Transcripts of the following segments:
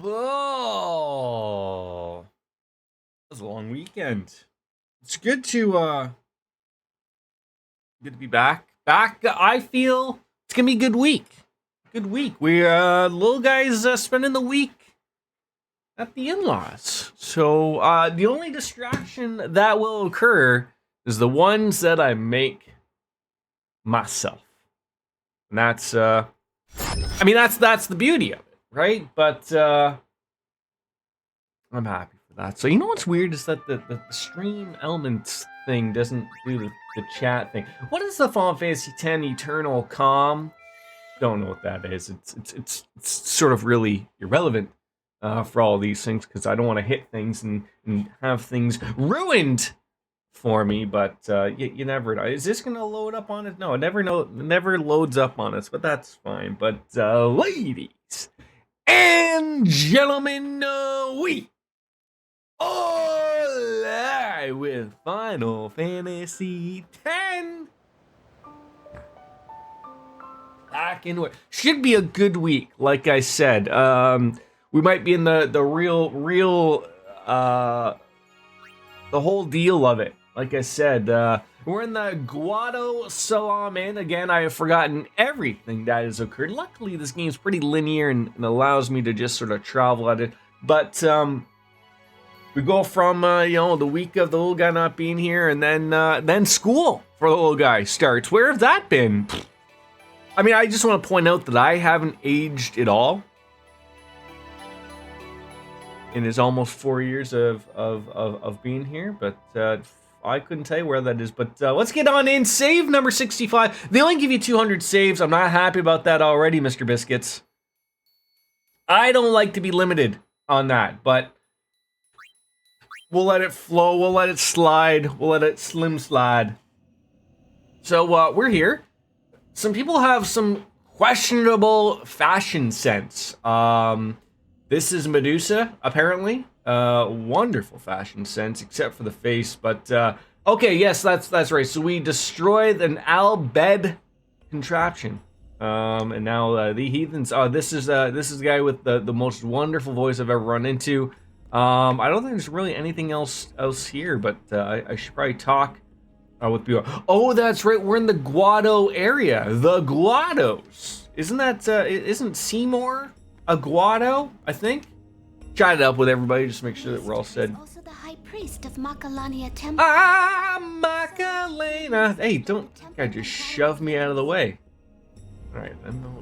Oh, it was a long weekend. It's good to be back. I feel it's gonna be a good week. Good week. We little guys spending the week at the in-laws. So the only distraction that will occur is the ones that I make myself, and that's the beauty of it, right? But I'm happy for that. So you know what's weird is that the stream elements thing doesn't do the chat thing. What is the Final Fantasy X Eternal Calm? Don't know what that is. It's sort of really irrelevant for all these things because I don't want to hit things and have things ruined for me. But you never know. Is this gonna load up on it? No, it never loads up on us. But that's fine. But ladies and gentlemen, we alright with Final Fantasy X. Back into it. Should be a good week, like I said. We might be in the real the whole deal of it. Like I said, we're in the Guado Salaman. Again, I have forgotten everything that has occurred. Luckily, this game is pretty linear and allows me to just sort of travel at it. But we go from the week of the little guy not being here, and then school for the little guy starts. Where have that been? I mean, I just want to point out that I haven't aged at all in his almost 4 years of being here, but I couldn't tell you where that is. But let's get on in. Save number 65. They only give you 200 saves. I'm not happy about that already, Mr. Biscuits. I don't like to be limited on that, but we'll let it flow. We'll let it slide. We'll let it slim slide. So we're here. Some people have some questionable fashion sense. This is Medusa, apparently. Wonderful fashion sense, except for the face. But okay, yes, that's right. So we destroyed an Al-Bed contraption, and now the heathens. This is the guy with the most wonderful voice I've ever run into. I don't think there's really anything else here, but I should probably talk. With people. Oh, that's right. We're in the Guado area. The Guados. Isn't Seymour a Guado? I think. Chat it up with everybody just to make sure that we're all said. Also the high priest of Macalania Temple. Macalena. Hey, don't just shove me out of the way. All right,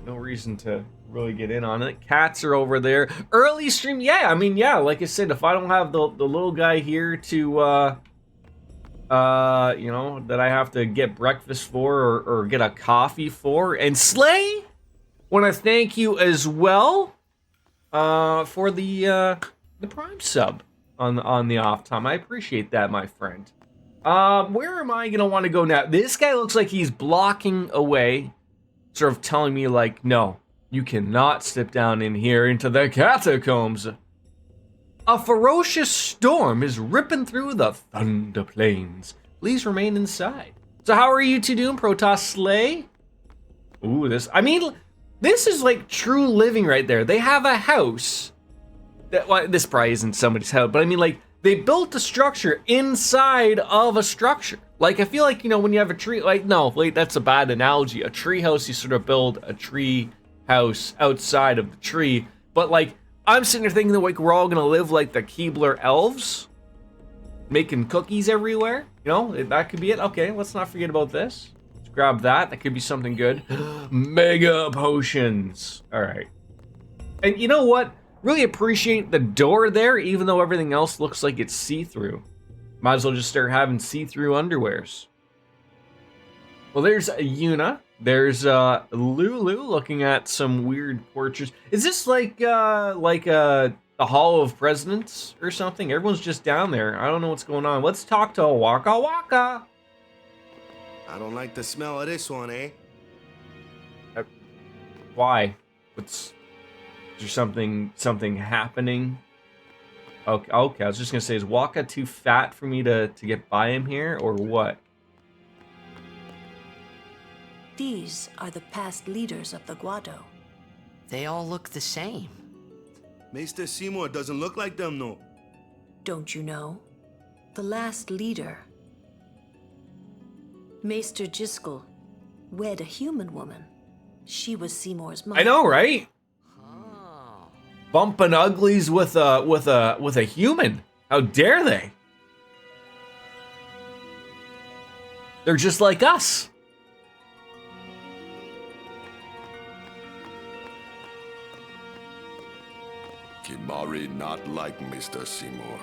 no reason to really get in on it. Cats are over there. Early stream. Yeah, I mean, yeah. Like I said, if I don't have the little guy here to that I have to get breakfast for or get a coffee for. And Slay, want to thank you as well for the Prime sub on the off time. I appreciate that, my friend. Where am I gonna want to go now? This guy looks like he's blocking away, sort of telling me like, no, you cannot step down in here into the catacombs. A ferocious storm is ripping through the Thunder Plains. Please remain inside. So how are you two doing, Protoss Slay? Ooh, this is like true living right there. They have a house. This probably isn't somebody's house, but I mean, like, they built a structure inside of a structure. Like, I feel like, when you have a tree, like, no, wait, that's a bad analogy. A tree house, you sort of build a tree house outside of the tree, but like, I'm sitting there thinking that like we're all gonna live like the Keebler elves, making cookies everywhere. That could be it. Okay, let's not forget about this. Let's grab that. That could be something good. Mega potions. All right. And you know what? Really appreciate the door there, even though everything else looks like it's see-through. Might as well just start having see-through underwears. Well, there's Yuna. There's Lulu looking at some weird portraits. Is this like a Hall of Presidents or something? Everyone's just down there. I don't know what's going on. Let's talk to Waka Waka. I don't like the smell of this one, eh? Why? Is there something happening? Okay, I was just gonna say, is Waka too fat for me to get by him here, or what? These are the past leaders of the Guado. They all look the same. Maester Seymour doesn't look like them, no. Don't you know? The last leader, Maester Jiskel, wed a human woman. She was Seymour's mother. I know, right? Bumping uglies with a human. How dare they? They're just like us. Kimari not like Mr. Seymour.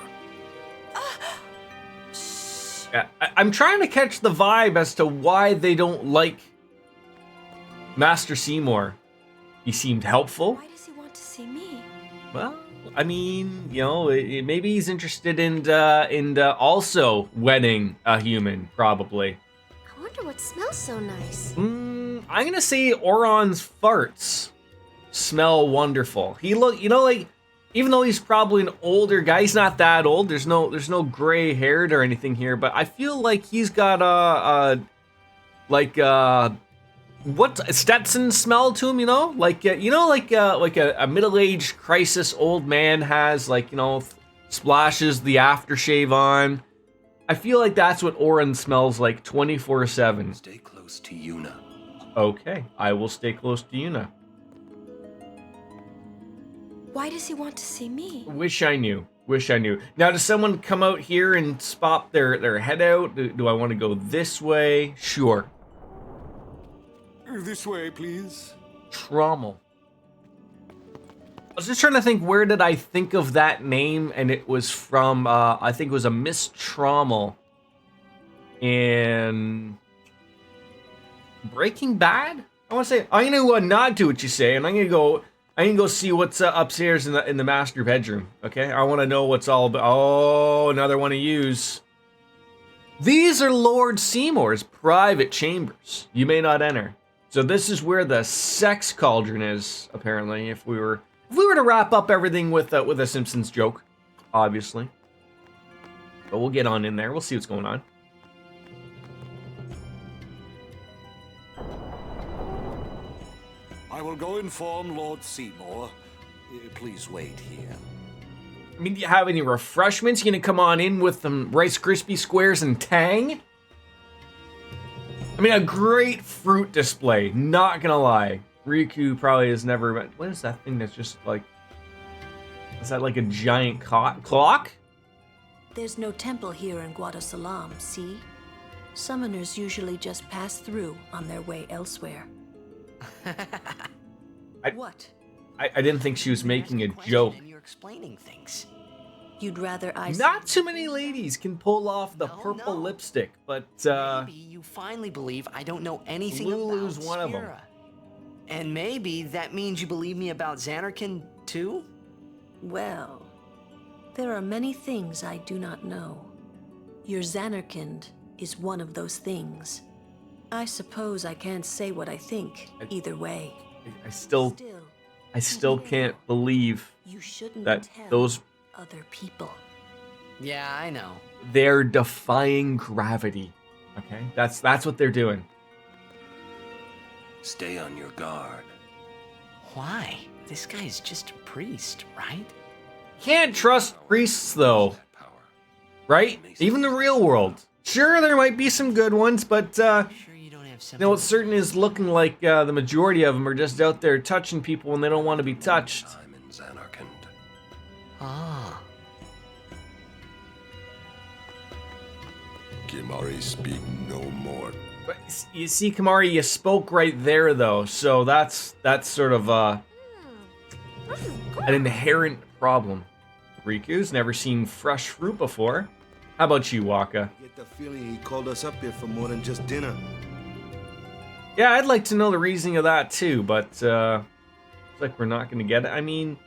Yeah, I'm trying to catch the vibe as to why they don't like Master Seymour. He seemed helpful. Why does he want to see me? Well, I mean, you know, maybe he's interested in also wedding a human, probably. I wonder what smells so nice. I'm gonna say Oron's farts smell wonderful. He look, you know, like even though he's probably an older guy, he's not that old. There's no gray haired or anything here, but I feel like he's got what Stetson smell to him, you know, like a middle-aged crisis old man has, like, you know, splashes the aftershave on. I feel like that's what Oren smells like 24/7. Stay close to Yuna. Okay, I will stay close to Yuna. Why does he want to see me? Wish I knew. Wish I knew. Now, does someone come out here and pop their head out? Do I want to go this way? Sure. This way, please. Trommel. I was just trying to think, where did I think of that name? And it was from, I think it was a Miss Trommel in Breaking Bad? I want to say, I'm going to nod to what you say, and I'm going to go see what's upstairs in the master bedroom. Okay, I want to know what's all about. Oh, another one of yous. These are Lord Seymour's private chambers. You may not enter. So this is where the sex cauldron is, apparently. If we were to wrap up everything with a Simpsons joke, obviously. But we'll get on in there. We'll see what's going on. I will go inform Lord Seymour. Please wait here. I mean, do you have any refreshments? You gonna come on in with some Rice Krispie squares and Tang? I mean, a great fruit display, not gonna lie. Riku probably has never met. What is that thing that's just like... Is that like a giant clock? There's no temple here in Guadasalam, see? Summoners usually just pass through on their way elsewhere. What? I didn't think she was making a joke. And you're explaining things. You'd rather I... Not too many ladies can pull off the purple lipstick, but Maybe you finally believe I don't know anything Lulu's about one of 'em. Spira. And maybe that means you believe me about Xanarkin too? Well, there are many things I do not know. Your Xanarkind is one of those things. I suppose I can't say what I think either way. I still can't believe You shouldn't that tell those... other people. Yeah, I know. They're defying gravity. Okay? That's what they're doing. Stay on your guard. Why? This guy's just a priest, right? Can't trust priests, though. That power. Right? Even the real world. Sure, there might be some good ones, but, Sure you don't have something... you know, it certainly is looking like the majority of them are just out there touching people when they don't want to be touched. Time in Xanarkand. Ah. Kimari speak no more. But you see, Kamari, you spoke right there, though, so that's sort of an inherent problem. Riku's never seen fresh fruit before. How about you, Waka? I get the feeling he called us up here for more than just dinner. Yeah, I'd like to know the reasoning of that, too, but looks like we're not going to get it. I mean...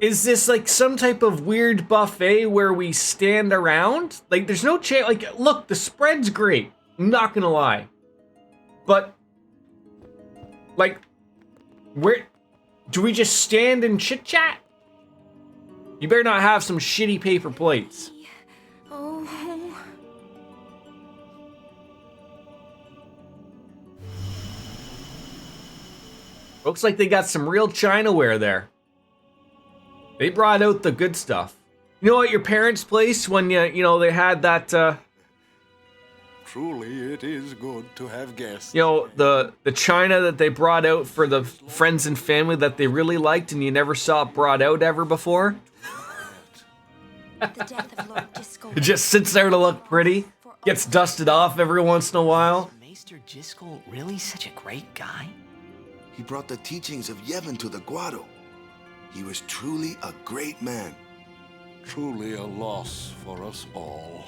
Is this like some type of weird buffet where we stand around? Like, there's no chance. Like, look, the spread's great. I'm not gonna lie. But, like, where do we just stand and chit chat? You better not have some shitty paper plates. Oh. Looks like they got some real Chinaware there. They brought out the good stuff. You know, at your parents' place when you know they had that Truly, it is good to have guests. you know, the china that they brought out for the friends and family that they really liked and you never saw it brought out ever before. The death of Lord Disco. It just sits there to look pretty. Gets dusted off every once in a while. Maester Jiskel really such a great guy? He brought the teachings of Yevon to the Guado. He was truly a great man. Truly a loss for us all.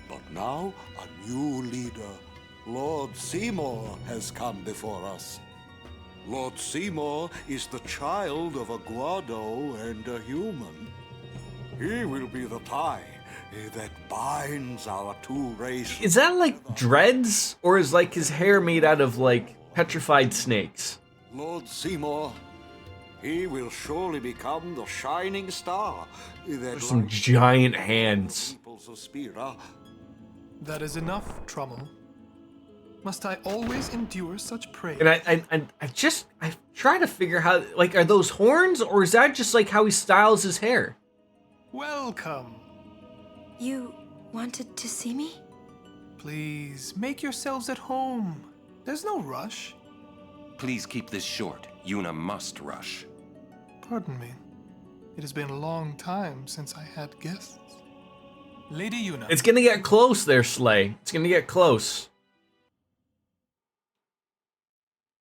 But now, a new leader, Lord Seymour, has come before us. Lord Seymour is the child of a Guado and a human. He will be the tie that binds our two races. Is that like dreads? Or is like his hair made out of like petrified snakes? Lord Seymour, he will surely become the shining star that There's some lights giant the hands. peoples of Spira. That is enough, Trummel. Must I always endure such praise? And I try to figure how, like, are those horns or is that just like how he styles his hair? Welcome. You wanted to see me? Please, make yourselves at home. There's no rush. Please keep this short. Yuna must rush. Pardon me. It has been a long time since I had guests. Lady Yuna. It's gonna get close there, Slay. It's gonna get close.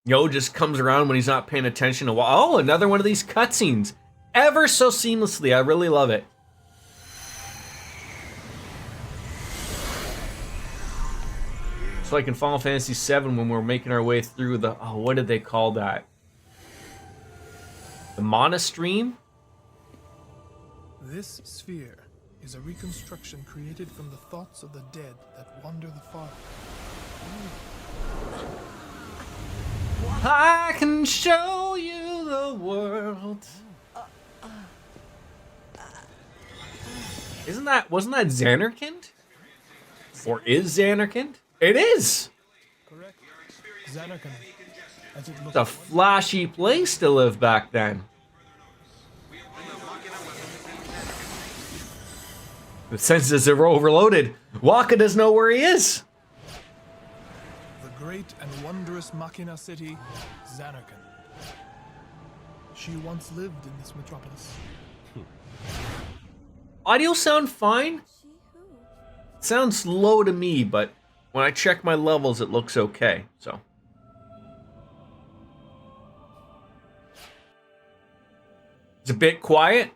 Yo just comes around when he's not paying attention. Oh, another one of these cutscenes. Ever so seamlessly. I really love it. It's like in Final Fantasy VII when we're making our way through the... Oh, what did they call that? The Mana Stream? This sphere is a reconstruction created from the thoughts of the dead that wander the far. I can show you the world. Wasn't that Xanarkand? Or is Xanarkand? It is! Correct. Xanarkand, as it It's a flashy place to live back then. The senses are overloaded. Waka doesn't know where he is. the great and wondrous Machina city, Xanarkand. She once lived in this metropolis. Audio sound fine? She who? Sounds low to me, but when I check my levels, it looks okay. So. It's a bit quiet.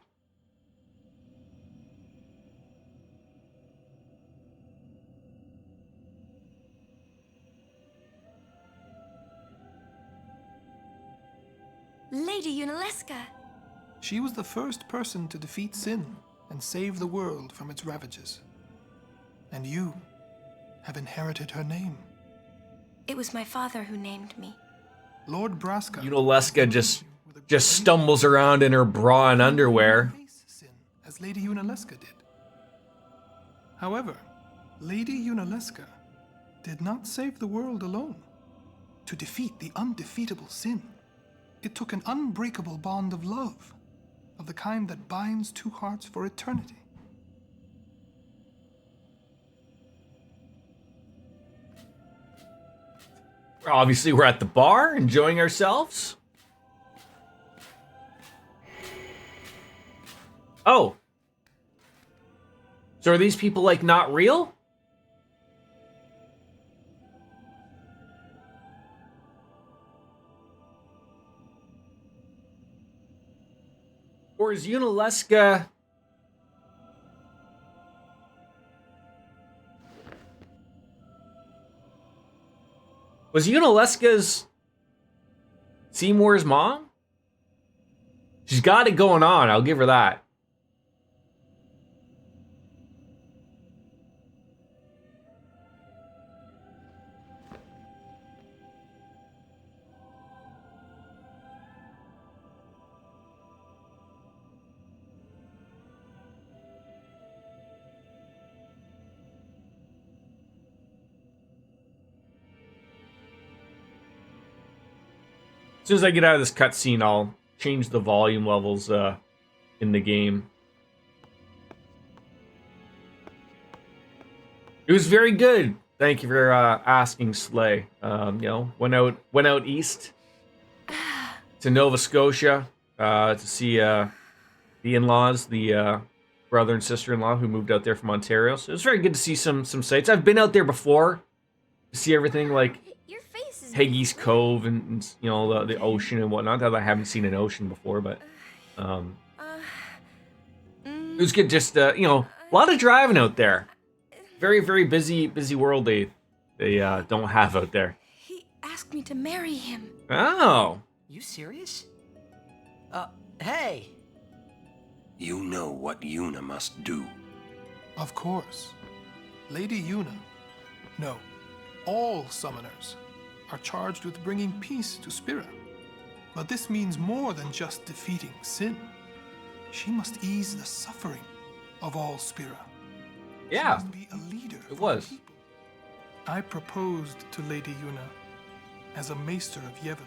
Lady Unaleska. She was the first person to defeat sin and save the world from its ravages. And you have inherited her name. It was my father who named me. Lord Braska. Unaleska just stumbles around in her bra and underwear. Face sin, as Lady Unaleska did. However, Lady Unaleska did not save the world alone. To defeat the undefeatable sin, it took an unbreakable bond of love, of the kind that binds two hearts for eternity. Obviously, we're at the bar, enjoying ourselves. Oh. So are these people, like, not real? Or is Unaleska... Was Unaleska's Seymour's mom? She's got it going on, I'll give her that. As soon as I get out of this cutscene, I'll change the volume levels in the game. It was very good. Thank you for asking, Slay. You know, went out east to Nova Scotia to see the in-laws, the brother and sister-in-law who moved out there from Ontario. So it was very good to see some sights. I've been out there before to see everything like Your face is Peggy's Cove and you know the ocean and whatnot. Not that I haven't seen an ocean before, but it was good. Just you know, a lot of driving out there. Very, very busy world they don't have out there. He asked me to marry him. Oh. You serious? Hey! You know what Yuna must do. Of course. Lady Yuna, no, all summoners are charged with bringing peace to Spira. But this means more than just defeating sin. She must ease the suffering of all Spira. Yeah. She must be a leader It for was. the people. I proposed to Lady Yuna as a maester of Yevon.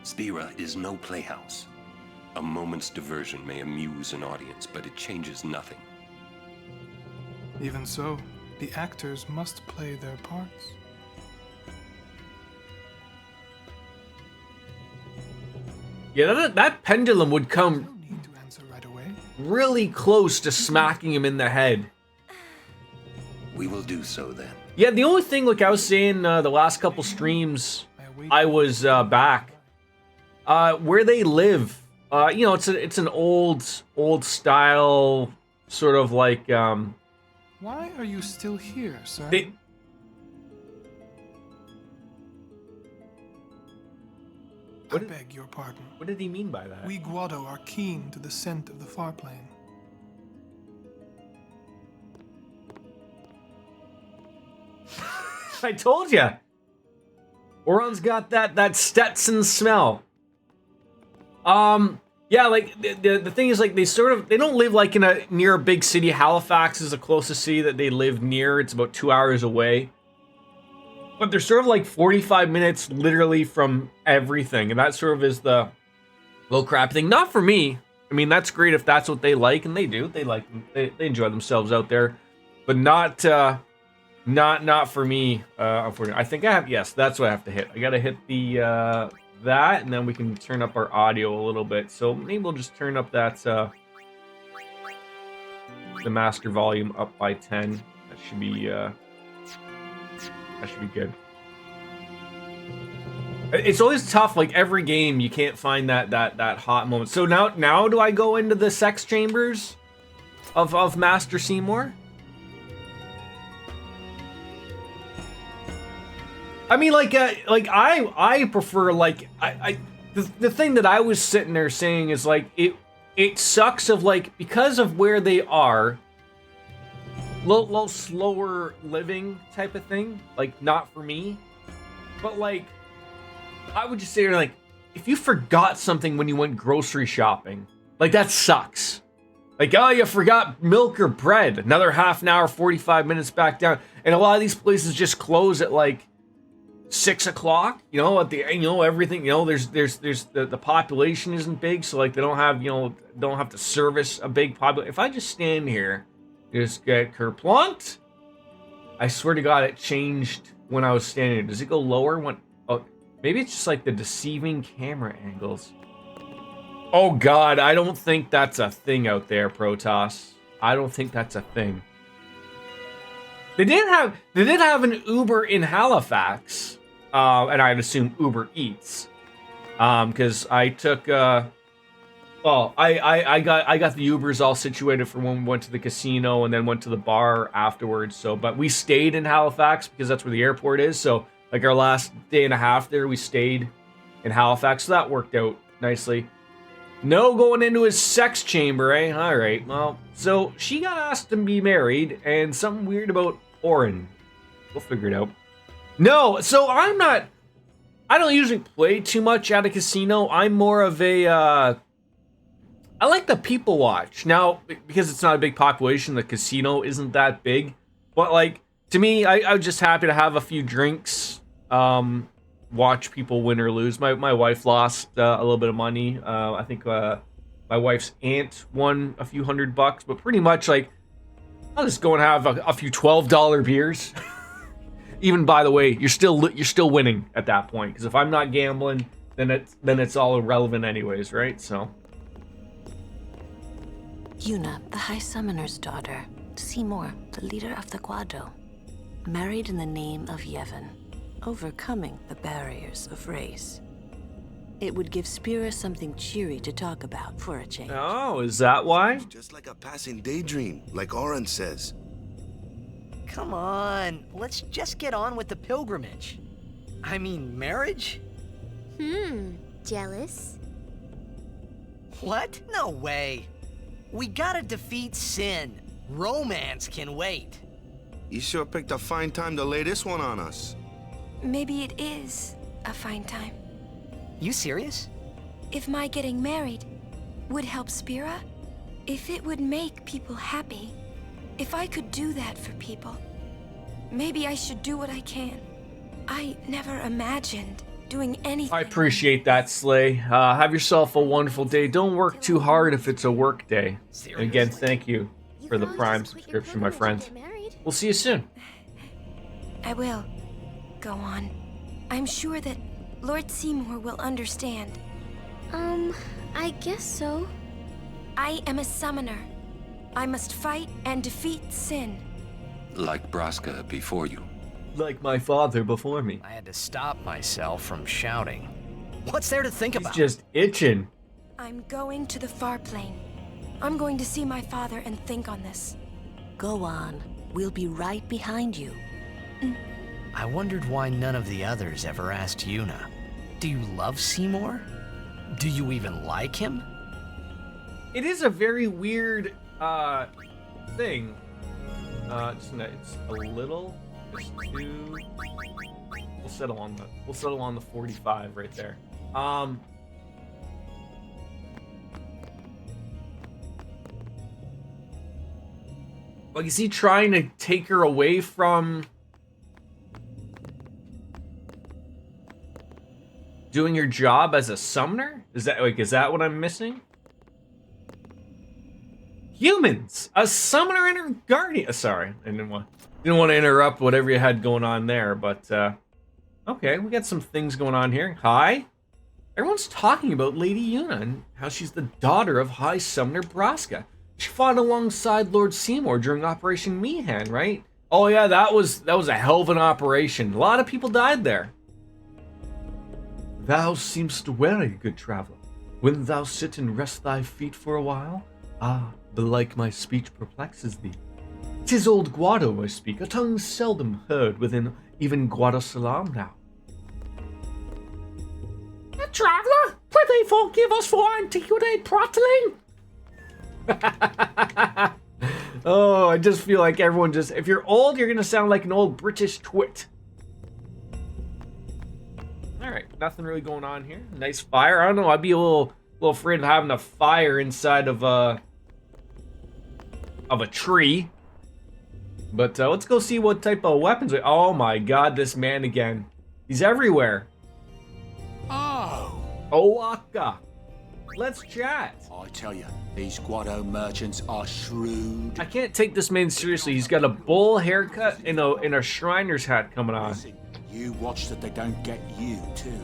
Spira is no playhouse. A moment's diversion may amuse an audience, but it changes nothing. Even so, the actors must play their parts. Yeah, that pendulum would come No need to answer right away. really close to smacking him in the head. We will do so then. Yeah, the only thing, like I was saying, the last couple streams I was back, where they live, you know, it's an old style sort of like Why are you still here, sir? I beg your pardon. What did he mean by that? We Guado are keen to the scent of the far plane. I told you. Oron's got that Stetson smell. Yeah, like the thing is, like they don't live like near a big city. Halifax is the closest city that they live near. It's about 2 hours away. But they're sort of like 45 minutes literally from everything, and that sort of is the low crap thing. Not for me. I mean, that's great if that's what they like, and they do. They like they enjoy themselves out there, but not for me. Unfortunately, I think I have. Yes, that's what I have to hit. I gotta hit the that, and then we can turn up our audio a little bit. So maybe we'll just turn up that the master volume up by 10. That should be good. It's always tough. Like every game, you can't find that hot moment. So now do I go into the sex chambers of Master Seymour? I mean, I prefer the thing that I was sitting there saying is like it sucks of like because of where they are, little slower living type of thing. Like not for me, but like I would just say like if you forgot something when you went grocery shopping, like that sucks. Like, oh, you forgot milk or bread. Another half an hour, 45 minutes back down, and a lot of these places just close at like 6 o'clock, you know, at the, you know, everything, you know, there's the population isn't big, so like they don't have, you know, don't have to service a big population. If I just stand here, just get kerplunked, I swear to God, it changed when I was standing here. Does it go lower when, oh, maybe it's just like the deceiving camera angles. Oh God, I don't think that's a thing out there, Protoss. I don't think that's a thing. They did have an Uber in Halifax. And I'd assume Uber Eats, because I took, I got the Ubers all situated for when we went to the casino and then went to the bar afterwards. So, but we stayed in Halifax because that's where the airport is. So, like our last day and a half there, we stayed in Halifax. So that worked out nicely. No going into his sex chamber, eh? All right. Well, so she got asked to be married, and something weird about Oren. We'll figure it out. No, so I don't usually play too much at a casino. I'm more of a, I like the people watch. Now, because it's not a big population, the casino isn't that big. But like, to me, I'm just happy to have a few drinks, watch people win or lose. My wife lost a little bit of money. I think my wife's aunt won a few $100, but pretty much like I'll just go and have a few $12 beers. Even by the way, you're still winning at that point, because if I'm not gambling, then it's all irrelevant anyways, right? So. Yuna, the High Summoner's daughter. Seymour, the leader of the Guado. Married in the name of Yevon, overcoming the barriers of race. It would give Spira something cheery to talk about for a change. Oh, is that why? Just like a passing daydream, like Oren says. Come on, let's just get on with the pilgrimage. I mean, marriage? Jealous? What? No way. We gotta defeat sin. Romance can wait. You sure picked a fine time to lay this one on us. Maybe it is a fine time. You serious? If my getting married would help Spira, if it would make people happy, if I could do that for people, maybe I should do what I can. I never imagined doing anything. I appreciate that, Slay. Have yourself a wonderful day. Don't work too hard if it's a work day. And again, thank you for the Prime subscription, my friend. We'll see you soon. I will. Go on. I'm sure that Lord Seymour will understand. I guess so. I am a summoner. I must fight and defeat sin. Like Braska before you. Like my father before me. I had to stop myself from shouting. What's there to think about? He's just itching. I'm going to the far plane. I'm going to see my father and think on this. Go on. We'll be right behind you. I wondered why none of the others ever asked Yuna. Do you love Seymour? Do you even like him? It is a very weird thing. It's a little. Just two. We'll settle on the 45 right there. Like, is he trying to take her away from doing your job as a summoner? Is that what I'm missing? Humans, a summoner and her guardian. Sorry, I didn't want to interrupt whatever you had going on there, but okay, we got some things going on here. Hi, everyone's talking about Lady Yuna and how she's the daughter of High Summoner Braska. She fought alongside Lord Seymour during Operation Meehan, right? Oh yeah, that was a hell of an operation. A lot of people died there. Thou seemst weary, good traveler. Wilt thou sit and rest thy feet for a while? Ah, belike my speech perplexes thee. 'Tis old Guado I speak, a tongue seldom heard within even Guadosalam now. A traveler, prithee forgive us for our antiquity prattling. Oh, I just feel like everyone if you're old, you're gonna sound like an old British twit. Alright, nothing really going on here. Nice fire. I don't know, I'd be a little afraid of having a fire inside of a tree. But let's go see what type of weapons. Oh my god, this man again. He's everywhere. Oh. Owaka. Let's chat. I tell you, these Guado merchants are shrewd. I can't take this man seriously. He's got a bull haircut and a Shriner's hat coming on. Listen, you watch that they don't get you too.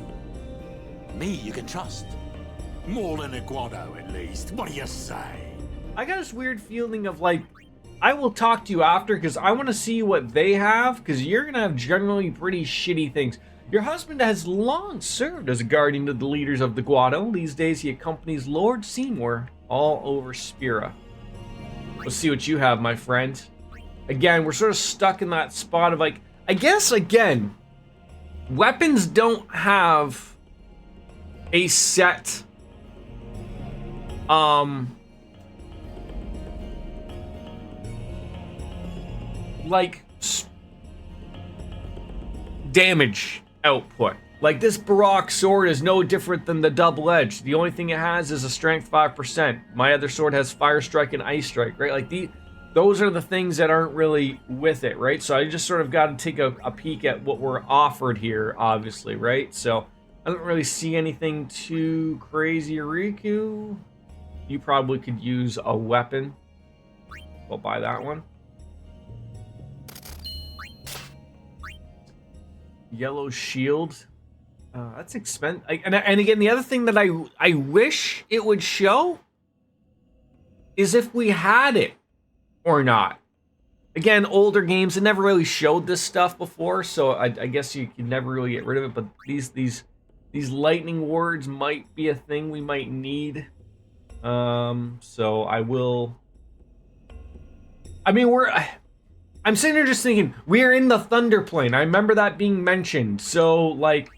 Me, you can trust. More than a Guado, at least. What do you say? I got this weird feeling of like, I will talk to you after because I want to see what they have, because you're going to have generally pretty shitty things. Your husband has long served as a guardian to the leaders of the Guado. These days he accompanies Lord Seymour all over Spira. Let's see what you have, my friend. Again, we're sort of stuck in that spot of like, I guess again, weapons don't have a set like damage output. Like this Barak sword is no different than the double edge. The only thing it has is a strength 5%. My other sword has fire strike and ice strike, right? Like those are the things that aren't really with it, right? So I just sort of got to take a peek at what we're offered here, obviously, right? So I don't really see anything too crazy. Riku, you probably could use a weapon. We'll buy that one. Yellow shield. That's expensive. And again, the other thing that I wish it would show is if we had it or not. Again, older games, it never really showed this stuff before, so I guess you can never really get rid of it. But these lightning wards might be a thing we might need. So I will. I mean, I'm sitting here just thinking, we're in the Thunder Plane. I remember that being mentioned. So, like,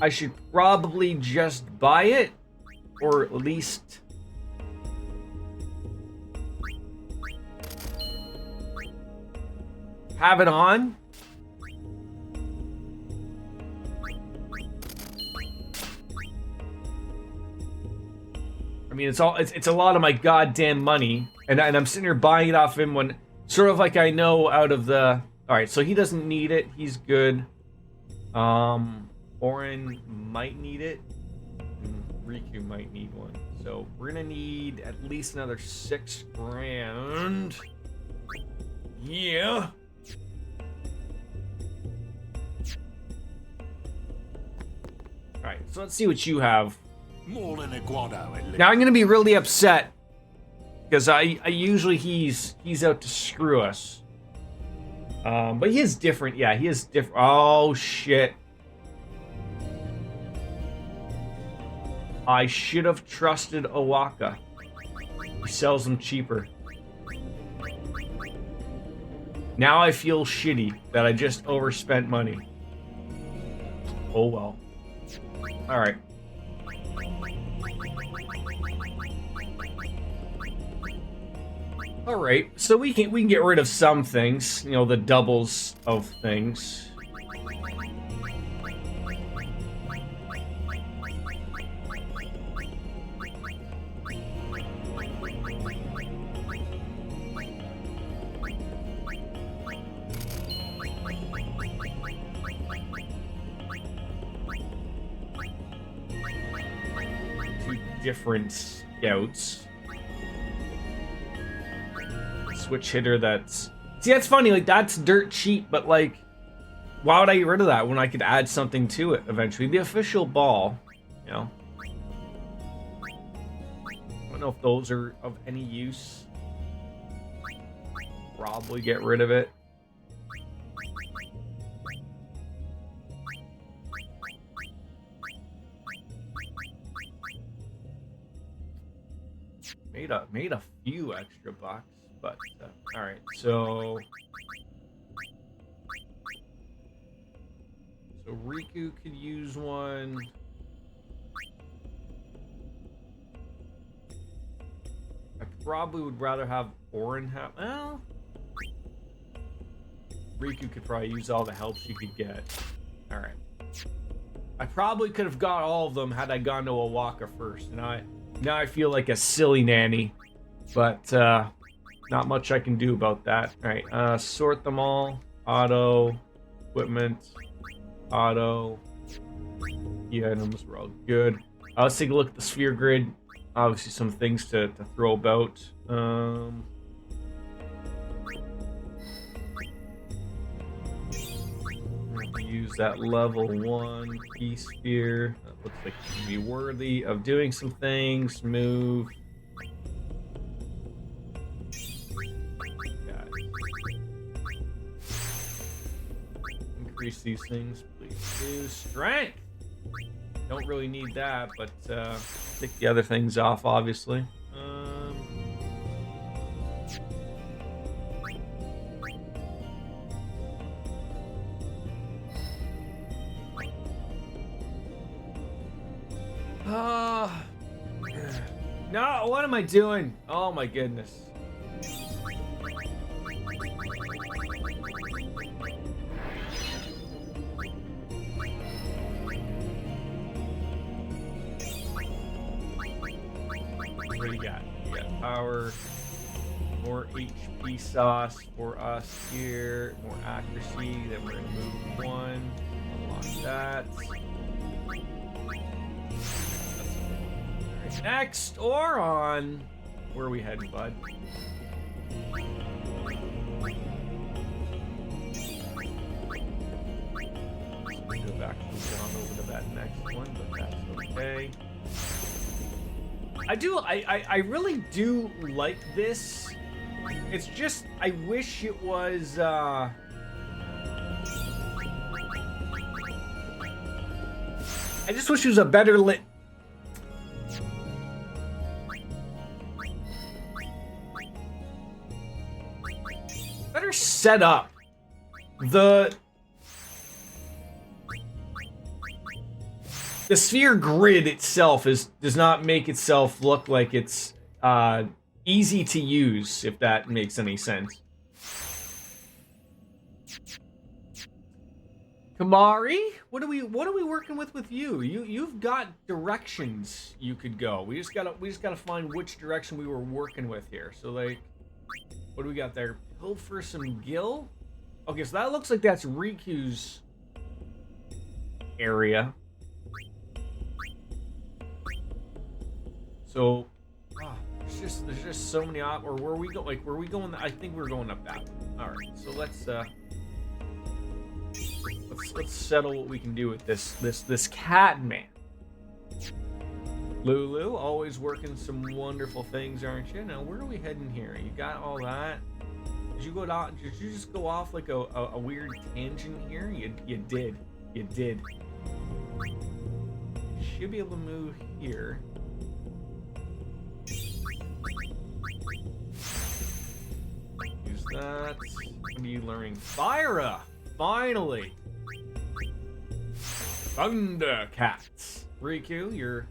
I should probably just buy it, or at least have it on. I mean, it's a lot of my goddamn money, and I'm sitting here buying it off him when sort of like I know out of the. All right, so he doesn't need it. He's good. Orin might need it. And Riku might need one. So we're gonna need at least another $6,000. Yeah. All right, so let's see what you have. More than a guado, at least. Now I'm gonna be really upset because I usually he's out to screw us. But he is different. Yeah, he is different. Oh shit! I should have trusted Owaka. He sells them cheaper. Now I feel shitty that I just overspent money. Oh well. All right. All right, so we can get rid of some things, you know, the doubles of things. Two different scouts. Switch hitter that's... See, that's funny, like, that's dirt cheap, but, like, why would I get rid of that when I could add something to it eventually? The official ball, you know? I don't know if those are of any use. Probably get rid of it. Made a few extra bucks. But, alright, so Riku could use one. I probably would rather have Orin have, well, Riku could probably use all the help she could get. Alright. I probably could have got all of them had I gone to Owaka first. Now I feel like a silly nanny. But, not much I can do about that. Alright, sort them all. Auto, equipment, auto. The items were all good. Let's take a look at the sphere grid. Obviously some things to throw about. Use that level 1 key sphere. That looks like it can be worthy of doing some things. Move. Increase these things, please do. Strength! Don't really need that, but take the other things off, obviously. No, what am I doing? Oh my goodness. What do you got? You got power. More HP sauce for us here. More accuracy. Then we're gonna move one. Unlock that. Alright, next, Oron. Where are we heading, bud? Could have actually gone over to that next one, but that's okay. I really do like this. It's just, I wish it was, I just wish it was a better lit. Better set up. The sphere grid itself does not make itself look like it's easy to use, if that makes any sense. Kamari, what are we working with you? You've got directions you could go. We just gotta find which direction we were working with here. So like, what do we got there? Pilfer some Gil. Okay, so that looks like that's Riku's area. So, there's just so many or were we going? I think we're going up that one. All right, so let's settle what we can do with this cat man. Lulu, always working some wonderful things, aren't you? Now, where are we heading here? You got all that? Did you go down? Did you just go off like a weird tangent here? You did. You did. You should be able to move here. Use that. What are you learning? Fyra! Finally! Thundercats. Riku,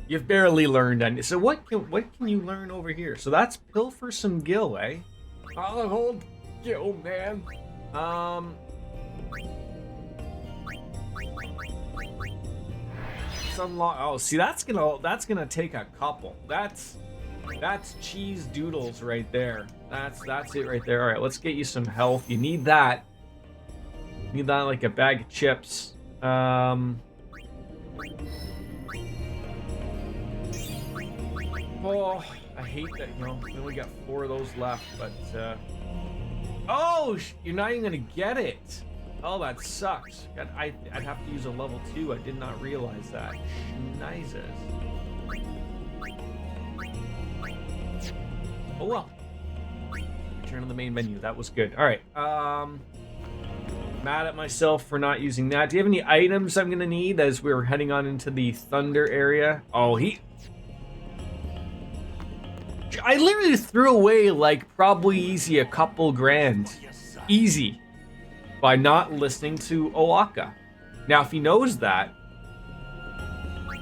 you've barely learned any. So what can you learn over here? So that's Pilfer some Gil, eh? I'll hold Gil, man. Unlock. Oh, see, that's gonna take a couple. That's cheese doodles right there. That's it right there. All right, let's get you some health. You need that. You need that like a bag of chips. Oh, I hate that. You know, we only got 4 of those left, but oh, you're not even gonna get it. Oh, that sucks. I'd have to use a level 2. I did not realize that. Schneizes. Oh well. Return to the main menu. That was good. All right. Mad at myself for not using that. Do you have any items I'm gonna need as we're heading on into the Thunder area? Oh, I literally threw away like probably easy a couple grand. Easy. By not listening to Oaka. Now, if he knows that,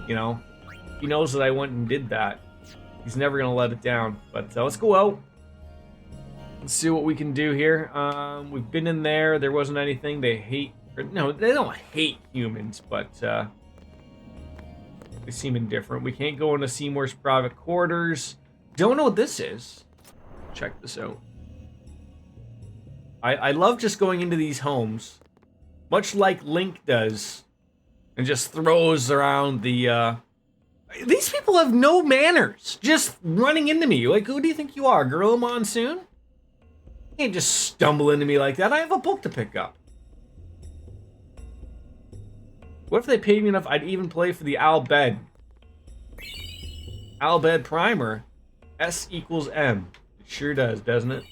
you know, he knows that I went and did that, he's never gonna let it down. But let's go out. Let's see what we can do here. We've been in there. There wasn't anything. They don't hate humans, but they seem indifferent. We can't go into Seymour's private quarters. Don't know what this is. Check this out. I love just going into these homes, much like Link does, and just throws around the, These people have no manners, just running into me. Like, who do you think you are, Gorilla Monsoon? You can't just stumble into me like that. I have a book to pick up. What if they paid me enough, I'd even play for the Al-Bhed. Al-Bhed Primer. S equals M. It sure does, doesn't it?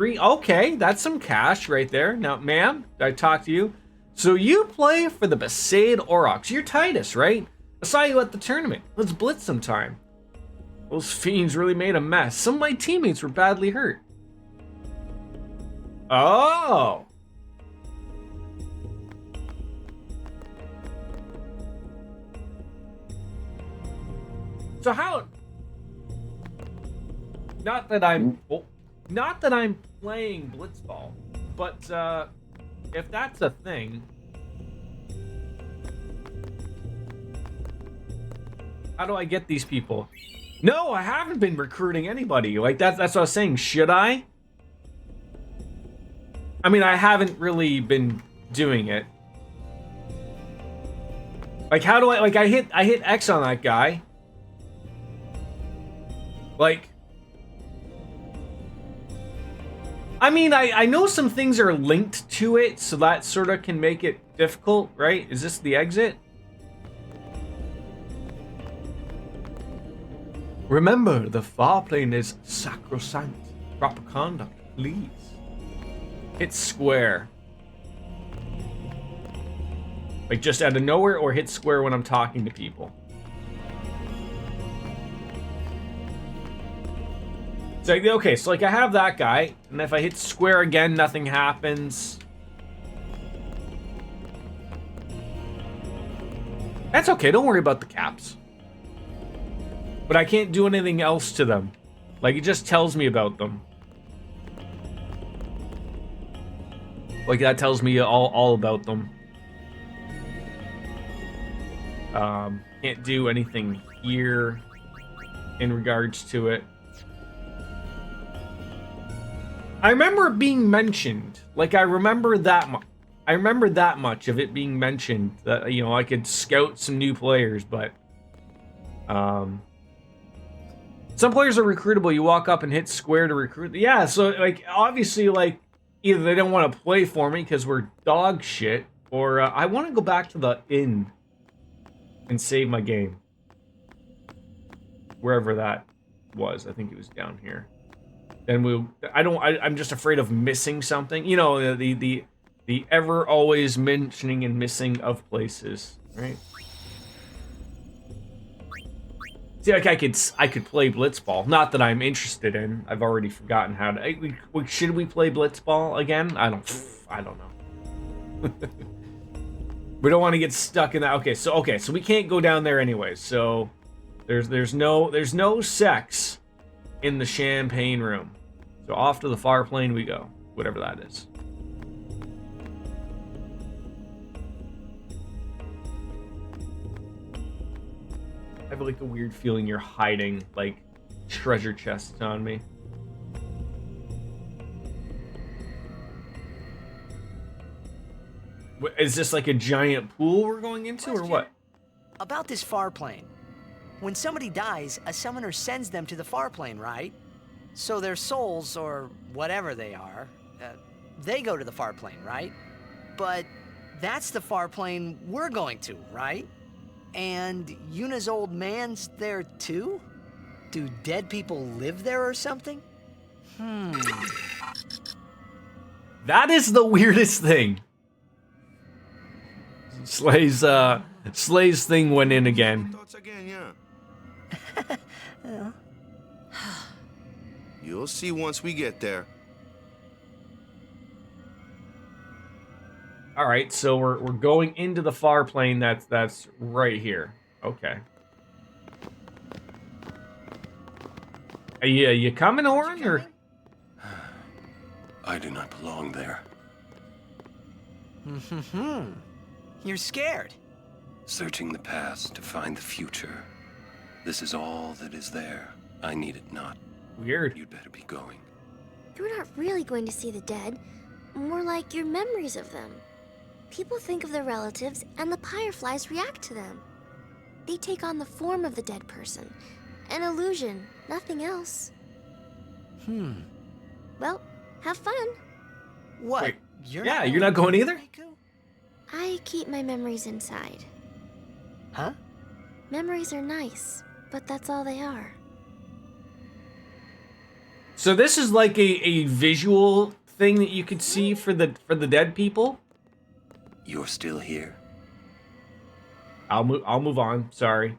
Okay, that's some cash right there. Now, ma'am, did I talk to you? So you play for the Besaid Aurochs. You're Titus, right? I saw you at the tournament. Let's blitz sometime. Those fiends really made a mess. Some of my teammates were badly hurt. Oh! So how... Not that I'm playing Blitzball, but if that's a thing, how do I get these people? No, I haven't been recruiting anybody. Like, that's what I was saying. Should I? I mean, I haven't really been doing it. Like, how do I... Like, I hit X on that guy. Like... I mean, I know some things are linked to it, so that sort of can make it difficult, right? Is this the exit? Remember, the far plane is sacrosanct. Proper conduct, please. Hit square. Like, just out of nowhere, or hit square when I'm talking to people? It's like, okay, so like I have that guy, and if I hit square again, nothing happens. That's okay, don't worry about the caps. But I can't do anything else to them. Like, it just tells me about them. Like, that tells me all about them. Can't do anything here in regards to it. I remember it being mentioned. Like, I remember that much of it being mentioned. That, you know, I could scout some new players, but... some players are recruitable. You walk up and hit square to recruit. Yeah, so, like, obviously, like, either they don't want to play for me because we're dog shit, or I want to go back to the inn and save my game. Wherever that was. I think it was down here. Then I'm just afraid of missing something. You know, the ever always mentioning and missing of places, right? See, like I could play blitzball. Not that I'm interested in. I've already forgotten how to. Should we play blitzball again? I don't know. We don't want to get stuck in that. Okay, so we can't go down there anyway. So there's no sex in the champagne room. So off to the far plane we go, whatever that is. I have like a weird feeling you're hiding like treasure chests on me. Is this like a giant pool we're going into, or what? About this far plane. When somebody dies, a summoner sends them to the far plane, right? So their souls, or whatever they are, they go to the far plane, right? But that's the far plane we're going to, right? And Yuna's old man's there too? Do dead people live there or something? That is the weirdest thing. Slay's thing went in again. Thoughts again, yeah. You'll see once we get there. All right, so we're going into the far plane. That's right here. Okay. Are you coming, Orin, or? I do not belong there. You're scared. Searching the past to find the future. This is all that is there. I need it not. Weird. You'd better be going. You're not really going to see the dead. More like your memories of them. People think of their relatives, and the fireflies react to them. They take on the form of the dead person. An illusion, nothing else. Well, have fun. What? Wait, you're not going either? I keep my memories inside. Huh? Memories are nice, but that's all they are. So this is like a visual thing that you could see for the dead people? You're still here? I'll move on. Sorry.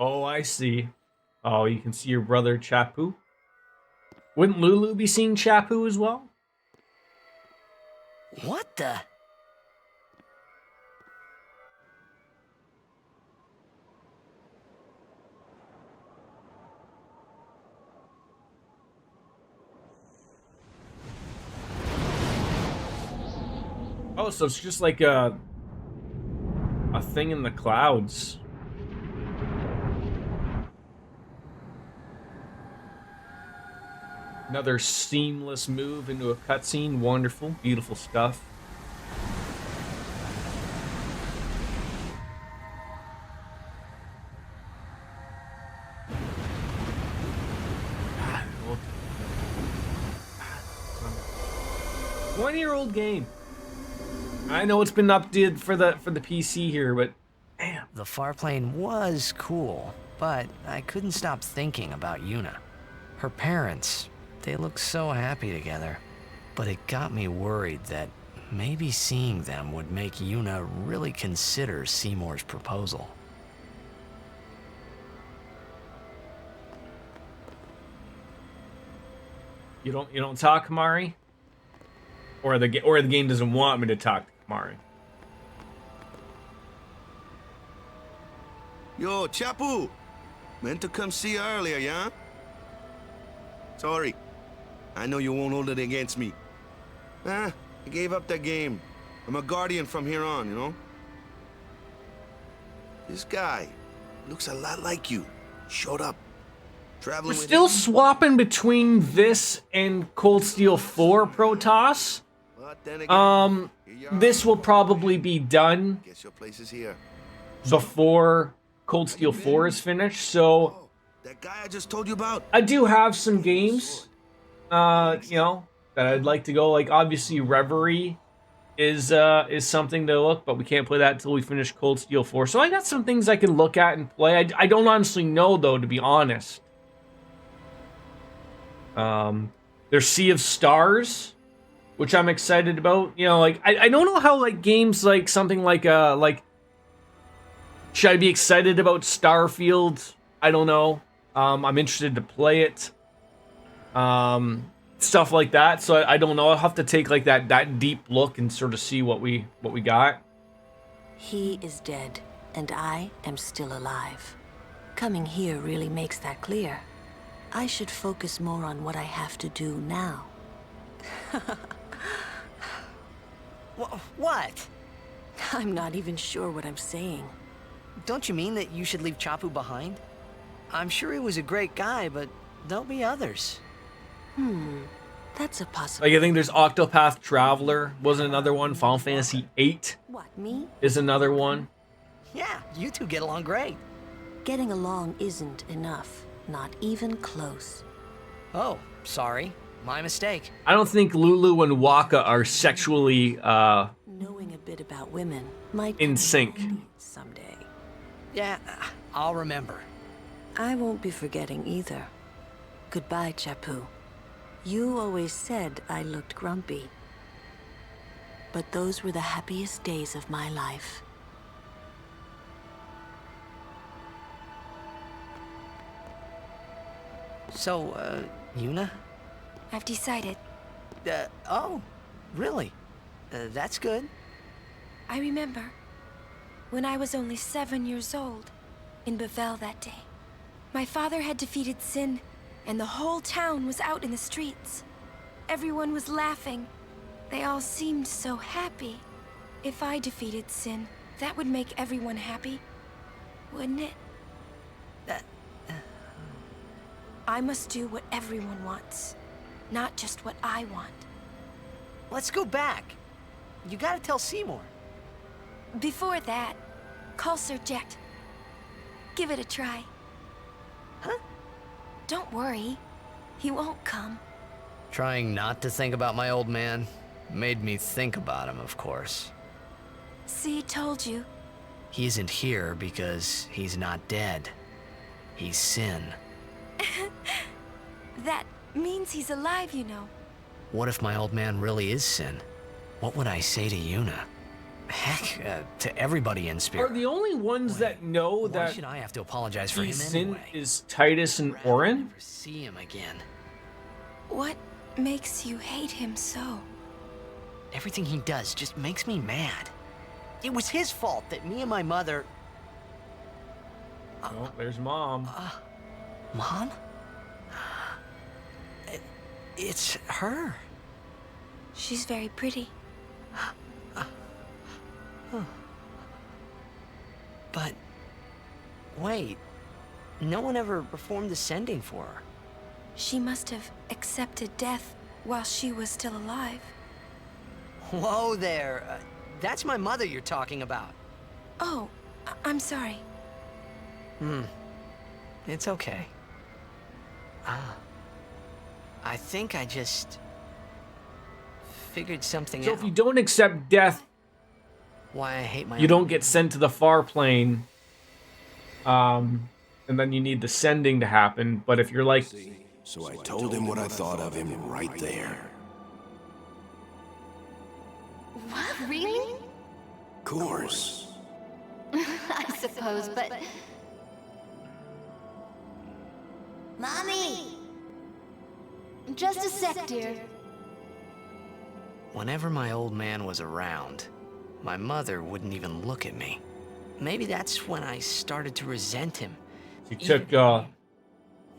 Oh, I see. Oh, you can see your brother Chapu. Wouldn't Lulu be seeing Chapu as well? What the? Oh, so it's just like a thing in the clouds. Another seamless move into a cutscene. Wonderful, beautiful stuff. One-year-old game. I know it's been updated for the PC here, but damn. The Farplane was cool, but I couldn't stop thinking about Yuna. Her parents, they looked so happy together. But it got me worried that maybe seeing them would make Yuna really consider Seymour's proposal. You don't talk, Mari? Or the game doesn't want me to talk to Mari. Yo, Chapu! Meant to come see you earlier, yeah? Sorry. I know you won't hold it against me. I gave up that game. I'm a guardian from here on, you know? This guy looks a lot like you. Showed up. Traveling We're with still him. swapping between this and Cold Steel 4, Protoss. But then again, here you are. This will probably be done Guess your place is here. before Cold Steel 4 is finished, so Oh, that guy I just told you about? I do have some games, you know, that I'd like to go. Like, obviously, Reverie is something to look, but we can't play that until we finish Cold Steel 4. So I got some things I can look at and play. I don't honestly know, though, to be honest. There's Sea of Stars, which I'm excited about. You know, like, I don't know how, like, games like something like, should I be excited about Starfield? I don't know. I'm interested to play it. Stuff like that. So I don't know. I'll have to take like that deep look and sort of see what we got. He is dead, and I am still alive. Coming here really makes that clear. I should focus more on what I have to do now. What? I'm not even sure what I'm saying. Don't you mean that you should leave Chapu behind? I'm sure he was a great guy, but there'll be others. That's a possibility. Like, I think there's Octopath Traveler was another one. Final Fantasy VIII What, me? is another one. Yeah, you two get along great. Getting along isn't enough. Not even close. Oh, sorry. My mistake. I don't think Lulu and Waka are sexually Knowing a bit about women might in come sync. handy someday. Yeah, I'll remember. I won't be forgetting either. Goodbye, Chapu. You always said I looked grumpy. But those were the happiest days of my life. So, Yuna? I've decided. Oh, really? That's good. I remember when I was only 7 years old in Bavel that day. My father had defeated Sin, and the whole town was out in the streets. Everyone was laughing. They all seemed so happy. If I defeated Sin, that would make everyone happy, wouldn't it? I must do what everyone wants, not just what I want. Let's go back. You gotta tell Seymour. Before that, call Sir Jet. Give it a try. Huh? Don't worry. He won't come. Trying not to think about my old man made me think about him, of course. See, told you. He isn't here because he's not dead. He's Sin. That means he's alive, you know. What if my old man really is Sin? What would I say to Yuna? Heck, to everybody in Are Spirit. the only ones that know Why that should I have to apologize for him Sin anyway? is Titus and Orin? Never see him again. What makes you hate him so? Everything he does just makes me mad. It was his fault that me and my mother... Oh, there's Mom. Mom? It's her. She's very pretty. But... wait. No one ever performed the sending for her. She must have accepted death while she was still alive. Whoa there. That's my mother you're talking about. Oh, I'm sorry. It's okay. I think I just figured something So out. if you don't accept death, Why I hate my you don't get sent to the far plane. And then you need the sending to happen. But if you're like... So I told him what I thought of him right there. What? Really? Of course. I suppose, but... Mommy! Just a sec, dear. Whenever my old man was around, my mother wouldn't even look at me. Maybe that's when I started to resent him. You took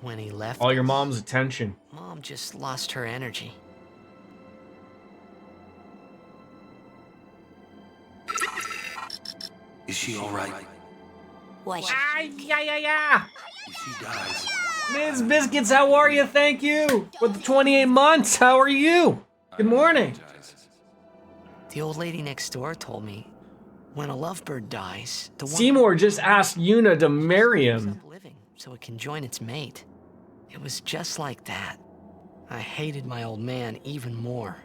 When he left all your us, mom's attention. Mom just lost her energy. Is she all right? Why? Yeah. If she dies, Ms. Biscuits, how are you? Thank you for the 28 months. How are you? Good morning. The old lady next door told me, when a lovebird dies, the one Seymour just asked Yuna to marry gives him. up living so it can join its mate. It was just like that. I hated my old man even more.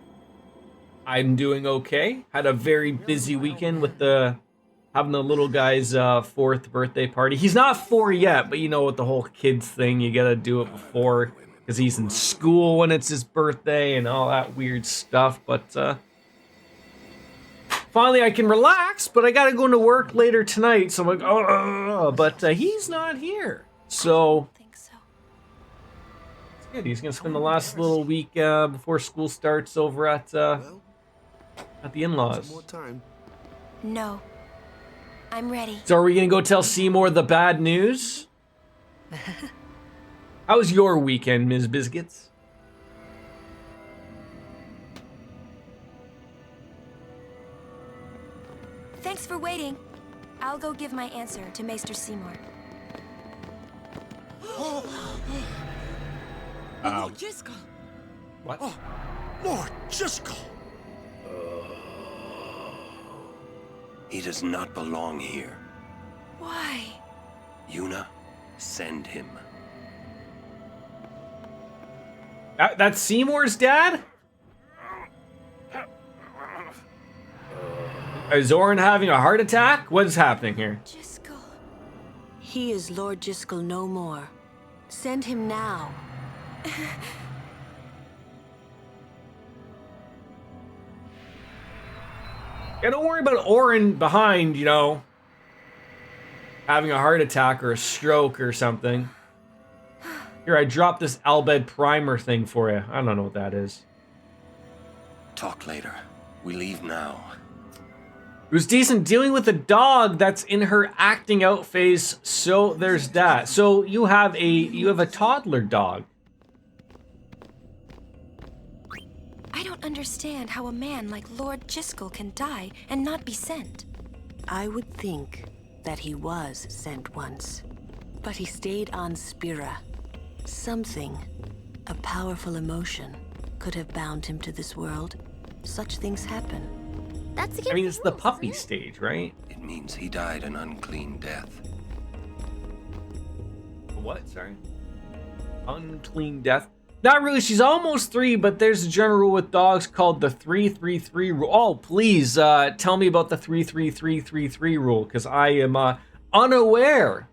I'm doing okay. Had a very busy weekend with having the little guy's 4th birthday party. He's not 4 yet, but you know what the whole kids thing, you gotta do it before because he's in school when it's his birthday and all that weird stuff. But finally I can relax, but I gotta go into work later tonight, so I'm like, oh, but he's not here. So I think so. it's good. He's gonna spend the last little week before school starts over at the in-laws. More time. No. I'm ready. So are we gonna go tell Seymour the bad news? How was your weekend, Ms. Biscuits? Thanks for waiting. I'll go give my answer to Maester Seymour. Lord Jiskel! What? Lord Jiskel! he does not belong here. Why? Yuna, send him. That's Seymour's dad? Is Zoran having a heart attack? What's happening here? Jiskel. He is Lord Jiskel no more. Send him now. Yeah, don't worry about Orin behind, you know, having a heart attack or a stroke or something. Here, I dropped this Albed primer thing for you. I don't know what that is. Talk later. We leave now. It was decent dealing with a dog that's in her acting out phase, so there's that. So you have a toddler dog. I don't understand how a man like Lord Jiskel can die and not be sent. I would think that he was sent once, but he stayed on Spira. Something, a powerful emotion, could have bound him to this world. Such things happen. That's against I mean, it's the rules, puppy isn't it? stage, right? It means he died an unclean death. What? Sorry. Unclean death. Not really. She's almost 3, but there's a general rule with dogs called the 3-3-3 rule. Oh, please tell me about the 3-3-3-3-3 rule, because I am unaware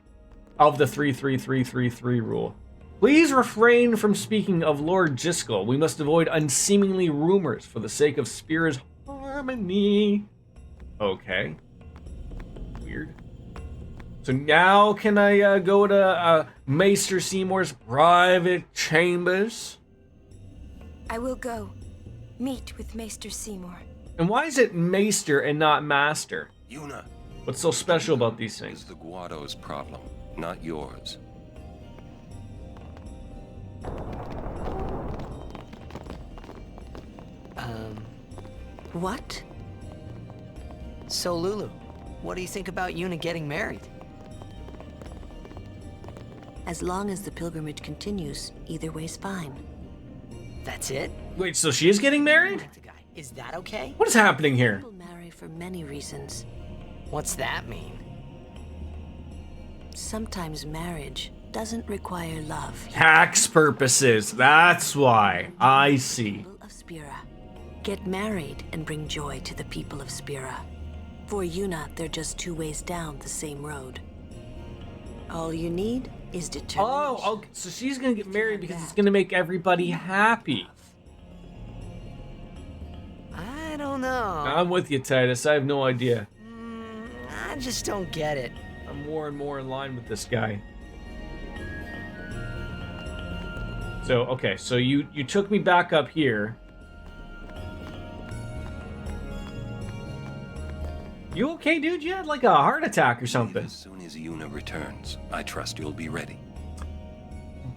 of the 3-3-3-3-3 rule. Please refrain from speaking of Lord Jiskel. We must avoid unseemly rumors for the sake of Spira's harmony. Okay. Weird. So now can I go to Maester Seymour's private chambers? I will go. Meet with Maester Seymour. And why is it Maester and not Master? Yuna. What's so special about these things? It's the Guado's problem, not yours. What? So Lulu, what do you think about Yuna getting married? As long as the pilgrimage continues, either way's fine. That's it? Wait, so she is getting married? Is that okay? What is happening here? People marry for many reasons. What's that mean? Sometimes marriage doesn't require love. Tax purposes. That's why. I see. People of Spira. Get married and bring joy to the people of Spira. For Yuna, they're just two ways down the same road. All you need is determination. Oh, okay. So she's gonna get married because it's gonna make everybody happy. I don't know. I'm with you, Titus. I have no idea. I just don't get it. I'm more and more in line with this guy. So, okay, so you took me back up here. You okay, dude? You had like a heart attack or something. As soon as Yuna returns, I trust you'll be ready.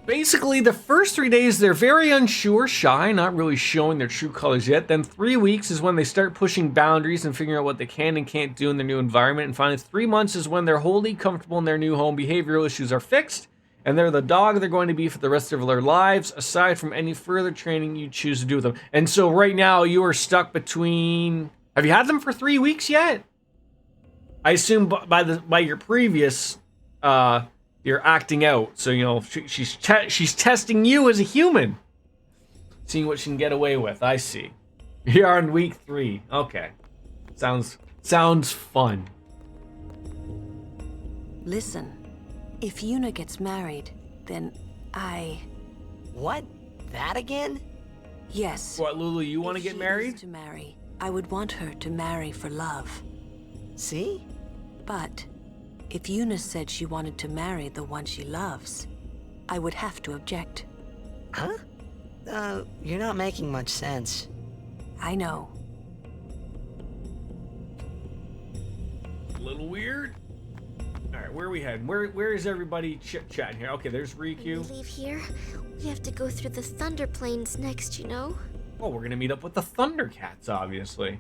Basically, the first 3 days, they're very unsure, shy, not really showing their true colors yet. Then 3 weeks is when they start pushing boundaries and figuring out what they can and can't do in their new environment. And finally, 3 months is when they're wholly comfortable in their new home, behavioral issues are fixed, and they're the dog they're going to be for the rest of their lives, aside from any further training you choose to do with them. And so right now, you are stuck between... Have you had them for 3 weeks yet? I assume by your previous... You're acting out, so you know she's testing you as a human, seeing what she can get away with. I see. You're on week 3. Okay, sounds fun. Listen, if Yuna gets married, then I... What? That again? Yes. What, Lulu? You want to get married? To marry, I would want her to marry for love. See? But if Yuna said she wanted to marry the one she loves, I would have to object. Huh? You're not making much sense. I know. A little weird. All right, where are we heading? Where is everybody chit-chatting here? Okay, there's Riku. When we leave here, we have to go through the Thunder Plains next, you know? Oh, we're gonna meet up with the Thundercats, obviously.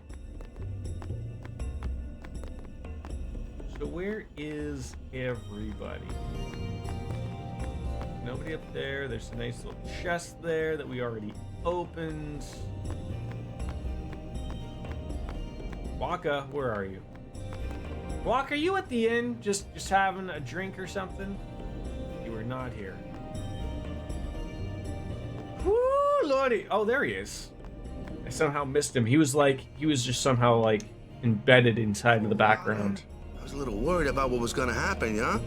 So where is everybody? Nobody up there. There's a nice little chest there that we already opened. Waka, where are you? Waka, are you at the inn? Just having a drink or something? You are not here. Woo, lordy. Oh, there he is. I somehow missed him. He was just somehow like embedded inside of the background. I was a little worried about what was gonna happen, yeah?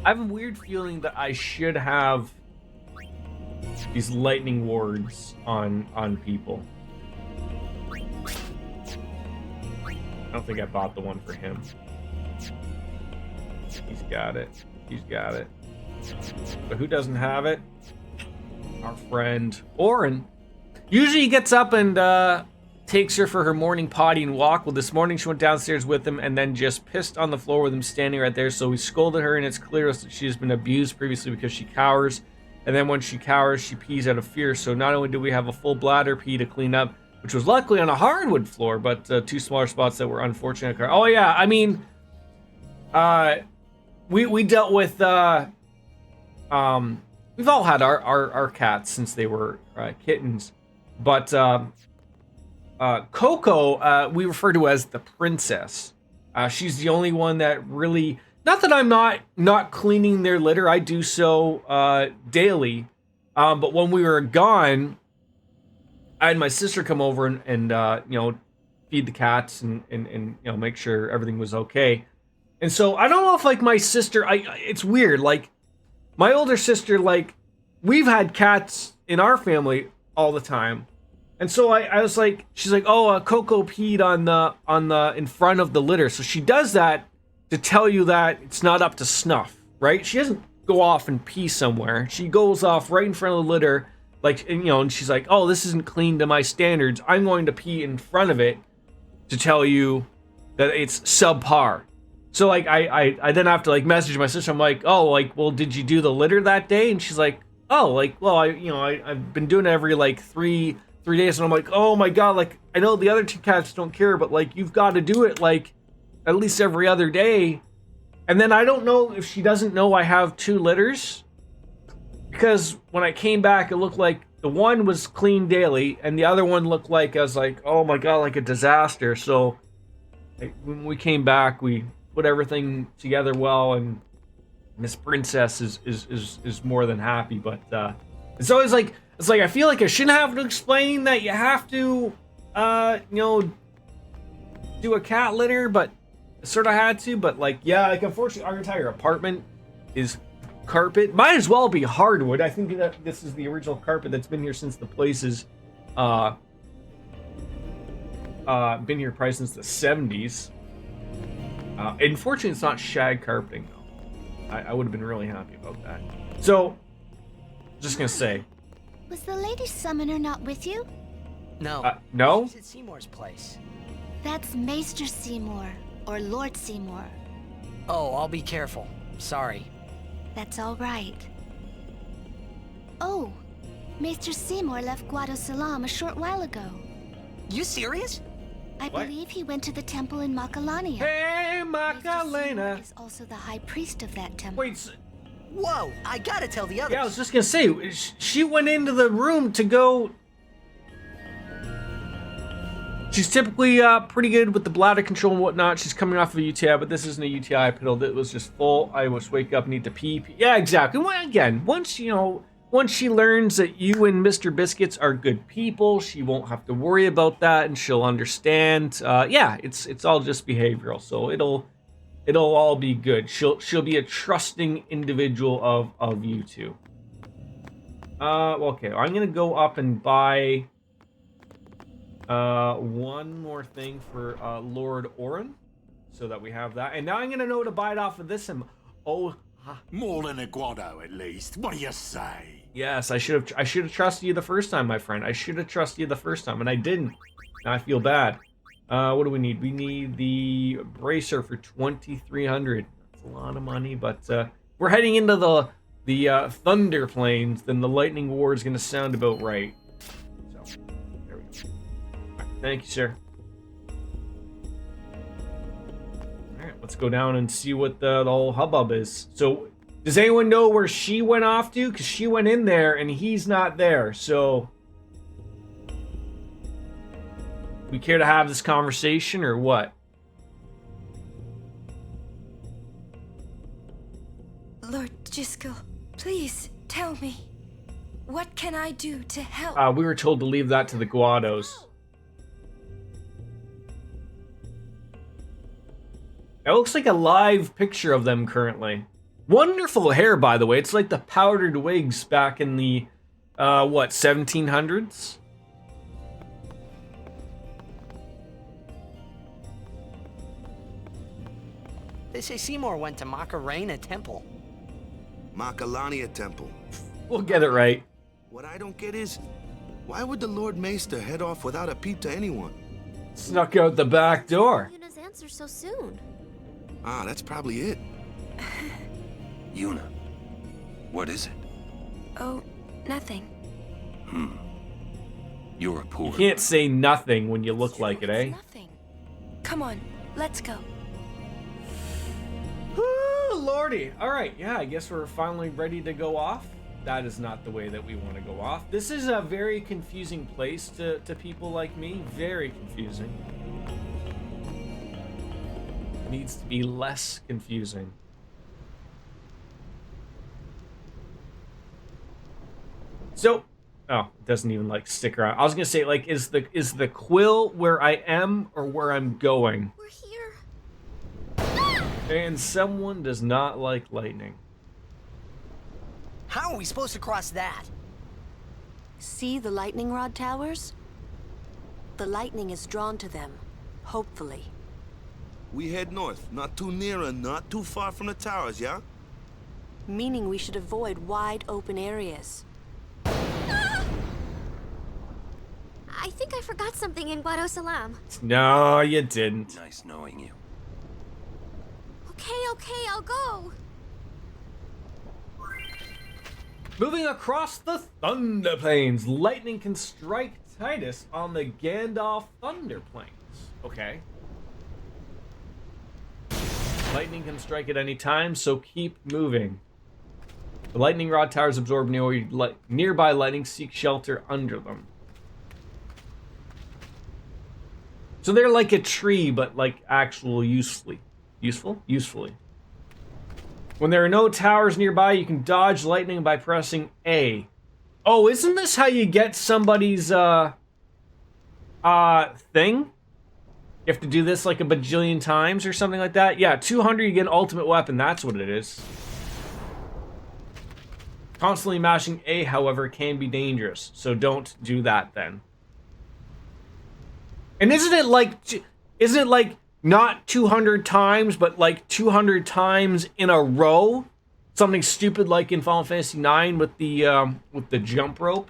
I have a weird feeling that I should have these lightning wards on people. I don't think I bought the one for him. He's got it. He's got it. But who doesn't have it? Our friend Orin. Usually he gets up and takes her for her morning potty and walk. Well, this morning she went downstairs with him and then just pissed on the floor with him standing right there. So we scolded her, and it's clear that she has been abused previously because she cowers. And then when she cowers, she pees out of fear. So not only do we have a full bladder pee to clean up, which was luckily on a hardwood floor, but 2 smaller spots that were unfortunate. Oh yeah, I mean, we dealt with we've all had our cats since they were kittens, but Coco, we refer to as the princess. She's the only one that really, not that I'm not cleaning their litter, I do so daily, but when we were gone, I had my sister come over and you know, feed the cats and you know, make sure everything was okay. And so I don't know if like my sister, it's weird, like my older sister, like we've had cats in our family all the time. And so I was like, she's like, oh, Coco peed on the in front of the litter. So she does that to tell you that it's not up to snuff, right? She doesn't go off and pee somewhere. She goes off right in front of the litter like, and, you know, and she's like, oh, this isn't clean to my standards. I'm going to pee in front of it to tell you that it's subpar. So like I then have to like message my sister. I'm like, oh, like, well, did you do the litter that day? And she's like, oh, like, well, I've been doing it every like three days. And I'm like, oh my god, like, I know the other two cats don't care, but like, you've got to do it like at least every other day. And then I don't know if she doesn't know I have 2 litters, because when I came back, it looked like the one was clean daily, and the other one looked like, I was like, oh my god, like a disaster. So when we came back, we put everything together well, and Miss Princess is more than happy. But it's always like, it's like I feel like I shouldn't have to explain that you have to, do a cat litter, but I sort of had to. But like, yeah, like unfortunately, our entire apartment is carpet. Might as well be hardwood. I think that this is the original carpet that's been here since the place has been here probably since the 70s. Unfortunately, it's not shag carpeting though. I would have been really happy about that. So, just gonna say, Was the Lady Summoner not with you? No. No? She's at Seymour's place. That's Maester Seymour, or Lord Seymour. Oh, I'll be careful. Sorry. That's all right. Oh, Maester Seymour left Guado Salam a short while ago. You serious? I believe he went to the temple in Makalania. Hey, Maester Seymour Makalena. is also the high priest of that temple. Wait. Whoa, I gotta tell the others. Yeah, I was just gonna say, she went into the room to go. She's typically pretty good with the bladder control and whatnot. She's coming off of a UTI, but this isn't a UTI pill. It was just full. I was wake up, need to pee. Yeah, exactly. Well, again, once she learns that you and Mr. Biscuits are good people, she won't have to worry about that, and she'll understand. Yeah, it's all just behavioral, so it'll all be good. She'll be a trusting individual of you two. Okay, I'm gonna go up and buy one more thing for Lord Orin, so that we have that. And now I'm gonna know to buy it off of this. And more than a Guado, at least. What do you say? Yes, I should have trusted you the first time, my friend. I should have trusted you the first time, and I didn't. Now I feel bad. What do we need? We need the bracer for 2,300. That's a lot of money, but we're heading into the Thunder Plains. Then the Lightning War is gonna sound about right. So there we go. Right, thank you, sir. All right, let's go down and see what the whole hubbub is. So, does anyone know where she went off to? Because she went in there and he's not there. So, we care to have this conversation or what? Lord Jiskel, please tell me. What can I do to help? We were told to leave that to the Guados. It looks like a live picture of them currently. Wonderful hair, by the way. It's like the powdered wigs back in the, 1700s? They say Seymour went to Macarena Temple. Makalania Temple. We'll get it right. What I don't get is, why would the Lord Maester head off without a peep to anyone? Snuck out the back door. Yuna's answer so soon. Ah, that's probably it. Yuna, what is it? Oh, nothing. You're a poor... You can't say nothing when you look like it, eh? Nothing. Come on, let's go. Ooh, lordy. Alright, yeah, I guess we're finally ready to go off. That is not the way that we want to go off. This is a very confusing place to people like me. Very confusing. It needs to be less confusing. So, oh, it doesn't even like stick around. I was gonna say, like, is the quill where I am or where I'm going? We're here. And someone does not like lightning. How are we supposed to cross that? See the lightning rod towers? The lightning is drawn to them, hopefully. We head north, not too near and not too far from the towers, yeah? Meaning we should avoid wide open areas. think I forgot something in Guado Salam. No, you didn't. Nice knowing you. Okay, I'll go. Moving across the Thunder Plains, lightning can strike Titus on the Gandalf Thunder Plains. Okay. Lightning can strike at any time, so keep moving. The lightning rod towers absorb nearby lightning, seek shelter under them. So they're like a tree, but like actual usefully. Usefully. When there are no towers nearby, you can dodge lightning by pressing A. Oh, isn't this how you get somebody's, thing? You have to do this like a bajillion times or something like that? Yeah, 200 you get an ultimate weapon, that's what it is. Constantly mashing A, however, can be dangerous, so don't do that then. And isn't it like not 200 times, but like 200 times in a row? Something stupid like in Final Fantasy IX with the jump rope.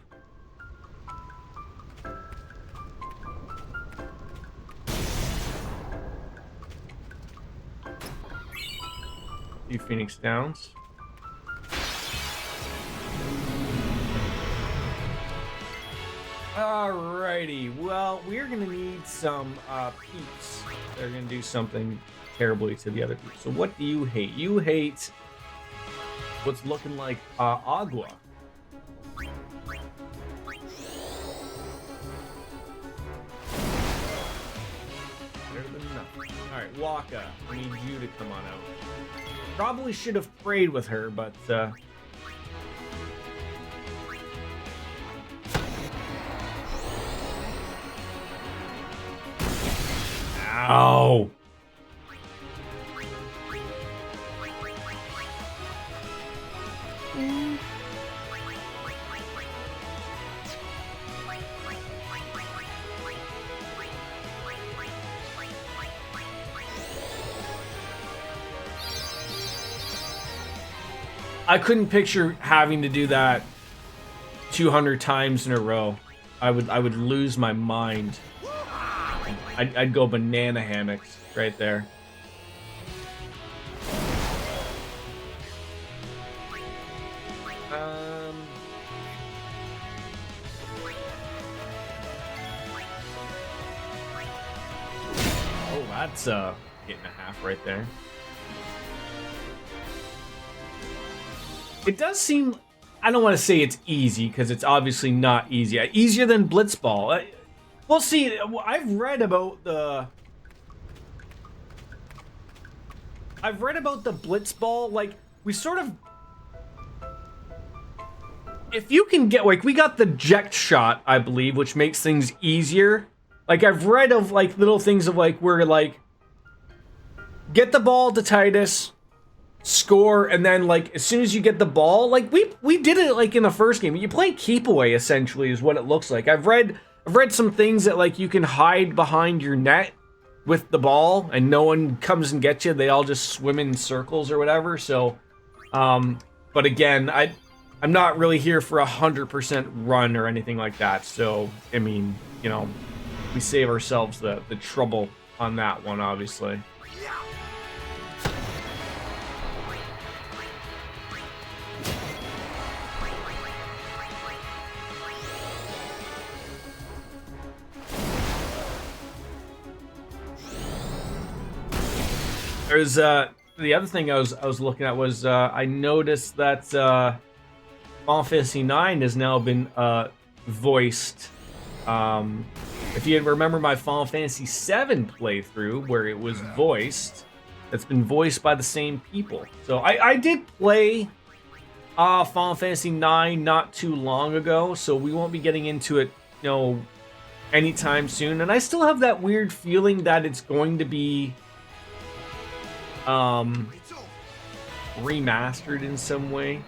Few Phoenix Downs. Alrighty, well, we're gonna need some peeps. They're gonna do something terribly to the other peeps. So what do you hate? You hate what's looking like Agua. Better than nothing. Alright, Waka, I need you to come on out. Probably should have prayed with her, but ow! I couldn't picture having to do that 200 times in a row. I would lose my mind. I'd go banana hammocks right there. Oh, that's a hit and a half right there. It does seem, I don't want to say it's easy, because it's obviously not easy. Easier than Blitzball. We'll see. I've read about the Blitzball. Like, we sort of, if you can get, like, we got the Ject Shot, I believe, which makes things easier. Like, I've read of, like, little things of, like, where, like, get the ball to Titus, score, and then, like, as soon as you get the ball, like, we did it, like, in the first game. You play keep away, essentially, is what it looks like. I've read some things that, like, you can hide behind your net with the ball and no one comes and gets you. They all just swim in circles or whatever. So, but again, I'm not really here for 100% run or anything like that. So, I mean, you know, we save ourselves the trouble on that one, obviously. There's the other thing I was looking at was I noticed that Final Fantasy IX has now been voiced. If you remember my Final Fantasy VII playthrough where it was voiced, it's been voiced by the same people. So I did play Final Fantasy IX not too long ago, so we won't be getting into it, you know, anytime soon. And I still have that weird feeling that it's going to be remastered in some way.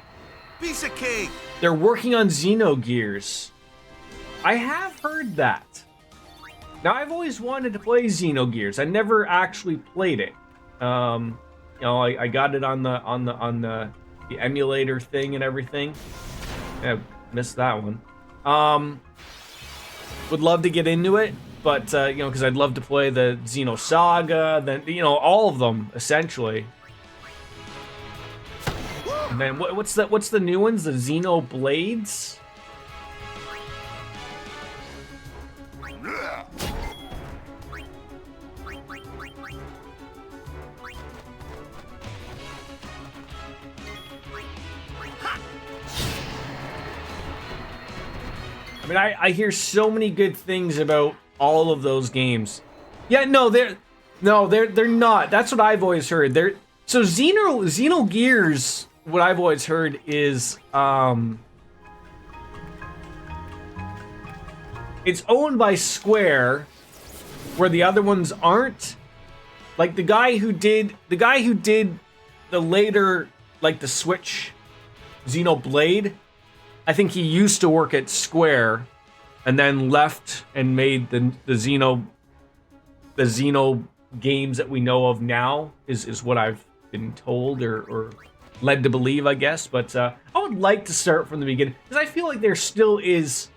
Piece of cake. They're working on Xenogears. I have heard that. Now, I've always wanted to play Xenogears. I never actually played it. You know, I got it on the emulator thing and everything. I missed that one. would love to get into it, but you know, because I'd love to play the Xenosaga, then you know, all of them essentially. And then what's the new ones? The Xenoblades? I mean, I hear so many good things about all of those games. Yeah, no, they're not. That's what I've always heard. So Xenogears, what I've always heard is it's owned by Square, where the other ones aren't. Like the guy who did the later, like the Switch Xenoblade, I think he used to work at Square and then left and made the Xeno games that we know of now, is what I've been told or led to believe, I guess. But I would like to start from the beginning, because I feel like there still is,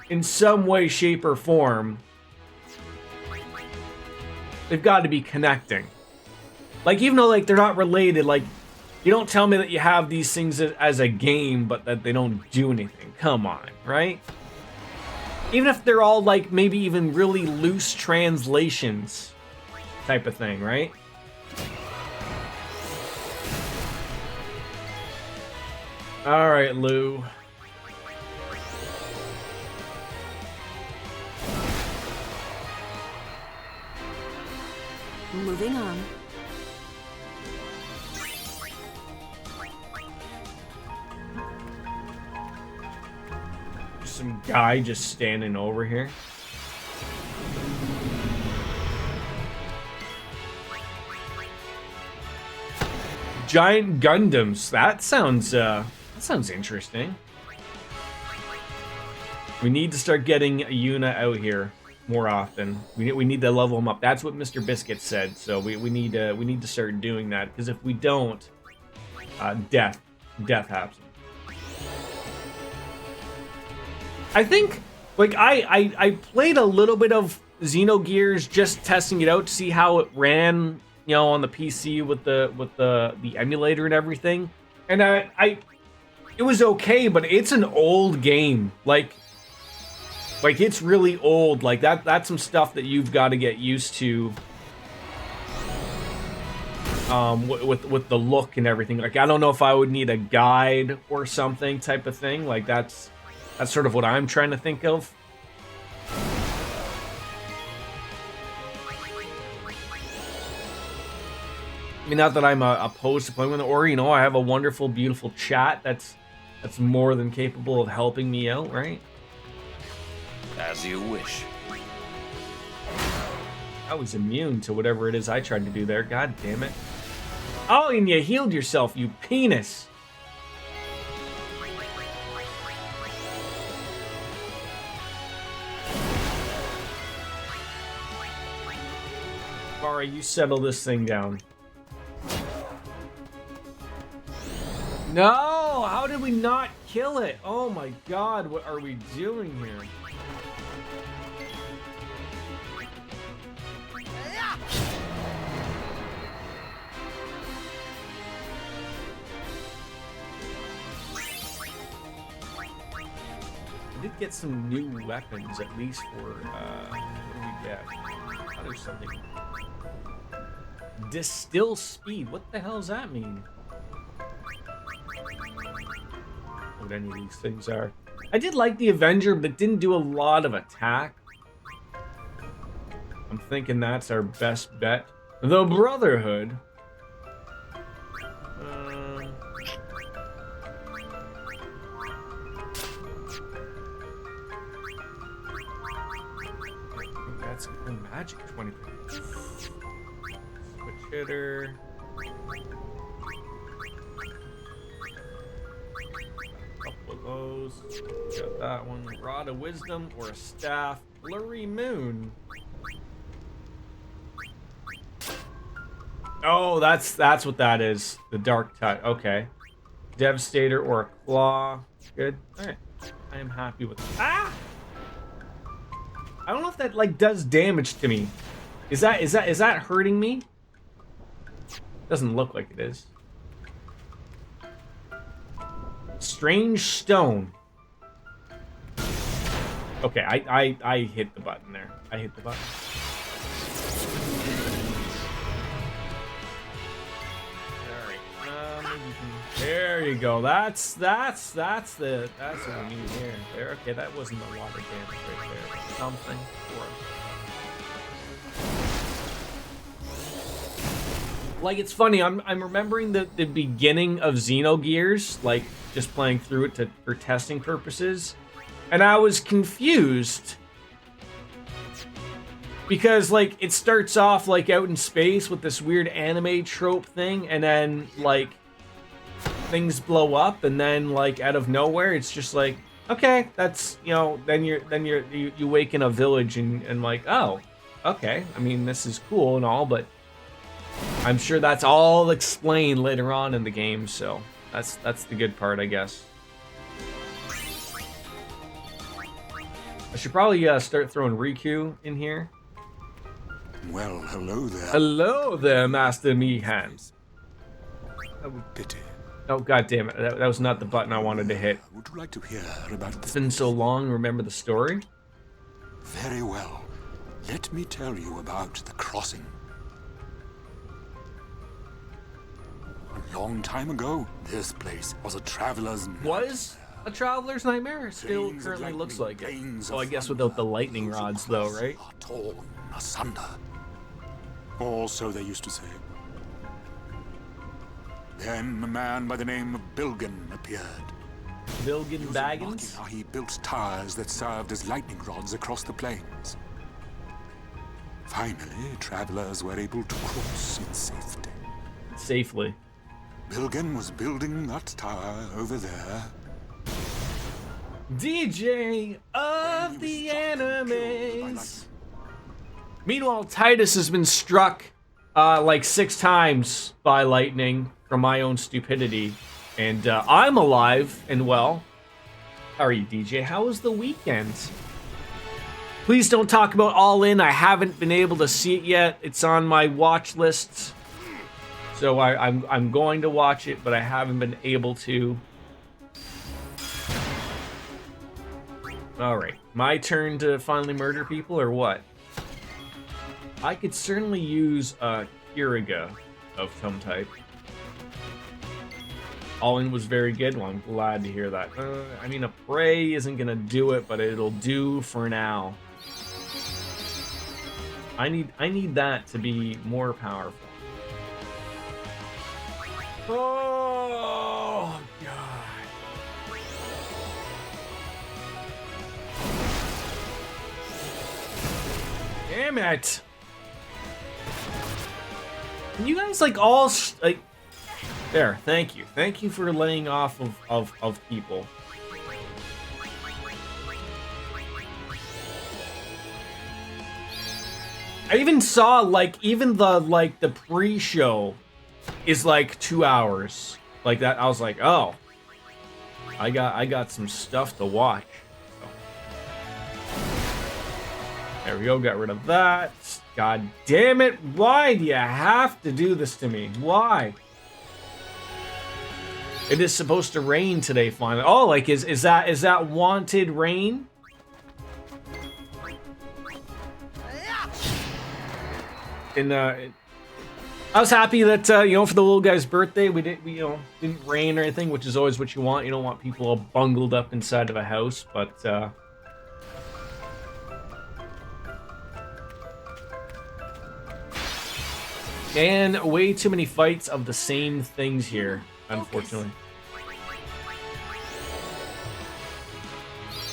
in some way, shape, or form, they've got to be connecting. Like, even though like they're not related, like, you don't tell me that you have these things as a game, but that they don't do anything. Come on, right? Even if they're all like maybe even really loose translations type of thing, right? All right, Lou. Moving on. Some guy just standing over here. Giant Gundams. That sounds interesting. We need to start getting Yuna out here more often. We need to level him up. That's what Mr. Biscuit said. So we need to start doing that, because if we don't, death happens. I think, like, I played a little bit of Xenogears, just testing it out to see how it ran, you know, on the PC with the emulator and everything. And it was okay, but it's an old game. Like it's really old. Like that's some stuff that you've got to get used to. With the look and everything. Like, I don't know if I would need a guide or something type of thing. Like that's sort of what I'm trying to think of. I mean, not that I'm opposed to playing with it, or, you know, I have a wonderful, beautiful chat that's more than capable of helping me out, right? As you wish. I was immune to whatever it is I tried to do there. God damn it. Oh, and you healed yourself, you penis. Mara, you settle this thing down. No! How did we not kill it? Oh my god, what are we doing here? We did get some new weapons, at least for, what do we get? Oh, there's something. Distill speed. What the hell does that mean? What any of these things are. I did like the Avenger, but it didn't do a lot of attack. I'm thinking that's our best bet. The Brotherhood. That's magic 20%. Switch hitter. Couple of those. Got that one. Rod of Wisdom or a staff. Blurry Moon. Oh, that's what that is. The Dark Touch. Okay. Devastator or a Claw. Good. Alright. I am happy with that. Ah! I don't know if that like does damage to me. Is that hurting me? Doesn't look like it is. Strange stone. Okay, I hit the button there. I hit the button. There you go. That's what we need here. There. Okay, that wasn't the water damage right there. Something for it. Like, it's funny. I'm remembering the beginning of Xenogears, like just playing through it for testing purposes, and I was confused because like it starts off like out in space with this weird anime trope thing, and then like things blow up, and then like out of nowhere it's just like, okay, that's, you know, then you wake in a village and like, oh, okay, I mean, this is cool and all, but I'm sure that's all explained later on in the game, so that's the good part, I guess. I should probably start throwing Riku in here. Well, hello there. Hello there, Master Mihan. Pity. Oh, god damn it. That was not the button I wanted to hit. Would you like to hear about It's been so long. Remember the story? Very well. Let me tell you about the crossing. A long time ago, this place was a traveler's nightmare. Was a traveler's nightmare? It still currently looks like it. Oh, I guess without the lightning rods, though, right? Are torn asunder. Or so they used to say. Then a man by the name of Bilgan appeared. Bilgan Baggins? He built towers that served as lightning rods across the plains. Finally, travelers were able to cross in safety. Safely. Bilgan was building that tower over there. DJ of the enemies. Meanwhile, Titus has been struck like 6 times by lightning from my own stupidity, and I'm alive and well. How are you, DJ? How was the weekend? Please don't talk about All In. I haven't been able to see it yet. It's on my watch list, so I'm going to watch it, but I haven't been able to. All right, my turn to finally murder people, or what? I could certainly use a Kiriga of some type. All In was very good. Well, I'm glad to hear that. I mean, a Prey isn't gonna do it, but it'll do for now. I need that to be more powerful. Oh god. Damn it. Can you guys like all like there, thank you. Thank you for laying off of people. I even saw like even the pre-show is like 2 hours. Like that, I was like, oh. I got some stuff to watch. So. There we go, got rid of that. God damn it, why do you have to do this to me? Why? It is supposed to rain today finally. Oh, like is that wanted rain? And I was happy that you know, for the little guy's birthday we didn't rain or anything, which is always what you want. You don't want people all bungled up inside of a house, but and way too many fights of the same things here, unfortunately.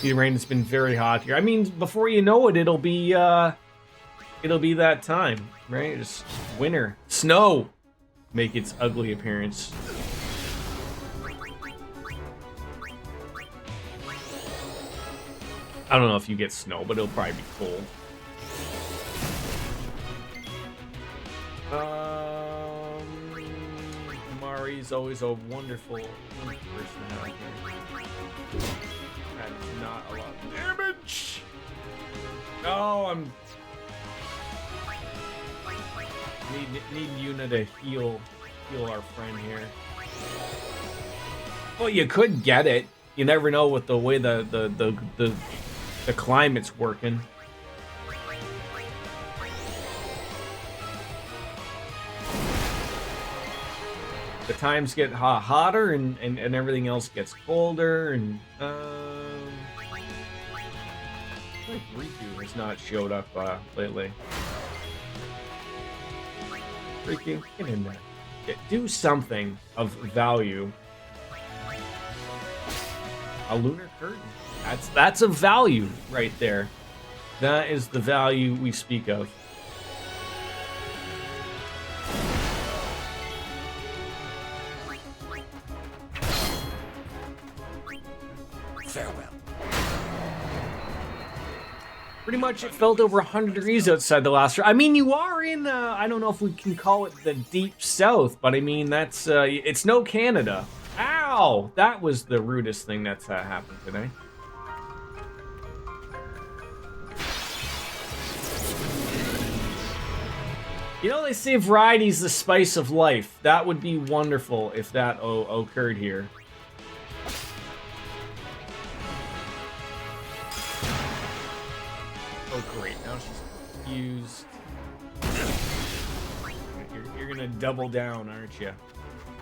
The rain has been very hot here. I mean, before you know it, it'll be that time, right? Just winter, snow, make its ugly appearance. I don't know if you get snow, but it'll probably be cold. Mari's always a wonderful person to have here. That is not a lot of damage. Oh, I'm need Yuna to heal our friend here. Well, you could get it. You never know with the way the climate's working. The times get hotter and everything else gets colder and like Riku has not showed up lately. Riku, get in there. Do something of value. A lunar curtain. That's a value right there. That is the value we speak of. Farewell. Pretty much it felt over 100 degrees outside the last year. I mean, you are in, I don't know if we can call it the deep south, but I mean, that's, it's no Canada. Ow! That was the rudest thing that's happened today. You know, they say variety's the spice of life. That would be wonderful if that occurred here. Oh, great. Now she's confused. You're gonna double down, aren't you?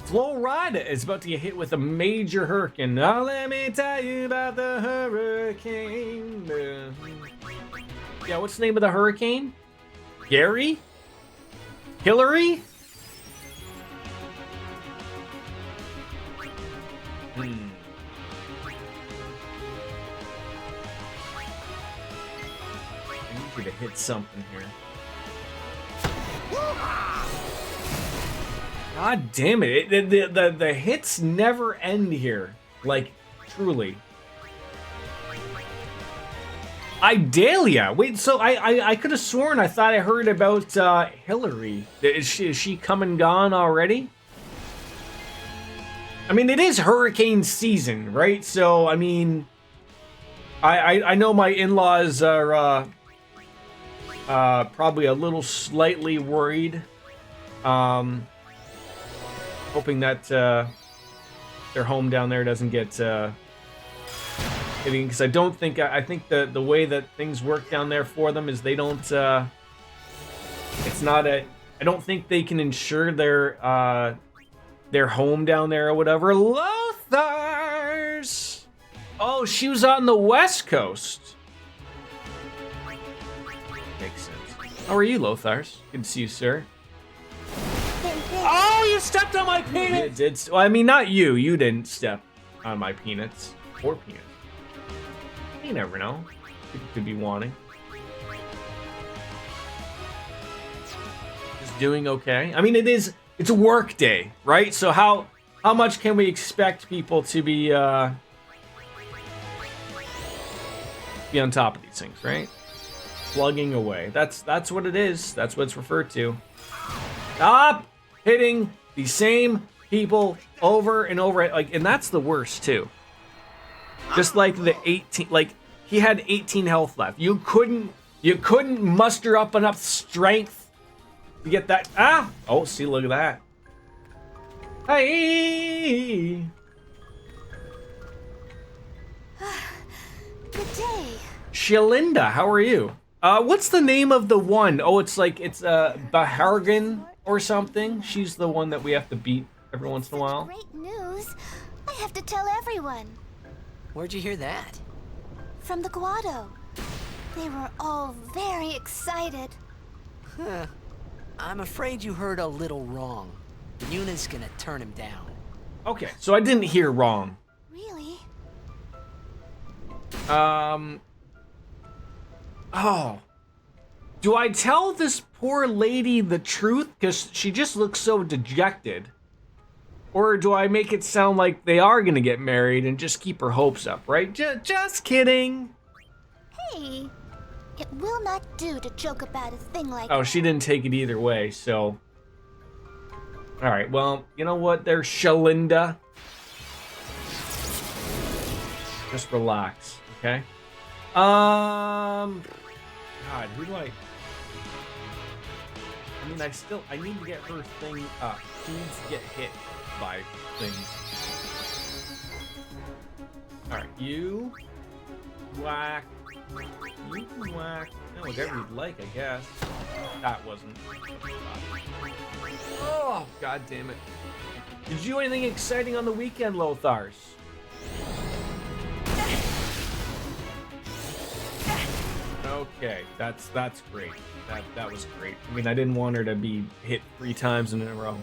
Florida is about to get hit with a major hurricane. Now let me tell you about the hurricane. Yeah, what's the name of the hurricane? Gary? Hillary? I need you to hit something here. God damn it. The hits never end here. Like, truly. Idalia. Wait, so I could have sworn I thought I heard about Hillary. Is she come and gone already? I mean, it is hurricane season, right? So, I mean, I know my in-laws are probably a little slightly worried. Hoping that their home down there doesn't get hitting, because I don't think I think the way that things work down there for them is they don't it's not a I don't think they can insure their home down there or whatever. Lothars! Oh, she was on the West Coast. Makes sense. How are you, Lothars? Good to see you, sir. Oh, you stepped on my peanuts! You did. Well, I mean, not you. You didn't step on my peanuts. Or peanuts. You never know. People could be wanting. Just doing okay. I mean, it's a work day, right? So how much can we expect people to be on top of these things, right? Plugging away. That's what it is. That's what it's referred to. Stop hitting the same people over and over, like, and that's the worst too. Just like the 18, like he had 18 health left. You couldn't muster up enough strength to get that. Ah! Oh, see, look at that. Hey! Good day. Shalinda, how are you? What's the name of the one? Oh, it's Bahargan or something. She's the one that we have to beat every once in a while. Great news. I have to tell everyone. Where'd you hear that? From the Guado. They were all very excited. Huh. I'm afraid you heard a little wrong. Yuna's gonna turn him down. Okay, so I didn't hear wrong. Really? Oh. Do I tell this poor lady the truth? Because she just looks so dejected. Or do I make it sound like they are going to get married and just keep her hopes up, right? Just kidding. Hey, it will not do to joke about a thing like Oh, that. she didn't take it either way, so... Alright, well, you know what? There's Shalinda. Just relax, okay? God, who do I mean, I need to get her thing up. She needs to get hit by things. Alright, you whack. You can whack. No, whatever you'd like, I guess. That wasn't. Oh, god damn it. Did you do anything exciting on the weekend, Lothars? Okay, that's great. That was great. I mean, I didn't want her to be hit 3 times in a row.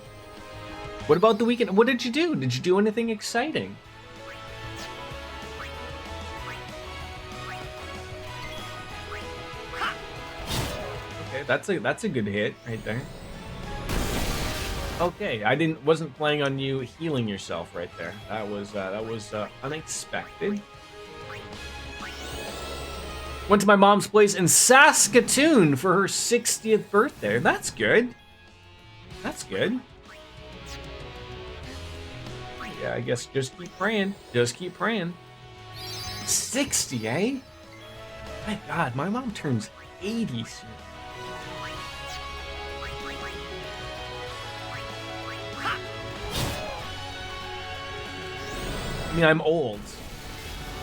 What about the weekend? What did you do? Did you do anything exciting? Okay, that's a good hit right there. Okay, I wasn't planning on you healing yourself right there. That was unexpected. Went to my mom's place in Saskatoon for her 60th birthday. That's good. That's good. Yeah, I guess just keep praying. Just keep praying. 60, eh? My God, my mom turns 80 soon. I mean, I'm old.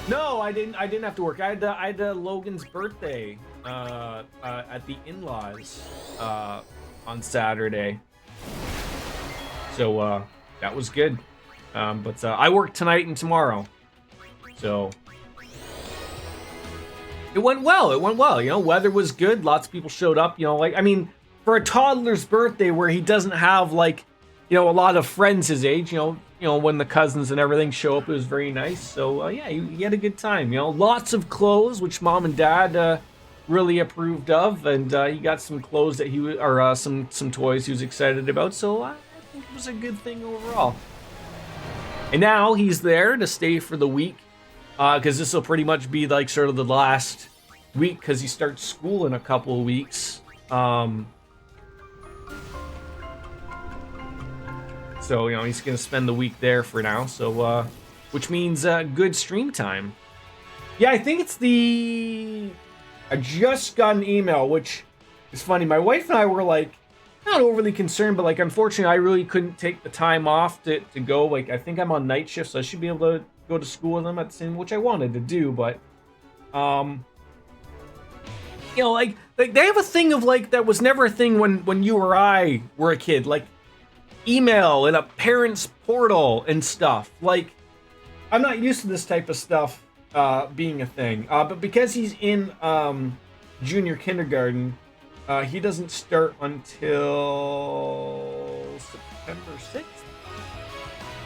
No, I didn't have to work. I had Logan's birthday at the in-laws on Saturday. So that was good. But I work tonight and tomorrow. So it went well. It went well. You know, weather was good. Lots of people showed up, you know, like, I mean, for a toddler's birthday where he doesn't have, like, you know, a lot of friends his age, you know, when the cousins and everything show up, it was very nice. So, yeah, he had a good time, you know. Lots of clothes, which Mom and Dad really approved of. And he got some clothes that some toys he was excited about. So, I think it was a good thing overall. And now he's there to stay for the week. Because this will pretty much be, like, sort of the last week. Because he starts school in a couple of weeks. So, you know, he's going to spend the week there for now. So, which means good stream time. Yeah, I think it's I just got an email, which is funny. My wife and I were, like, not overly concerned, but, like, unfortunately, I really couldn't take the time off to go. Like, I think I'm on night shift, so I should be able to go to school with them at the same, which I wanted to do, but, you know, like they have a thing of, like, that was never a thing when you or I were a kid. Like, email and a parent's portal and stuff. Like, I'm not used to this type of stuff being a thing. But because he's in junior kindergarten, he doesn't start until September 6th.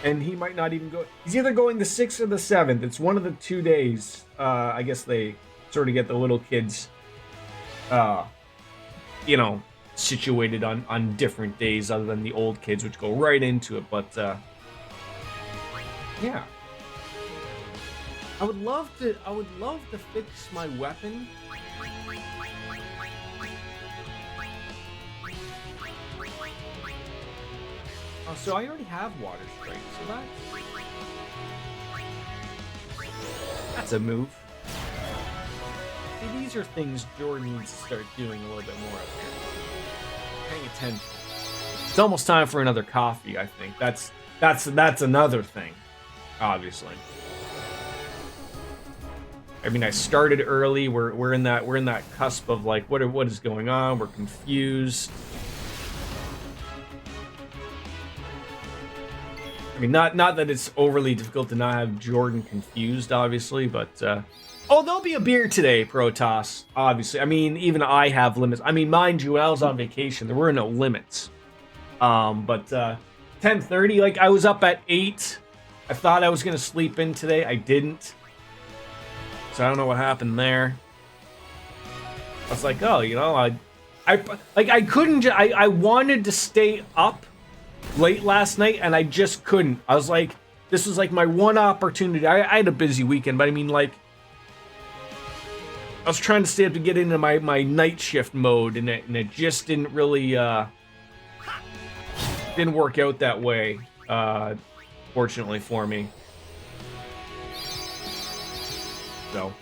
And he might not even go. He's either going the 6th or the 7th. It's one of the 2 days. I guess they sort of get the little kids, you know, situated on different days other than the old kids, which go right into it. But yeah, I would love to fix my weapon. So I already have water strike, so that's a move. See, these are things Jordan needs to start doing a little bit more of here. Paying attention. It's almost time for another coffee, I think. That's another thing, obviously. I mean, I started early. We're in that cusp of, like, what is going on? We're confused. I mean, not that it's overly difficult to not have Jordan confused, obviously, but oh, there'll be a beer today, Protoss, obviously. I mean, even I have limits. I mean, mind you, when I was on vacation, there were no limits. But 10:30, like, I was up at 8. I thought I was gonna sleep in today. I didn't. So I don't know what happened there. I was like, oh, you know, I couldn't. I wanted to stay up late last night, and I just couldn't. I was like, this was like my one opportunity. I had a busy weekend, but I mean, like, I was trying to stay up to get into my night shift mode, and it just didn't really didn't work out that way, fortunately for me. So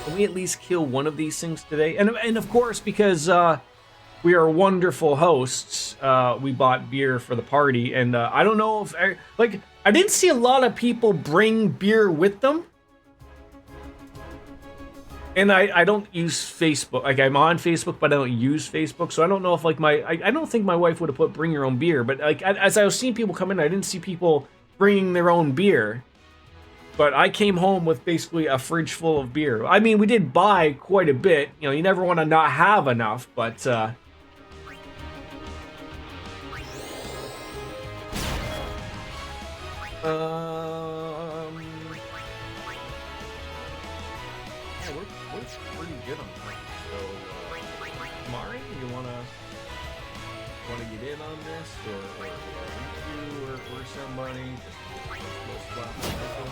Can we at least kill one of these things today? And of course, because we are wonderful hosts, we bought beer for the party, and I don't know if I didn't see a lot of people bring beer with them. And I don't use Facebook. Like, I'm on Facebook, but I don't use Facebook, so I don't know if like I don't think my wife would have put bring your own beer. But like as I was seeing people come in, I didn't see people bringing their own beer. But I came home with basically a fridge full of beer. I mean, we did buy quite a bit. You know, you never want to not have enough, but yeah, we're pretty good on that. So, Mari, you wanna get in on this, or you or somebody? Just a little spot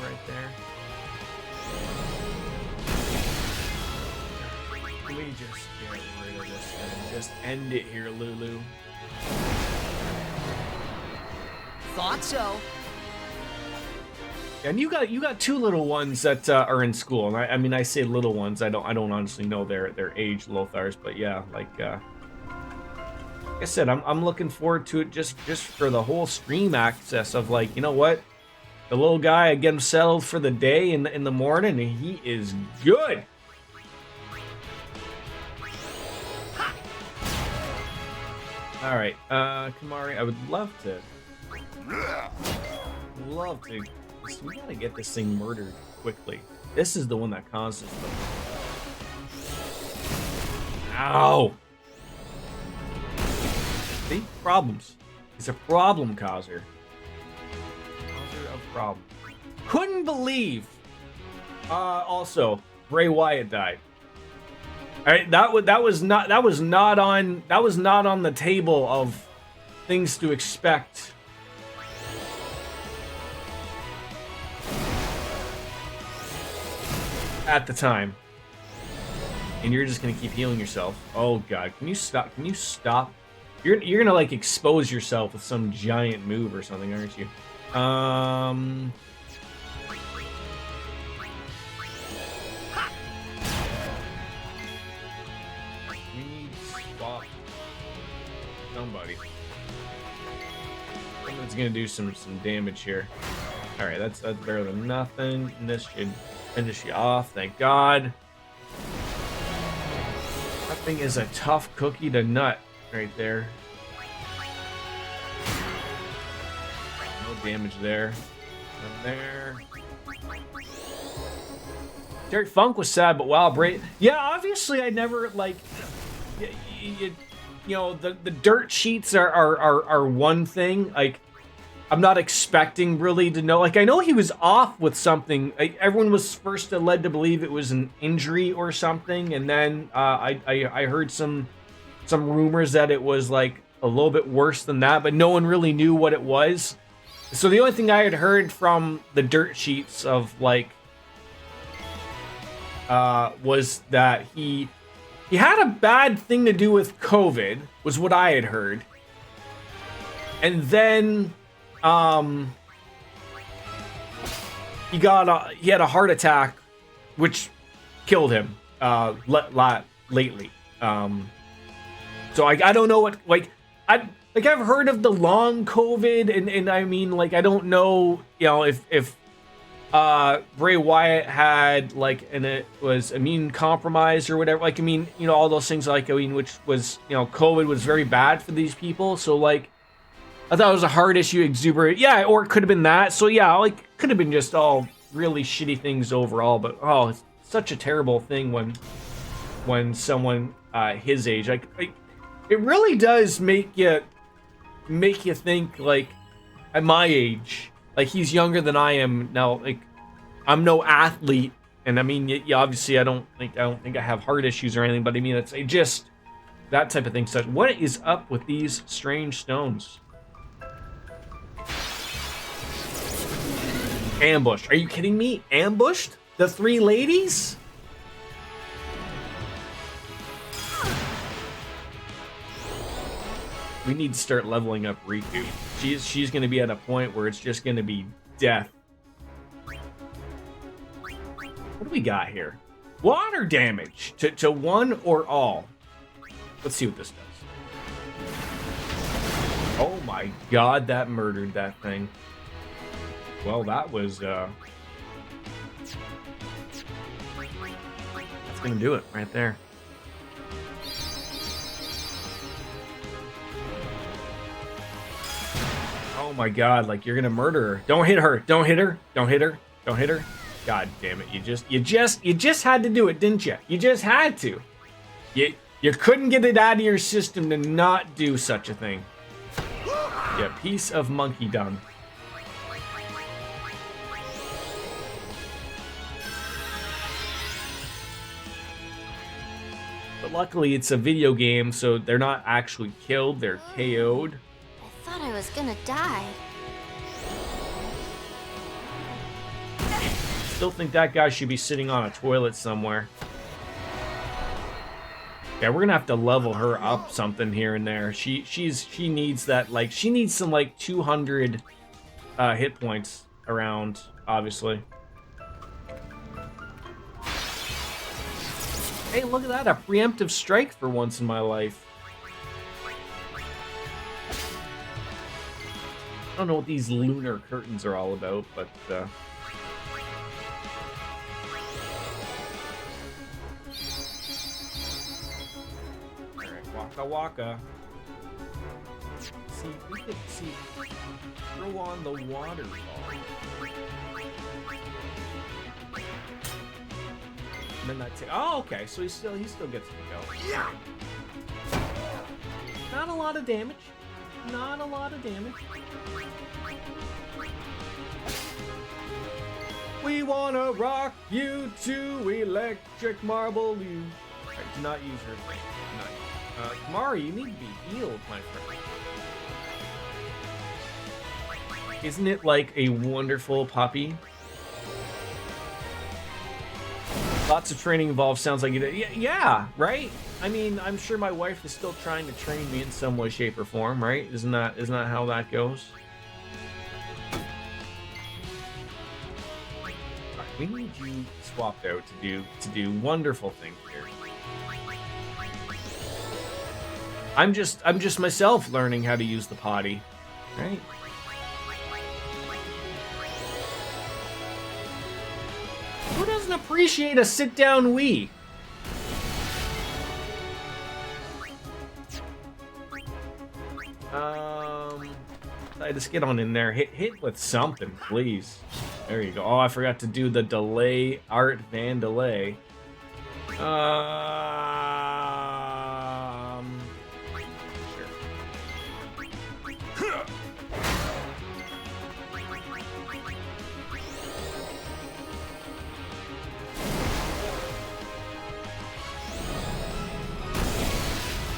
right there. Can we just get rid of this and just end it here, Lulu? Thought so. And you got two little ones that are in school, and I mean, I say little ones. I don't honestly know their age, Lothar's, but yeah, like I said, I'm looking forward to it just for the whole stream access of, like, you know what, the little guy, I get him settled for the day in the morning, and he is good. All right, Kamari, I would love to. So we gotta get this thing murdered quickly. This is the one that causes the... Ow! See? Problems. He's a problem causer. Causer of problems. Couldn't believe. Also, Bray Wyatt died. All right, that was not on the table of things to expect. At the time. And you're just gonna keep healing yourself. Oh god, can you stop? Can you stop? You're gonna like expose yourself with some giant move or something, aren't you? We need to swap somebody. Someone's gonna do some damage here. Alright, that's better than nothing. And this should finish you off, thank God. That thing is a tough cookie to nut right there. No damage there. None there. Terry Funk was sad, but wow, Bray. Yeah, obviously I never like. You know, the dirt sheets are one thing. Like, I'm not expecting really to know. Like, I know he was off with something. Like, everyone was first led to believe it was an injury or something, and then I heard some rumors that it was like a little bit worse than that, but no one really knew what it was. So the only thing I had heard from the dirt sheets of like was that he had a bad thing to do with COVID, was what I had heard, and then. He had a heart attack, which killed him lately. So I don't know what, like, I've heard of the long COVID, and I mean, like, I don't know, you know, if Bray Wyatt had like, and it was immune compromised or whatever. Like, I mean, you know, all those things, like, I mean, which was, you know, COVID was very bad for these people. So like, I thought it was a heart issue, exuberant. Yeah, or it could have been that. So yeah, like, could have been just all really shitty things overall. But oh, it's such a terrible thing when someone his age, like it really does make you think, like, at my age, like, he's younger than I am now. Like, I'm no athlete, and I mean, yeah, obviously I don't think I have heart issues or anything. But I mean, it's just that type of thing. So what is up with these strange stones? Ambushed. Are you kidding me? Ambushed? The three ladies? We need to start leveling up Riku. She's going to be at a point where it's just going to be death. What do we got here? water damage to one or all. Let's see what this does. Oh my god, that murdered that thing. Well, that was, that's gonna do it right there. Oh my god, like, you're gonna murder her. Don't hit her. Don't hit her. Don't hit her. Don't hit her. God damn it. You just had to do it, didn't you? You just had to. You couldn't get it out of your system to not do such a thing. Yeah, piece of monkey dung. But luckily it's a video game, so they're not actually killed, they're KO'd. I thought I was gonna die. Still think that guy should be sitting on a toilet somewhere. Yeah, we're gonna have to level her up something here and there. She needs that, like, she needs some like 200 hit points around, obviously. Hey, look at that, a preemptive strike for once in my life. I don't know what these lunar curtains are all about, but Waka waka. See, we could throw on the waterfall. And then that's it. Oh, okay. So he still gets to go. Yeah. Not a lot of damage. Not a lot of damage. We wanna rock you to electric marble you. Right, do not use her thing. Kamari, you need to be healed, my friend. Isn't it like a wonderful puppy? Lots of training involved, sounds like it. Yeah, right? I mean, I'm sure my wife is still trying to train me in some way, shape, or form, right? Isn't that how that goes? Alright, we need you swapped out to do wonderful things here. I'm just myself learning how to use the potty, right? Who doesn't appreciate a sit-down Wii? I just get on in there. Hit with something, please. There you go. Oh, I forgot to do the delay, Art Van Delay.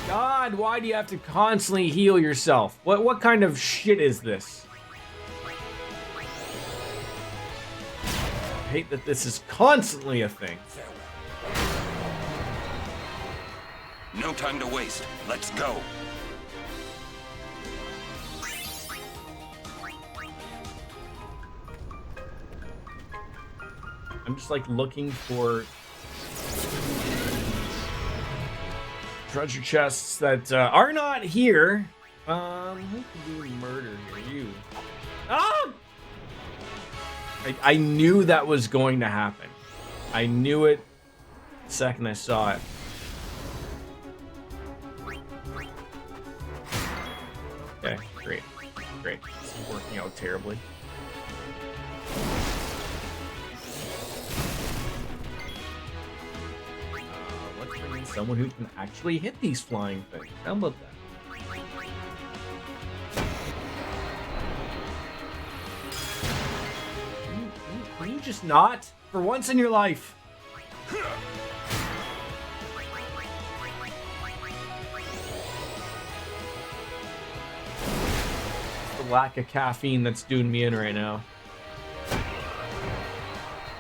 God, why do you have to constantly heal yourself? What kind of shit is this? I hate that this is constantly a thing. No time to waste. Let's go. I'm just like looking for treasure chests that are not here. Who could do murder here? You. Oh! I knew that was going to happen. I knew it the second I saw it. Okay, great. Great. This is working out terribly. Let's bring in someone who can actually hit these flying things. How about that? Can you just not? For once in your life. The lack of caffeine that's doing me in right now.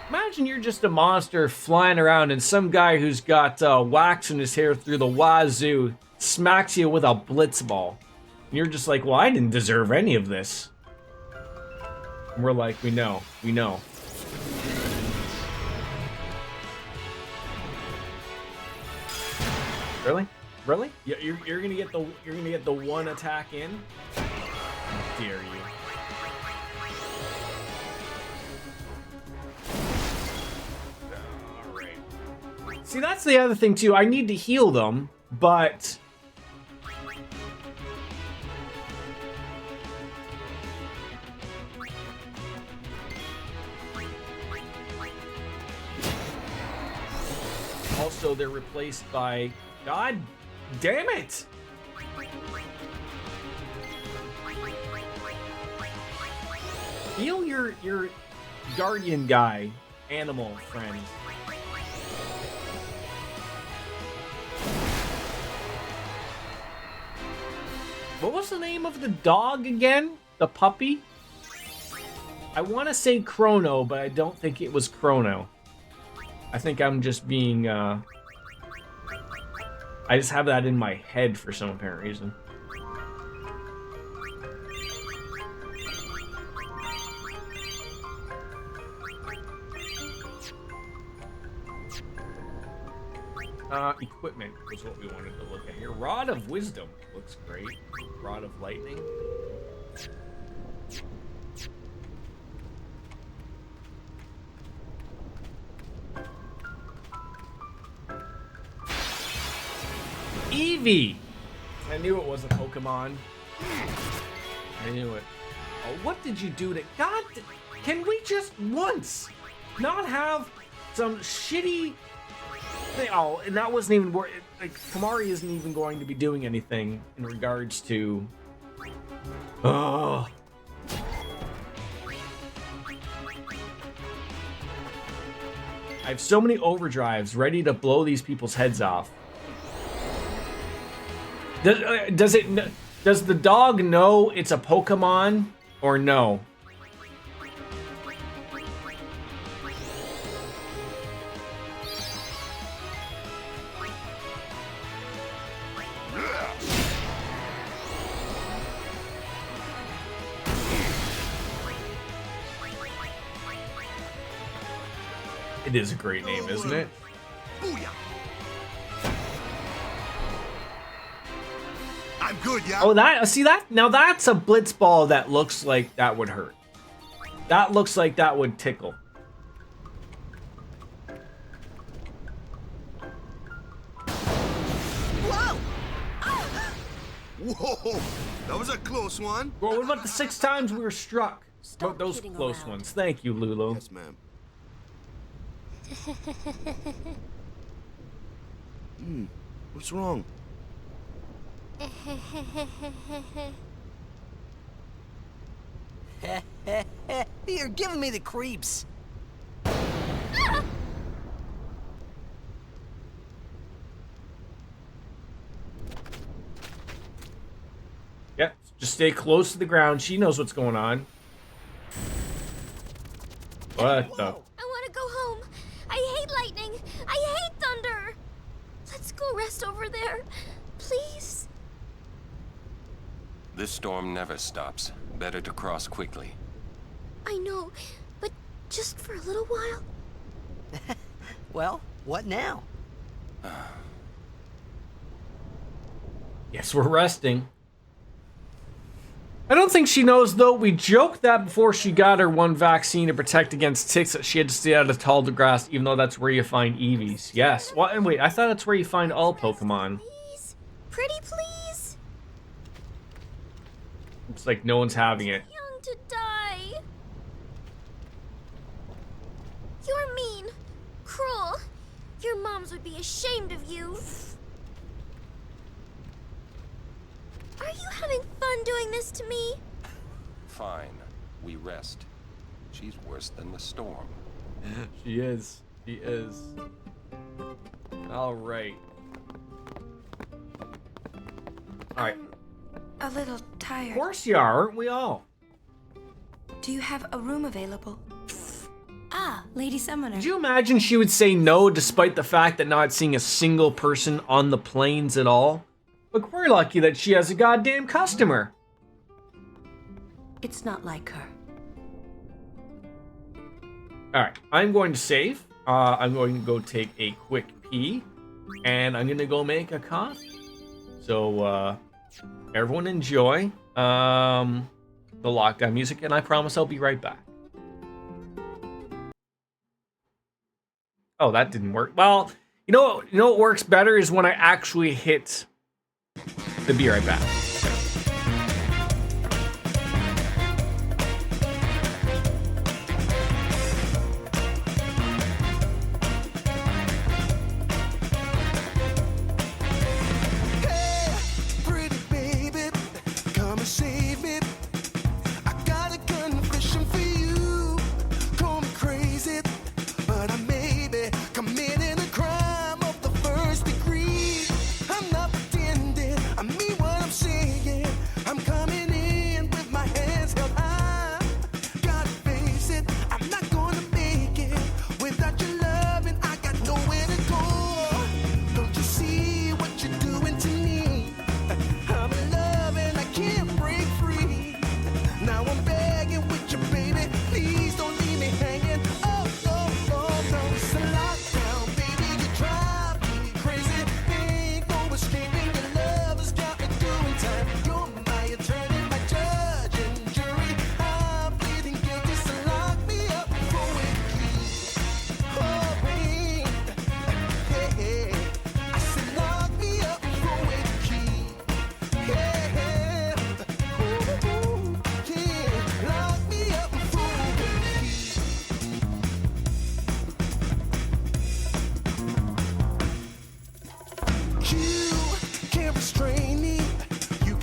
Imagine you're just a monster flying around and some guy who's got wax in his hair through the wazoo smacks you with a blitz ball. And you're just like, well, I didn't deserve any of this. And we're like, we know. Really? Really? You're gonna get the one attack in? How dare you? All right. See, that's the other thing too. I need to heal them, but also they're replaced by God damn it! Heal your guardian guy, animal friend. What was the name of the dog again? The puppy? I want to say Chrono, but I don't think it was Chrono. I think I'm just being, I just have that in my head for some apparent reason. Equipment was what we wanted to look at here. Rod of Wisdom looks great. Rod of Lightning. Eevee! I knew it was a Pokemon. I knew it. Oh, what did you do to... God, can we just once not have some shitty... Oh, and that wasn't even... Like, Kamari isn't even going to be doing anything in regards to... Oh. I have so many overdrives ready to blow these people's heads off. Does the dog know it's a Pokemon or no? It is a great name, isn't it? I'm good, yeah. Oh, see that? Now that's a blitz ball that looks like that would hurt. That looks like that would tickle. Whoa! Whoa! That was a close one. Well, what about the 6 times we were struck? Those close ones. Thank you, Lulu. Yes, ma'am. What's wrong? You're giving me the creeps. Yep, just stay close to the ground. She knows what's going on. What the? I want to go home. I hate lightning. I hate thunder. Let's go rest over there. Please. This storm never stops. Better to cross quickly. I know, but just for a little while. Well, what now? Yes, we're resting. I don't think she knows, though. We joked that before she got her one vaccine to protect against ticks that she had to stay out of tall grass, even though that's where you find Eevees. Yes. Well, and wait, I thought that's where you find all Pokemon. Please. Pretty please. It's like no one's having it. Young to die. You're mean. Cruel. Your moms would be ashamed of you. Are you having fun doing this to me? Fine. We rest. She's worse than the storm. She is. She is. All right. All right. A little tired. Of course you are, aren't we all? Do you have a room available? Ah, Lady Summoner. Could you imagine she would say no despite the fact that not seeing a single person on the plains at all? Look, we're lucky that she has a goddamn customer. It's not like her. All right, I'm going to save. I'm going to go take a quick pee. and I'm gonna go make a coffee. So everyone enjoy the lockdown music, and I promise I'll be right back. Oh, that didn't work. Well, you know what works better is when I actually hit the be right back.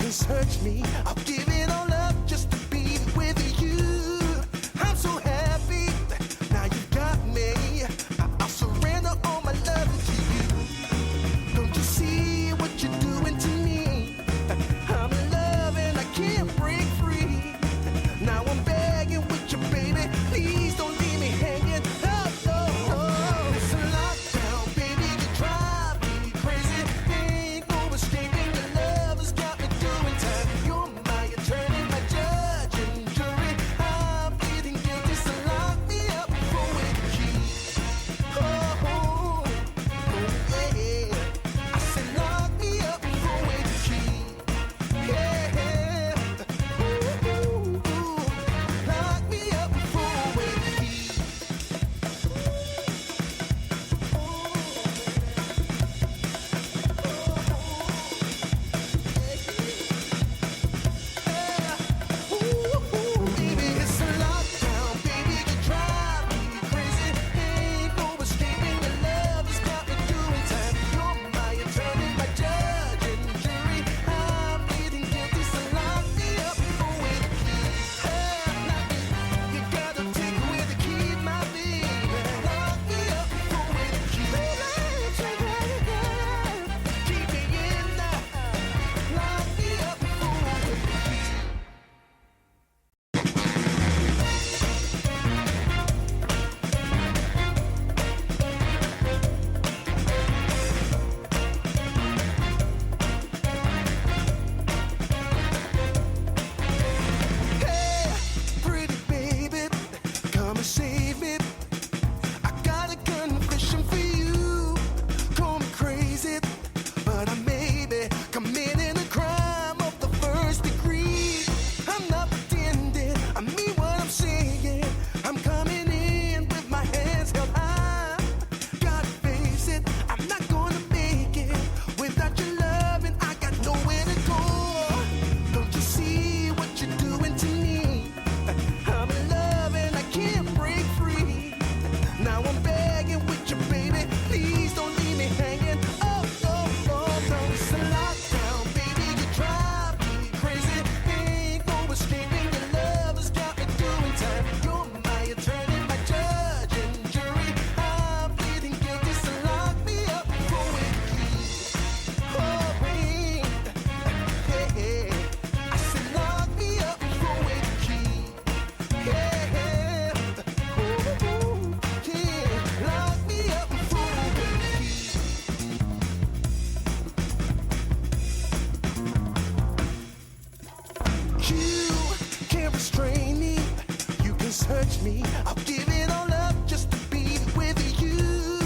Search me, I'll give it all up just to be with you. I'm so happy, now you got me. I'll surrender all my love to you. Don't you see what you're doing to me? I'm in love and I can't break free. Now I'm begging with you, baby. Please don't leave me hanging. Oh, no, no. It's a lockdown, baby. You drive me crazy. Ain't no escaping your love has got me doing time. You're my attorney, my judge and jury. I'm pleading guilty, so lock me up for a key. Oh, yeah. I said lock me up for a key. Yeah. Ooh, lock me up for a key. Baby, it's a lockdown, baby, you drive me crazy. Ain't no escaping your love has got me doing time. You're my attorney, my judge and jury. I'm pleading guilty, so lock me up for a key. You gotta take away the key, my baby. Lock me up for a key. Keep me in there. Lock me up for a key. Hey, pretty baby, come and save me. I got a confession for you. Call me crazy, but I may be committing a crime of the first degree. I'm not pretending, I mean what I'm saying. I'm coming in with my hands held high. Gotta face it, I'm not gonna make it without your love, and I got nowhere to go. Don't you see what you're doing to me? I'm in love and I can't break free. Now I'm begging with you, baby. Please don't leave me hanging. Oh, no, no, no. It's a lockdown, baby. You drive me crazy. Ain't no escaping your love has got me doing time. You're my attorney, my judge and jury. I'm pleading guilty, so lock me up for a key. Oh, yeah. I said lock me up for a key. Yeah. Ooh, yeah. Lock me up for a key. You can't restrain me. You can search me. I'll give it all up just to be with you.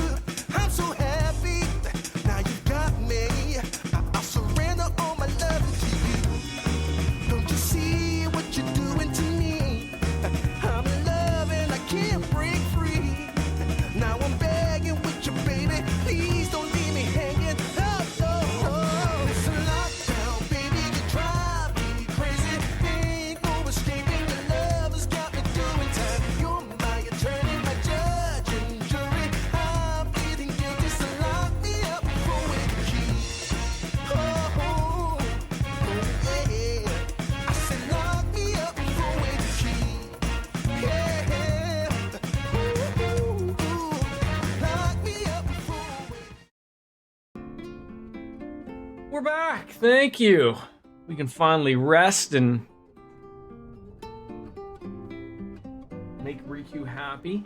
I'm so happy. Now We're back. Thank you. We can finally rest and make Riku happy.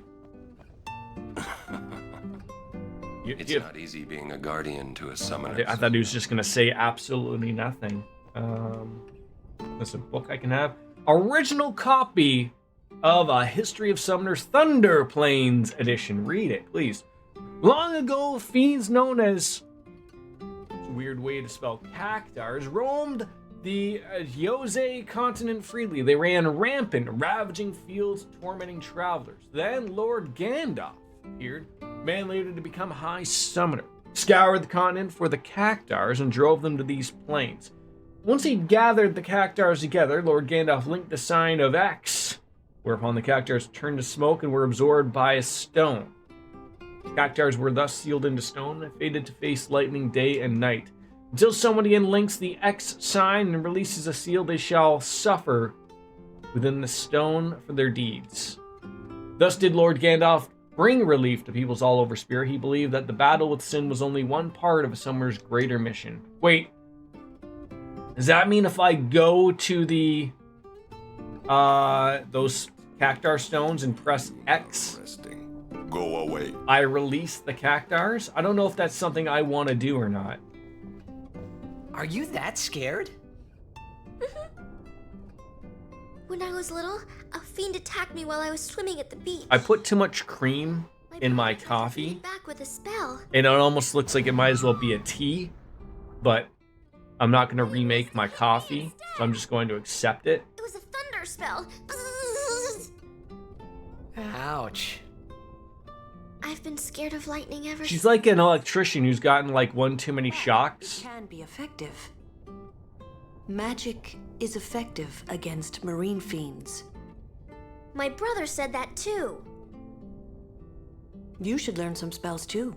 It's not easy being a guardian to a summoner. I thought he was just gonna say absolutely nothing. There's a book I can have. Original copy of A History of Summoners Thunder Plains edition. Read it, please. Long ago, fiends known as, it's a weird way to spell cactars, roamed the Yose continent freely. They ran rampant, ravaging fields, tormenting travelers. Then Lord Gandalf appeared, mandated to become High Summoner, scoured the continent for the cactars and drove them to these plains. Once he gathered the cactars together, Lord Gandalf linked the sign of X, whereupon the cactars turned to smoke and were absorbed by a stone. Cactars were thus sealed into stone and fated to face lightning day and night. Until someone again links the X sign and releases a seal, they shall suffer within the stone for their deeds. Thus did Lord Gandalf bring relief to peoples all over Spira. He believed that the battle with sin was only one part of a summoner's greater mission. Wait, does that mean if I go to the those cactar stones and press X, go away, I release the cactars? I don't know if that's something I want to do or not. Are you that scared? When I was little, a fiend attacked me while I was swimming at the beach. I put too much cream in my coffee, Back with a spell. and it almost looks like it might as well be a tea, but I'm not going to remake my coffee, so I'm just going to accept it. It was a thunder spell. Ouch. I've been scared of lightning ever She's since. like an electrician who's gotten like one too many shocks. It can be effective. Magic is effective against marine fiends. My brother said that too. You should learn some spells too.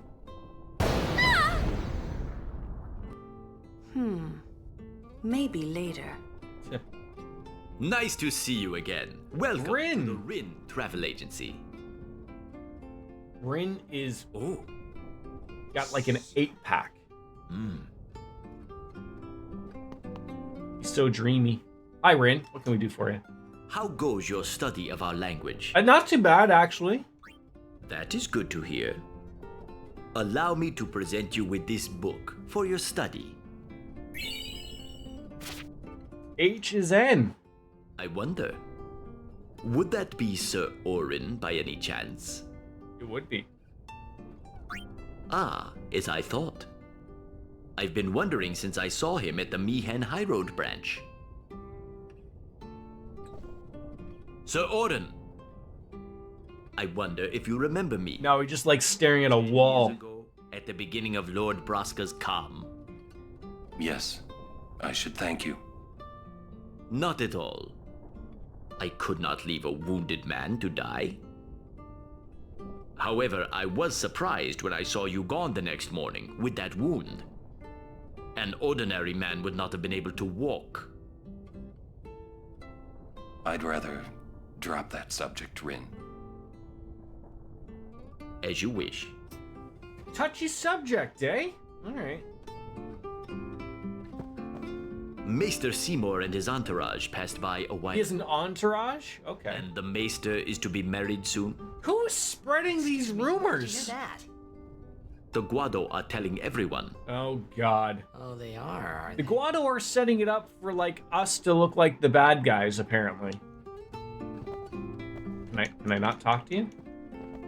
Maybe later. Nice to see you again. Welcome Rin. to the Rin Travel Agency. Rin is got like an 8-pack. He's so dreamy. Hi, Rin. What can we do for you? How goes your study of our language? Not too bad, actually. That is good to hear. Allow me to present you with this book for your study. H is N. I wonder, would that be Sir Orin by any chance? It would be. Ah, as I thought. I've been wondering since I saw him at the Meehan High Road branch. Sir Orin! I wonder if you remember me. No, he just like staring at a wall. Years ago, at the beginning of Lord Braska's calm. Yes, I should thank you. Not at all. I could not leave a wounded man to die. However, I was surprised when I saw you gone the next morning with that wound. An ordinary man would not have been able to walk. I'd rather drop that subject, Rin. As you wish. Touchy subject, eh? Alright. Maester Seymour and his entourage passed by a while. He has an entourage? Okay. And the Maester is to be married soon. Who is spreading these rumors? That. The Guado are telling everyone. Oh, God. Oh, they are The Guado are setting it up for, like, us to look like the bad guys, apparently. Can I not talk to you?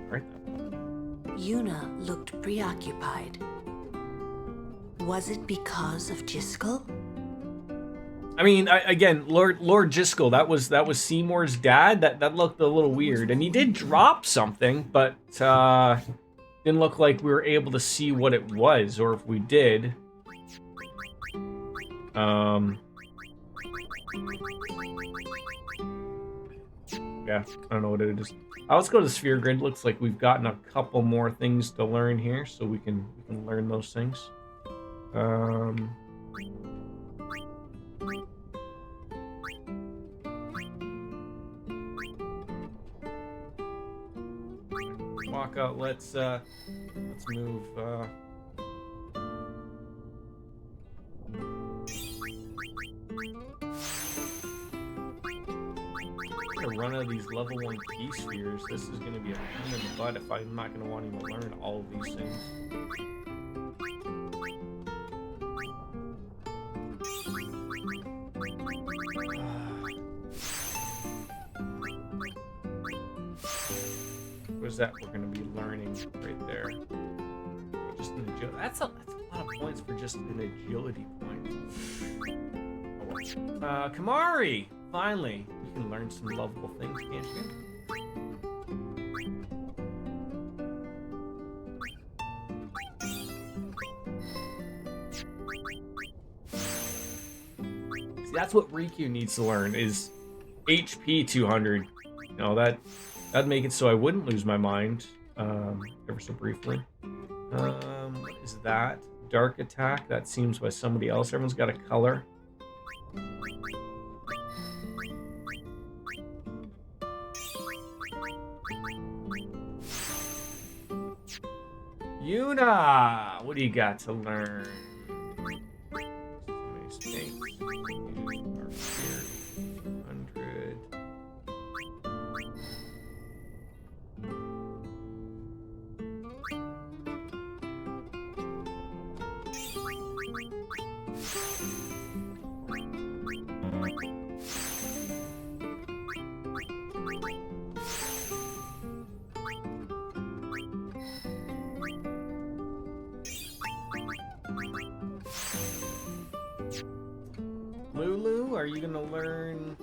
Right then. Yuna looked preoccupied. Was it because of Jiskel? I mean, again, Lord Jiskel, that was Seymour's dad. That looked a little weird, and he did drop something, but didn't look like we were able to see what it was, or if we did. Yeah, I don't know what it is. Let's go to the sphere grid. Looks like we've gotten a couple more things to learn here, so we can learn those things. Walk out. Let's move of these level 1 key spheres. This is going to be a pain in the butt if I'm not going to want him to learn all of these things. What's that we're going to be learning right there? Just an agility. That's a lot of points for just an agility point. Oh, Kamari! Finally, you can learn some lovable things, can't you? See, that's what Riku needs to learn is HP 200. You know, that'd make it so I wouldn't lose my mind ever so briefly. What is that? Dark attack? That seems by somebody else. Everyone's got a color. Yuna! What do you got to learn? Lulu, are you gonna learn?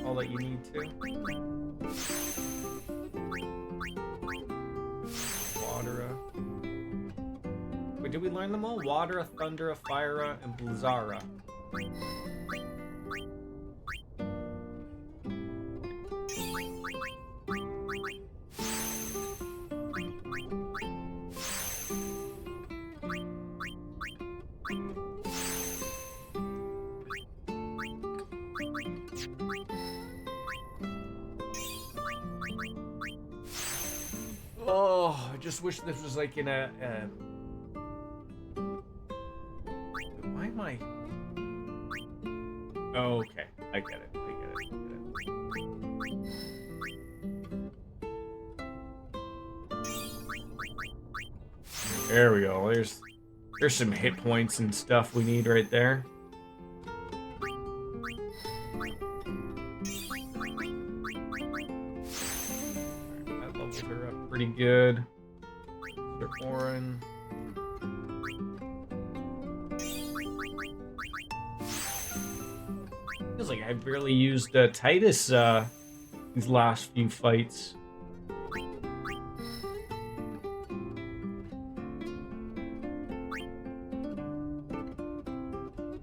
All that you need to? Watera. Wait, did we learn them all? Watera, Thundera, Firea, and Blizzara. Oh, I just wish this was like in a... Why am I... Oh, okay, I get it. There we go. There's some hit points and stuff we need right there. That levels her up pretty good. Mr. Orin. Feels like I barely used Titus these last few fights.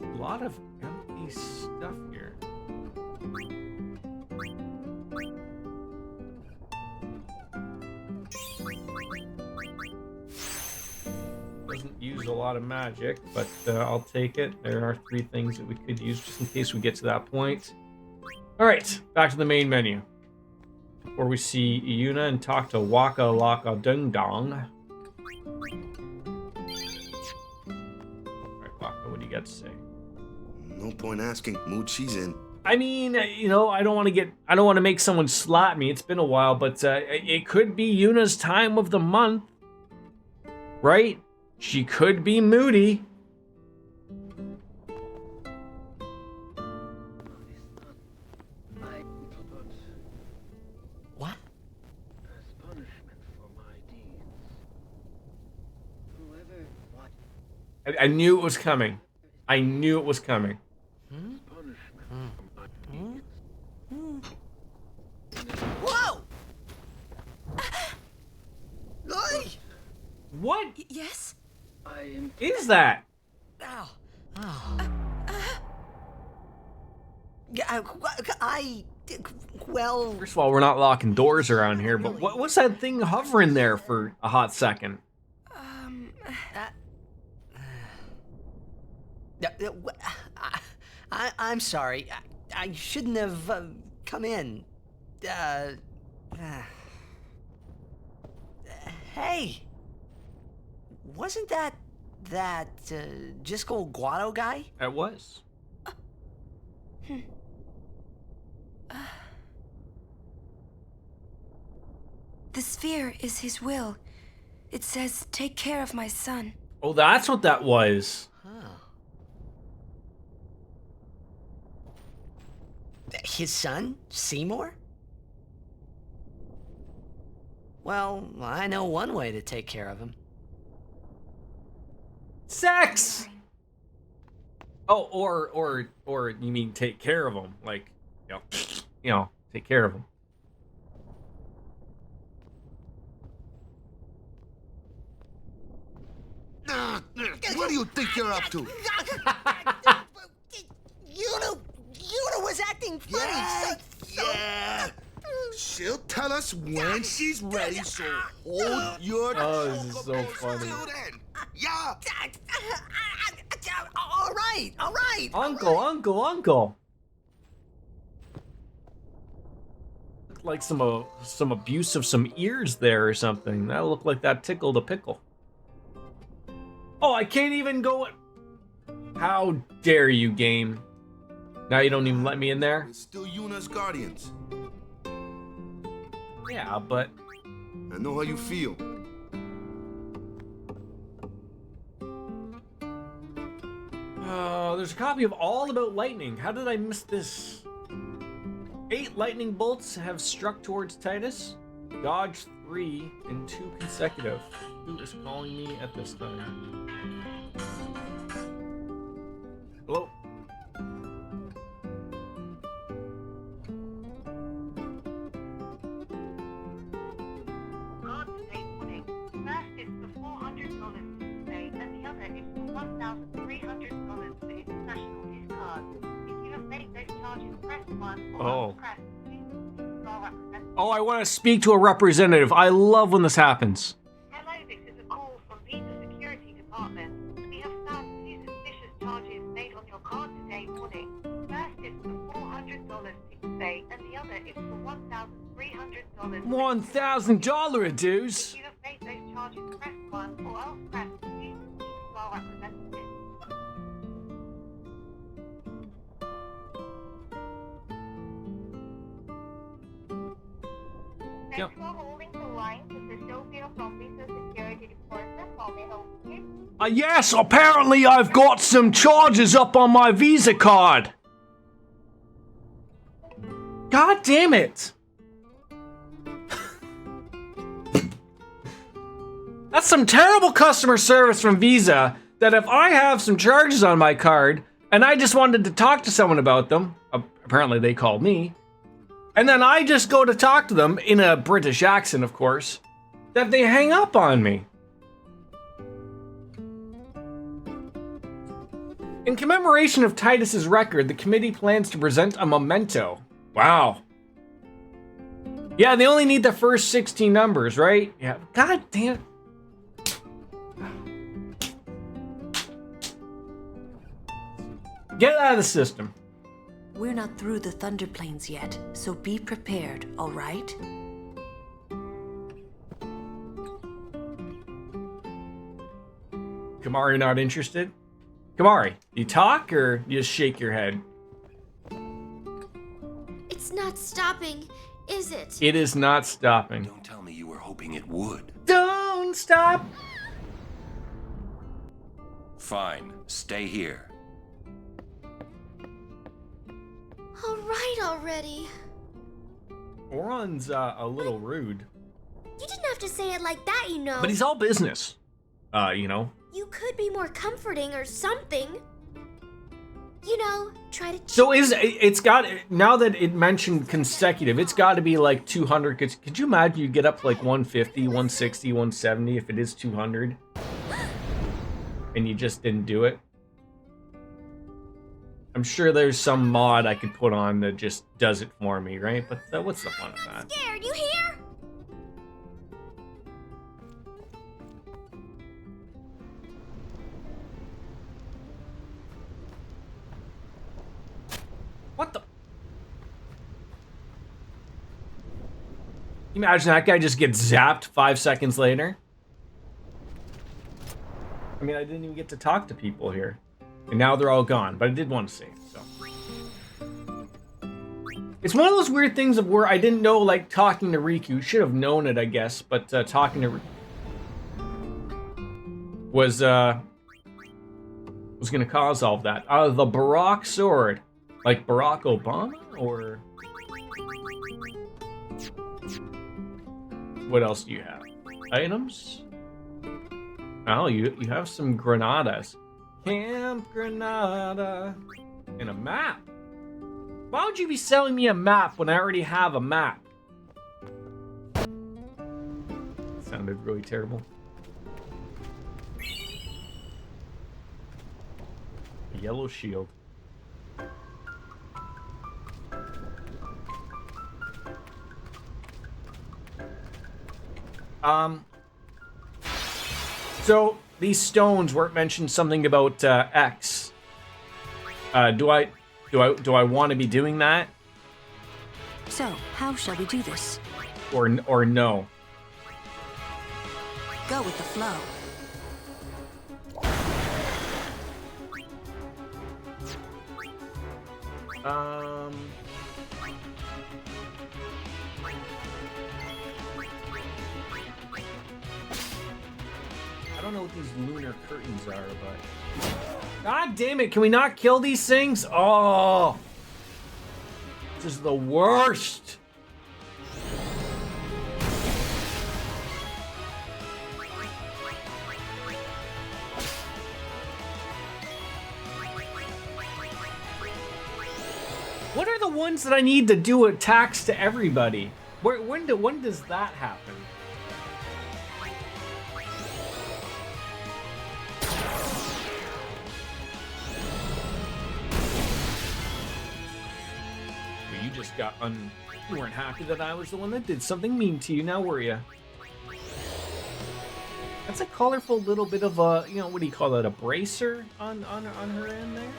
A lot of empty stuff here. Doesn't use a lot of magic, but I'll take it. There are 3 things that we could use just in case we get to that point. Alright, back to the main menu. Before we see Yuna and talk to Waka Laka Dung Dong. Alright, Waka, what do you got to say? No point asking. Mood she's in. I mean, you know, I don't want to make someone slap me. It's been a while, but it could be Yuna's time of the month. Right? She could be moody. What? As punishment for my deeds. Whoever what? I knew it was coming. I knew it was coming. Whoa! Oi! What Yes? is that? Ow. Oh. Yeah, well... First of all, we're not locking doors around here, but what's that thing hovering there for a hot second? I'm sorry. I shouldn't have come in. Hey! Wasn't that Jisco Guado guy? It was. The sphere is his will. It says, take care of my son. Oh, that's what that was. His son, Seymour? Well, I know one way to take care of him. Sex! Oh, or you mean take care of him. Like, you know, take care of him. What do you think you're up to? Yuna was acting funny. Yeah. She'll tell us when she's ready, so hold your this is so funny. Yeah. All right. Uncle. Looked like some abuse of some ears there or something. That looked like that tickled a pickle. Oh, I can't even go. How dare you, game? Now you don't even let me in there? We're still Yuna's guardians. Yeah, but I know how you feel. There's a copy of All About Lightning. How did I miss this? 8 lightning bolts have struck towards Titus. Dodge 3 in 2 consecutive. Who is calling me at this time? Hello? First is for $400 today, and the other is for $1,300 for international discard. If you have made those charges, press 1 or press 2. Oh, I want to speak to a representative. I love when this happens. Hello, this is a call from Visa Security Department. We have found 2 suspicious charges made on your card today morning. First is for $400 today, and the other is for $1,300. $1,000 dues. If you have made those charges, press 1 or else press 2 to speak to our representative. Yep. Thanks for holding the line. This is Sophia from Visa Security Department. How may I help you? Yes, apparently I've got some charges up on my Visa card. God damn it. That's some terrible customer service from Visa, that if I have some charges on my card and I just wanted to talk to someone about them, apparently they called me, and then I just go to talk to them in a British accent, of course, that they hang up on me. In commemoration of Titus's record, the committee plans to present a memento. Wow. Yeah, they only need the first 16 numbers, right? Yeah. God damn. Get out of the system. We're not through the Thunder Plains yet, so be prepared, all right? Kamari not interested? Kamari, you talk or you just shake your head? It's not stopping, is it? It is not stopping. Don't tell me you were hoping it would. Don't stop! Fine, stay here. All right already. Oron's a little rude. You didn't have to say it like that, you know. But he's all business. You know. You could be more comforting or something. You know, try to... So it's got, now that it mentioned consecutive, it's got to be like 200. Could you imagine you get up to like 150, 160, 170 if it is 200? And you just didn't do it? I'm sure there's some mod I could put on that just does it for me, right? But what's the fun of that? I'm scared, you hear? What the? Imagine that guy just gets zapped 5 seconds later. I mean, I didn't even get to talk to people here. And now they're all gone, but I did want to see, so. It's one of those weird things of where I didn't know, like, talking to Riku. Should have known it, I guess, but talking to was gonna cause all of that. The Barack sword. Like Barack Obama, or... What else do you have? Items? Oh, you have some granadas. Camp Granada. And a map. Why would you be selling me a map when I already have a map? Sounded really terrible. A yellow shield. So these stones weren't mentioned something about X. Do I want to be doing that? So, how shall we do this? Or no? Go with the flow. I don't know what these lunar curtains are, but... God damn it, can we not kill these things? Oh! This is the worst! What are the ones that I need to do attacks to everybody? When does that happen? You just got you weren't happy that I was the one that did something mean to you, now were you? That's a colorful little bit of a, you know, what do you call it, a bracer on her end there?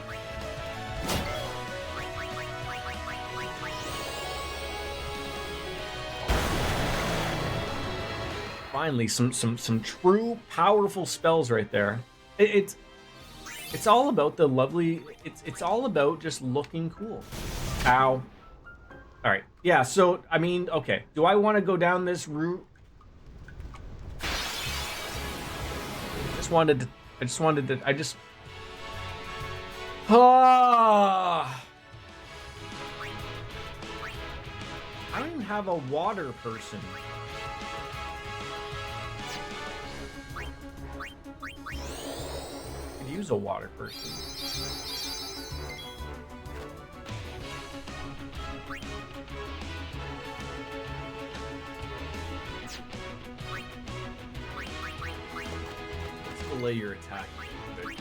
Finally, some true powerful spells right there. It's all about the lovely. It's all about just looking cool. Ow. All right. Yeah. So I mean, okay. Do I want to go down this route? I just wanted to. Ah. I don't even have a water person. Use a water person. Let's delay your attack a little bit.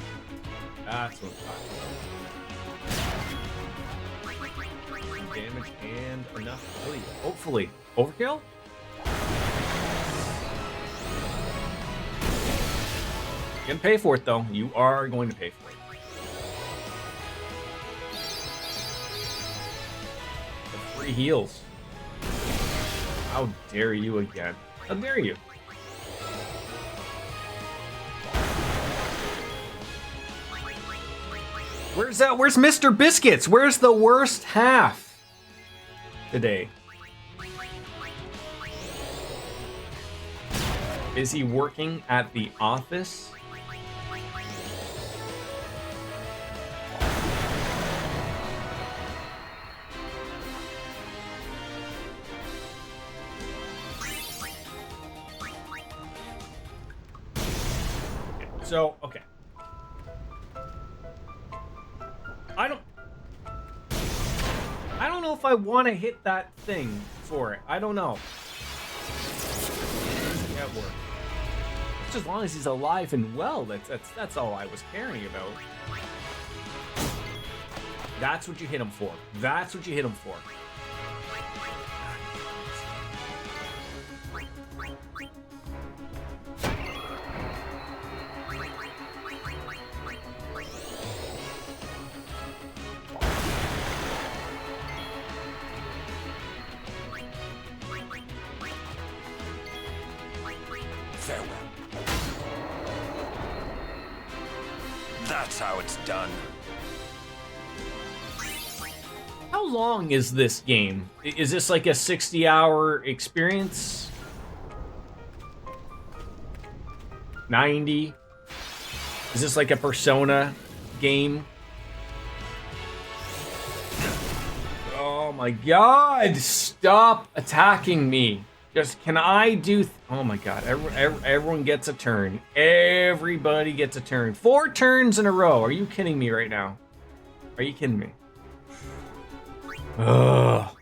That's what I'm talking about. Damage and enough to kill you. Hopefully. Overkill? You're gonna pay for it, though. You are going to pay for it. The free heals. How dare you again? How dare you? Where's Mr. Biscuits? Where's the worst half today? Is he working at the office? So, okay. I don't know if I want to hit that thing for it. I don't know. At work. Just as long as he's alive and well, that's all I was caring about. That's what you hit him for. That's what you hit him for. Farewell. That's how it's done. How how long is this game? Is this like a 60-hour experience? 90? Is this like a Persona game? Oh my god! Stop attacking me! Just, can I do... oh my god, everyone gets a turn. Everybody gets a turn. 4 turns in a row. Are you kidding me right now? Are you kidding me? Ugh.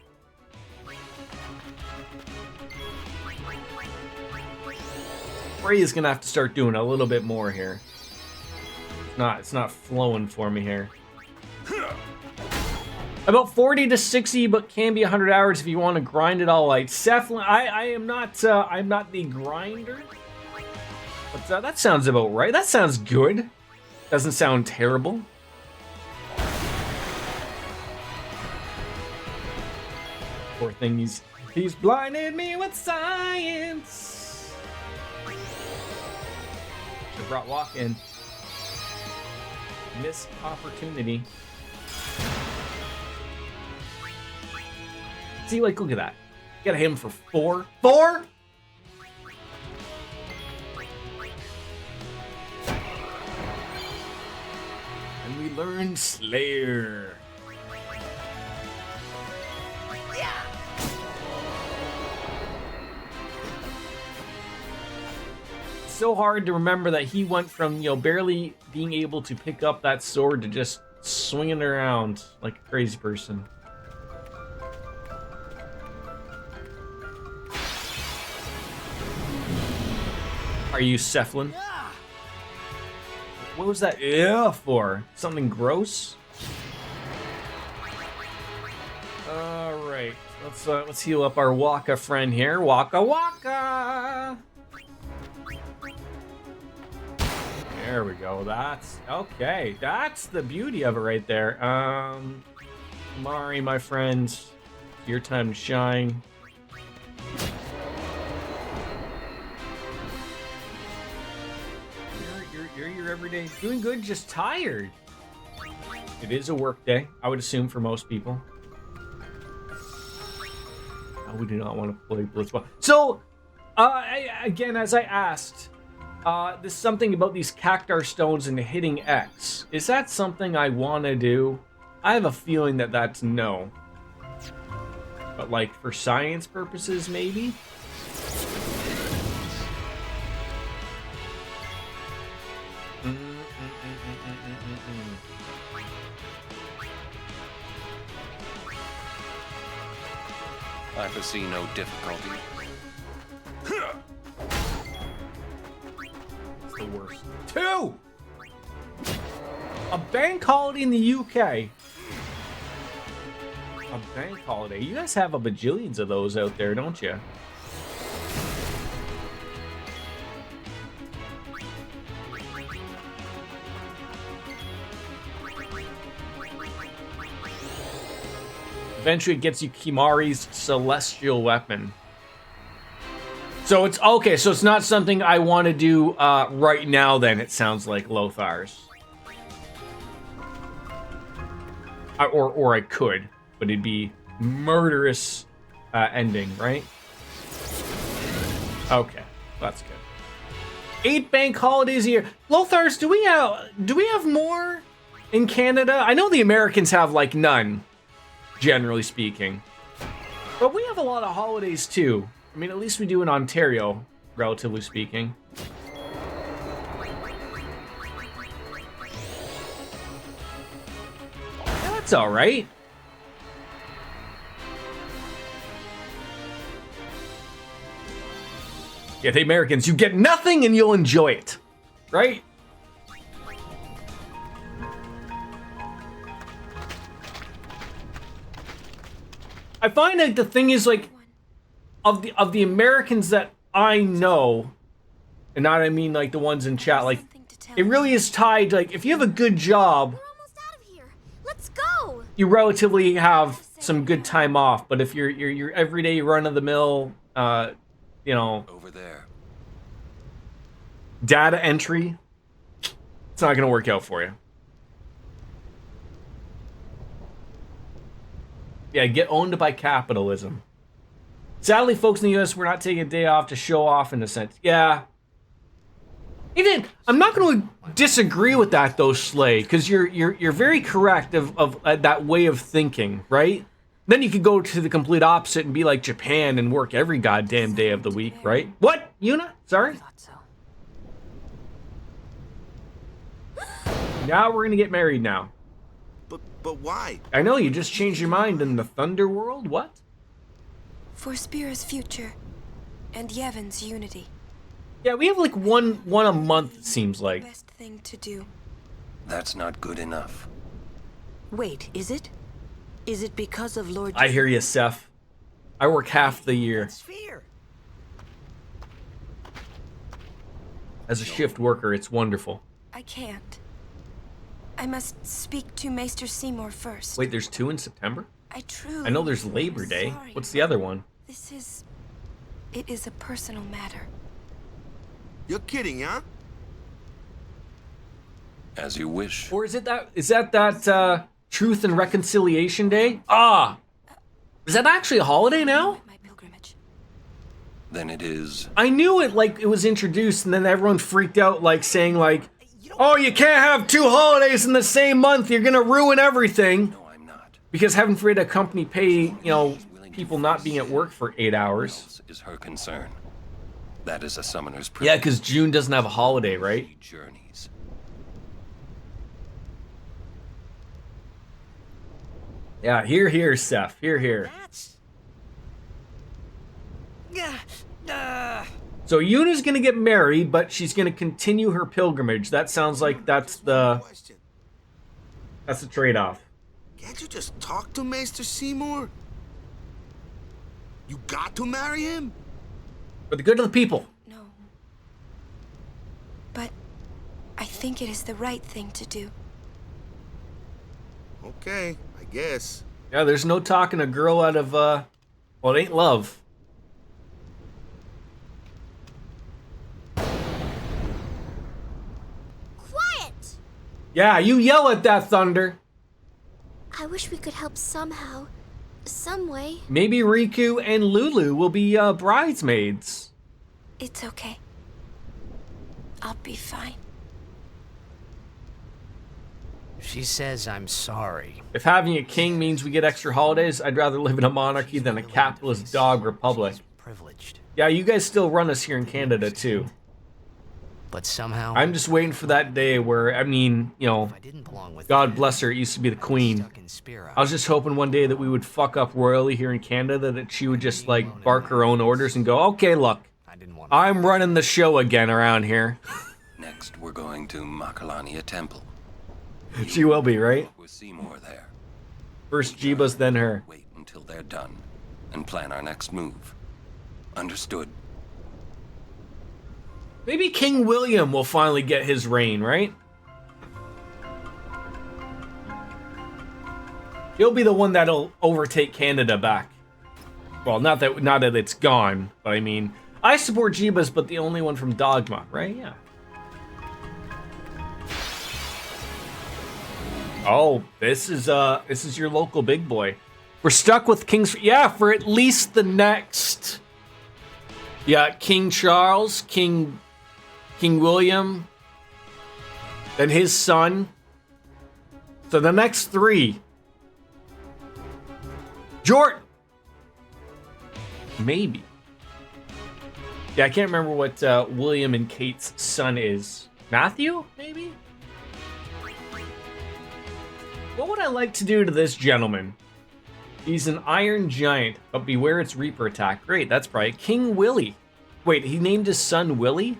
Ray is gonna have to start doing a little bit more here. It's not flowing for me here. About 40 to 60, but can be 100 hours if you want to grind it all out. Cephalin, I'm not the grinder. But that sounds about right. That sounds good. Doesn't sound terrible. Poor thing, he's blinded me with science. I brought walk in. Missed opportunity. See, like, look at that. Get him for 4. 4? And we learn Slayer. It's so hard to remember that he went from, you know, barely being able to pick up that sword to just swinging it around like a crazy person. Are you Cephalin? What was that for? Something gross? All right, let's heal up our Waka friend here. Waka Waka. There we go. That's okay. That's the beauty of it right there. Mari, my friend, your time to shine. You're your everyday doing good, just tired. It is a work day, I would assume, for most people. Oh, we do not want to play Blitzball. So, again, as I asked, there's something about these cactar stones and hitting X. Is that something I want to do? I have a feeling that that's no. But, like, for science purposes, maybe? I foresee no difficulty. It's the worst. 2! A bank holiday in the UK. A bank holiday. You guys have a bajillions of those out there, don't you? Eventually it gets you Kimari's celestial weapon. So it's okay, so it's not something I want to do right now then, it sounds like, Lothar's. Or I could, but it'd be murderous ending, right? Okay, that's good. 8 bank holidays a year. Lothar's, do we have more in Canada? I know the Americans have like none, generally speaking. But we have a lot of holidays too. I mean, at least we do in Ontario, relatively speaking. Yeah, that's all right. Yeah, the Americans, you get nothing and you'll enjoy it, right? I find that the thing is, like, of the Americans that I know, and not I mean like the ones in chat, like, it really is tied to, like, if you have a good job, Let's go. you relatively have some good time off. But if you're everyday run of the mill, you know, over there, data entry, it's not gonna work out for you. Yeah, get owned by capitalism. Sadly, folks in the U.S., we're not taking a day off to show off in a sense. Yeah. Even I'm not going to disagree with that though, Slay, because you're very correct of that way of thinking, right? Then you could go to the complete opposite and be like Japan and work every goddamn day of the week, right? What, Yuna? Sorry. Now we're gonna get married now. But why? I know you just changed your mind in the Thunder World. What? For Spira's future and Yevon's unity. Yeah, we have like one a month, it seems like. Best thing to do. That's not good enough. Wait, is it? Is it because of Lord... I hear you, Seth. I work half the year. As a shift worker, it's wonderful. I can't. I must speak to Maester Seymour first. Wait, there's 2 in September? I truly... I know there's Labor Day. What's the other one? It is a personal matter. You're kidding, huh? As you wish. Or is that Truth and Reconciliation Day? Ah! Is that actually a holiday now? Then it is. I knew it, like, it was introduced, and then everyone freaked out, like, saying, like, oh, you can't have 2 holidays in the same month, you're gonna ruin everything. No, I'm not. Because heaven forbid a company pay, people not being at work for 8 hours. Is her concern. That is a summoner's Yeah, privilege. because June doesn't have a holiday, right? Journeys. Yeah, here, Seth. Here. So Yuna's gonna get married, but she's gonna continue her pilgrimage. That sounds like that's the trade-off. Can't you just talk to Maester Seymour? You got to marry him? For the good of the people. No. But I think it is the right thing to do. Okay, I guess. Yeah, there's no talking a girl out of, well, it ain't love. Quiet! Yeah, you yell at that, Thunder. I wish we could help somehow. Some way. Maybe Riku and Lulu will be, bridesmaids. It's okay. I'll be fine. She says I'm sorry. If having a king means we get extra holidays, I'd rather live in a monarchy than a capitalist dog republic. Privileged. Yeah, you guys still run us here in Canada, too. But somehow... I'm just waiting for that day where, I mean, God bless her, it used to be the queen. I was just hoping one day that we would fuck up royally here in Canada, that she would just, like, bark her own orders and go, okay, look, I'm running the show again around here. Next, we're going to Makalania Temple. She will be, right? With Seymour there. First Jeebus, then her. Wait until they're done and plan our next move. Understood. Maybe King William will finally get his reign, right? He'll be the one that'll overtake Canada back. Well, not that it's gone, but I mean, I support Jeebus, but the only one from Dogma, right? Yeah. Oh, this is your local big boy. We're stuck with King's, yeah, for at least the next. Yeah, King Charles, King William, then his son. So the next 3. Jordan. Maybe. Yeah, I can't remember what William and Kate's son is. Matthew, maybe? What would I like to do to this gentleman? He's an Iron Giant, but beware its Reaper attack. Great, that's probably King Willie. Wait, he named his son Willie?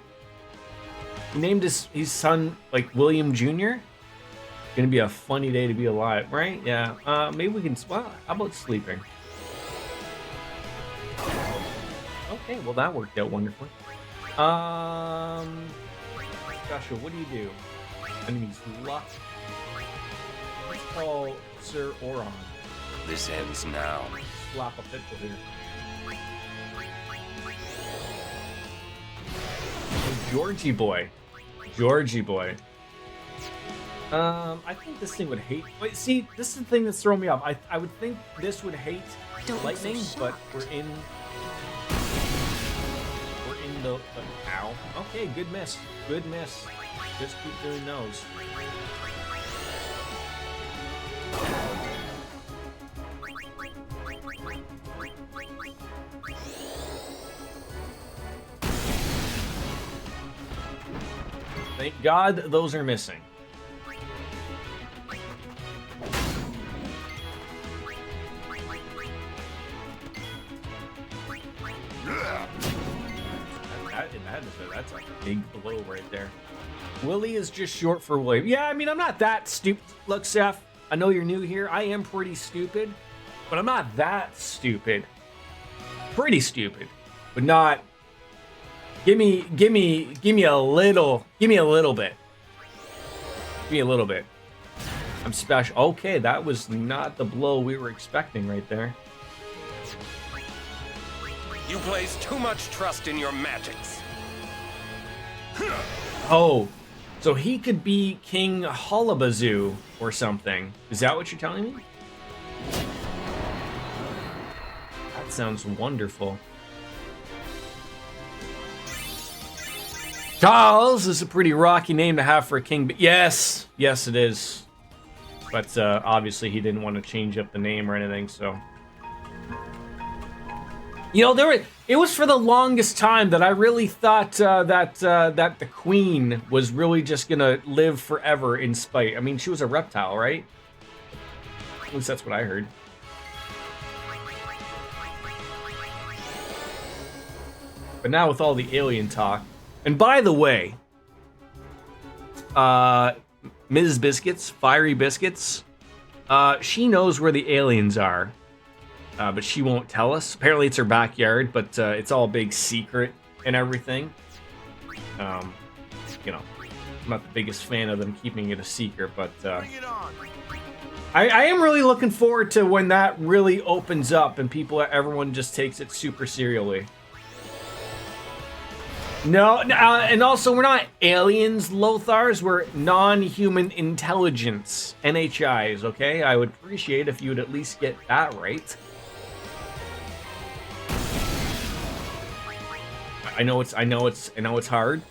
He named his son, like, William Jr.? Gonna be a funny day to be alive, right? Yeah, maybe we can, well, how about sleeping? Okay, well that worked out wonderfully. Joshua, what do you do? Enemies luck. Let's call Sir Oron. This ends now. Slap a pitbull here. Oh, Georgie boy. I think this thing would hate. Wait, see, this is the thing that's throwing me off. I would think this would hate lightning, but we're in the. Ow. Okay, good miss. Good miss. Just keep doing those. Thank God those are missing. That's a big blow right there. Willie is just short for William. Yeah, I mean, I'm not that stupid. Look, Seth, I know you're new here. I am pretty stupid, but I'm not that stupid. Pretty stupid, but not. Give me a little bit. Give me a little bit. I'm special. Okay, that was not the blow we were expecting right there. You place too much trust in your magics. Oh, so he could be King Hullabazoo or something. Is that what you're telling me? That sounds wonderful. Charles is a pretty rocky name to have for a king, but yes, it is. But obviously he didn't want to change up the name or anything, so. You know, it was for the longest time that I really thought that the queen was really just gonna live forever in spite. I mean, she was a reptile, right? At least that's what I heard. But now with all the alien talk, and by the way, Ms. Biscuits, Fiery Biscuits, she knows where the aliens are. But she won't tell us. Apparently it's her backyard, but it's all a big secret and everything. You know, I'm not the biggest fan of them keeping it a secret, but I am really looking forward to when that really opens up and everyone just takes it super serially. No, and also we're not aliens, Lothars. We're non-human intelligence, NHIs. Okay, I would appreciate if you would at least get that right. I know it's hard.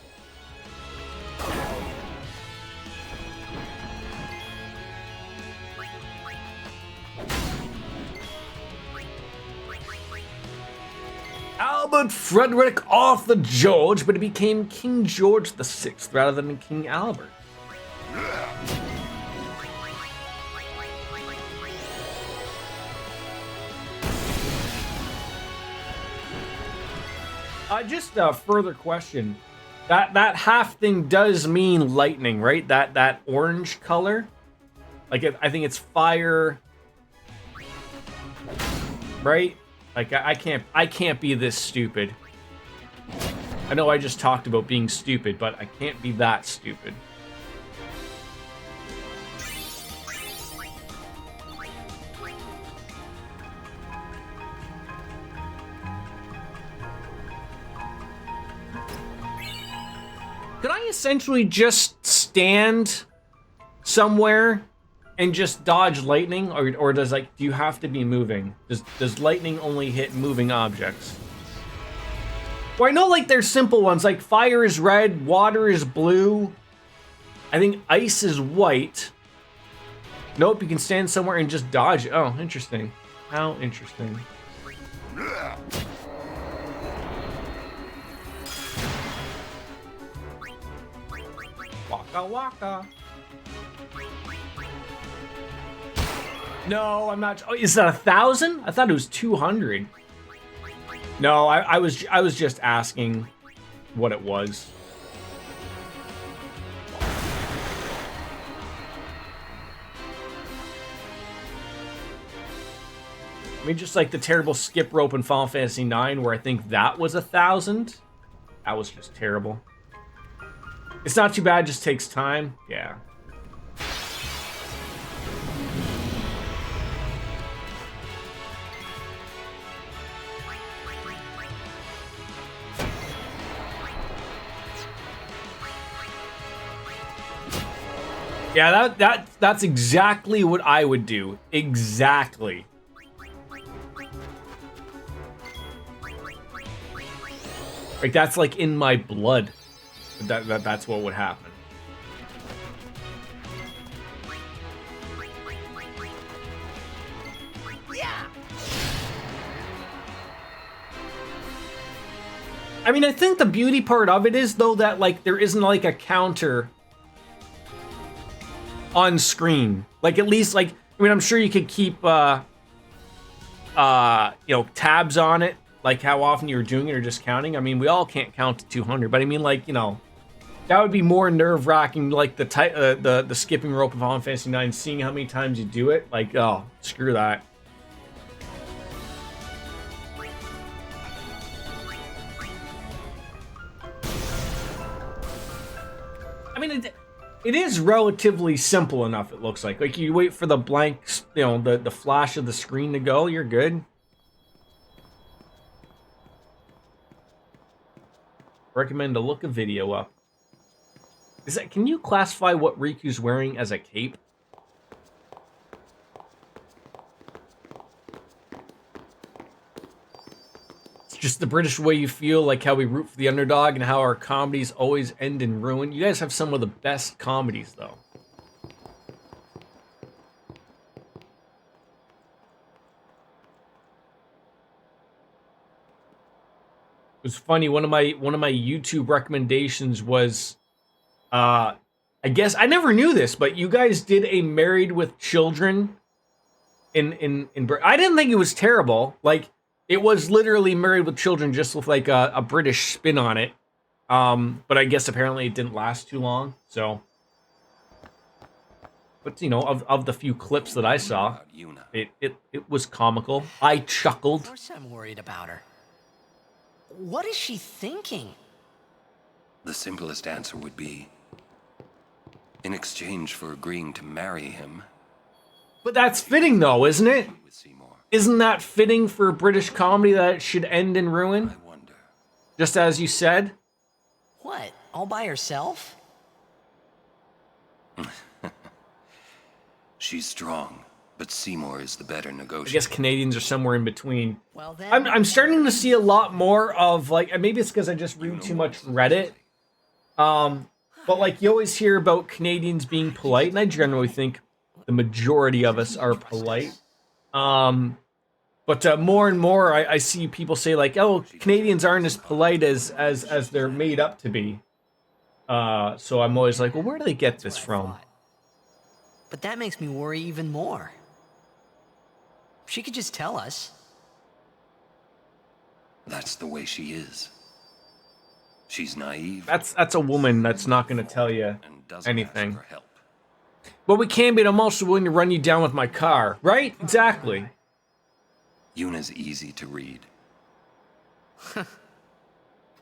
Albert Frederick Arthur George, but he became King George VI rather than King Albert. Just a further question. That half thing does mean lightning, right? That orange color. Like I think it's fire, right? Like I can't be this stupid. I know I just talked about being stupid, but I can't be that stupid. Could I essentially just stand somewhere and just dodge lightning, or do you have to be moving? Does lightning only hit moving objects? Well, I know there's simple ones like fire is red, water is blue. I think ice is white. Nope, you can stand somewhere and just dodge. Oh, interesting. How interesting. Waka waka. No, I'm not. Oh, is that 1,000? I thought it was 200. No, I was just asking what it was. I mean, just like the terrible skip rope in Final Fantasy IX, where I think that was 1,000. That was just terrible. It's not too bad, just takes time. Yeah. Yeah, that's exactly what I would do. Exactly. Like, that's like in my blood. That's what would happen. Yeah. I mean, I think the beauty part of it is, though, that, like, there isn't, like, a counter on screen. Like, at least, like, I mean, I'm sure you could keep, you know, tabs on it, like how often you're doing it or just counting. I mean, we all can't count to 200, but I mean, like, you know, that would be more nerve-wracking, like the skipping rope of Final Fantasy IX, seeing how many times you do it. Like, oh, screw that. I mean, it is relatively simple enough, it looks like. Like, you wait for the blank, you know, the flash of the screen to go, you're good. Recommend to look a video up. Is that, can you classify what Riku's wearing as a cape? It's just the British way you feel, like how we root for the underdog and how our comedies always end in ruin. You guys have some of the best comedies, though. It was funny. One of my YouTube recommendations was, I guess I never knew this, but you guys did a Married with Children in I didn't think it was terrible. Like, it was literally Married with Children, just with like a British spin on it. But I guess apparently it didn't last too long. So, but you know, of the few clips that I saw, it was comical. I chuckled. Of course, I'm worried about her. What is she thinking? The simplest answer would be, in exchange for agreeing to marry him. But that's fitting, though, isn't it? Isn't that fitting for a British comedy that it should end in ruin? I wonder. Just as you said? What? All by herself? She's strong, but Seymour is the better negotiator. I guess Canadians are somewhere in between. Well, then, I'm starting to see a lot more of, like, maybe it's because I just read too much Reddit. But like, you always hear about Canadians being polite, and I generally think the majority of us are polite. But more and more, I see people say like, "Oh, Canadians aren't as polite as they're made up to be." So I'm always like, "Well, where do they get this from?" But that makes me worry even more. She could just tell us. That's the way she is. She's naive. That's a woman that's not going to tell you anything. But we can be. I'm also willing to run you down with my car, right? Exactly. Yuna's easy to read.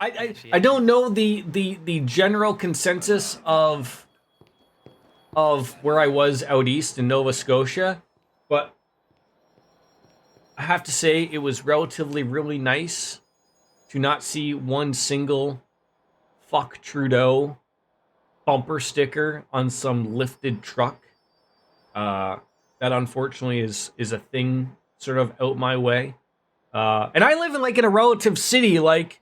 I don't know the general consensus of where I was out east in Nova Scotia, but I have to say it was relatively really nice to not see one single "fuck Trudeau" bumper sticker on some lifted truck. That unfortunately is a thing sort of out my way. And I live in a relative city, like,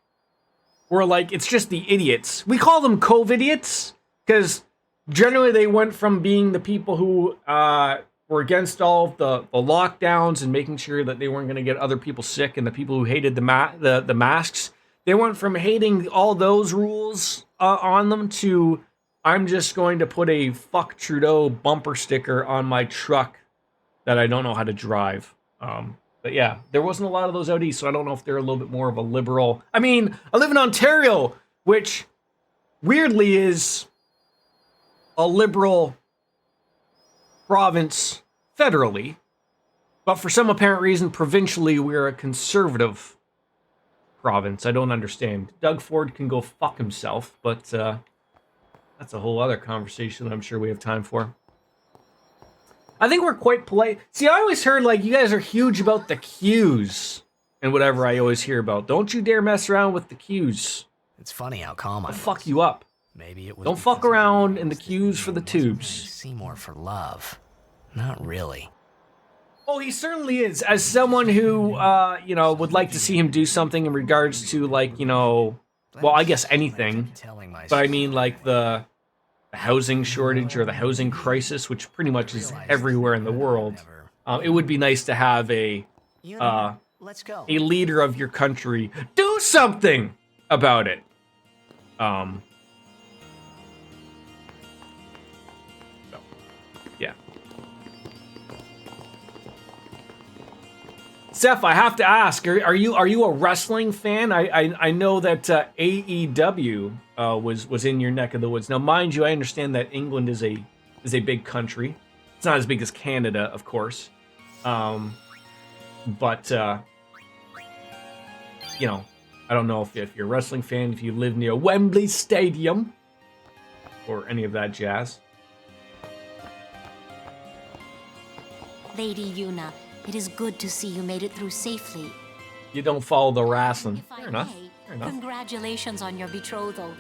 where like it's just the idiots. We call them COVID-idiots because generally they went from being the people who were against all of the lockdowns and making sure that they weren't going to get other people sick, and the people who hated the masks. They went from hating all those rules on them to, I'm just going to put a "fuck Trudeau" bumper sticker on my truck that I don't know how to drive. But yeah, there wasn't a lot of those out east, so I don't know if they're a little bit more of a liberal. I mean, I live in Ontario, which weirdly is a liberal province federally, but for some apparent reason, provincially, we're a conservative province. I don't understand. Doug Ford can go fuck himself, but that's a whole other conversation that I'm sure we have time for. I think we're quite polite. See, I always heard, like, you guys are huge about the queues and whatever I always hear about. Don't you dare mess around with the queues. It's funny how calm I I'll was. fuck you up. Maybe it was. Don't fuck around in the queues for the tubes. Seymour for love. Not really. Oh, he certainly is. As someone who, would like to see him do something in regards to, like, well, I guess anything. But I mean, like, the housing shortage or the housing crisis, which pretty much is everywhere in the world. It would be nice to have a leader of your country do something about it. Yeah. Seth, I have to ask: Are you a wrestling fan? I know that AEW was in your neck of the woods. Now, mind you, I understand that England is a big country. It's not as big as Canada, of course, but I don't know if you're a wrestling fan, if you live near Wembley Stadium or any of that jazz. Lady Yuna, it is good to see you made it through safely. You don't follow the wrestling. Fair enough. Fair enough. Congratulations on your betrothal.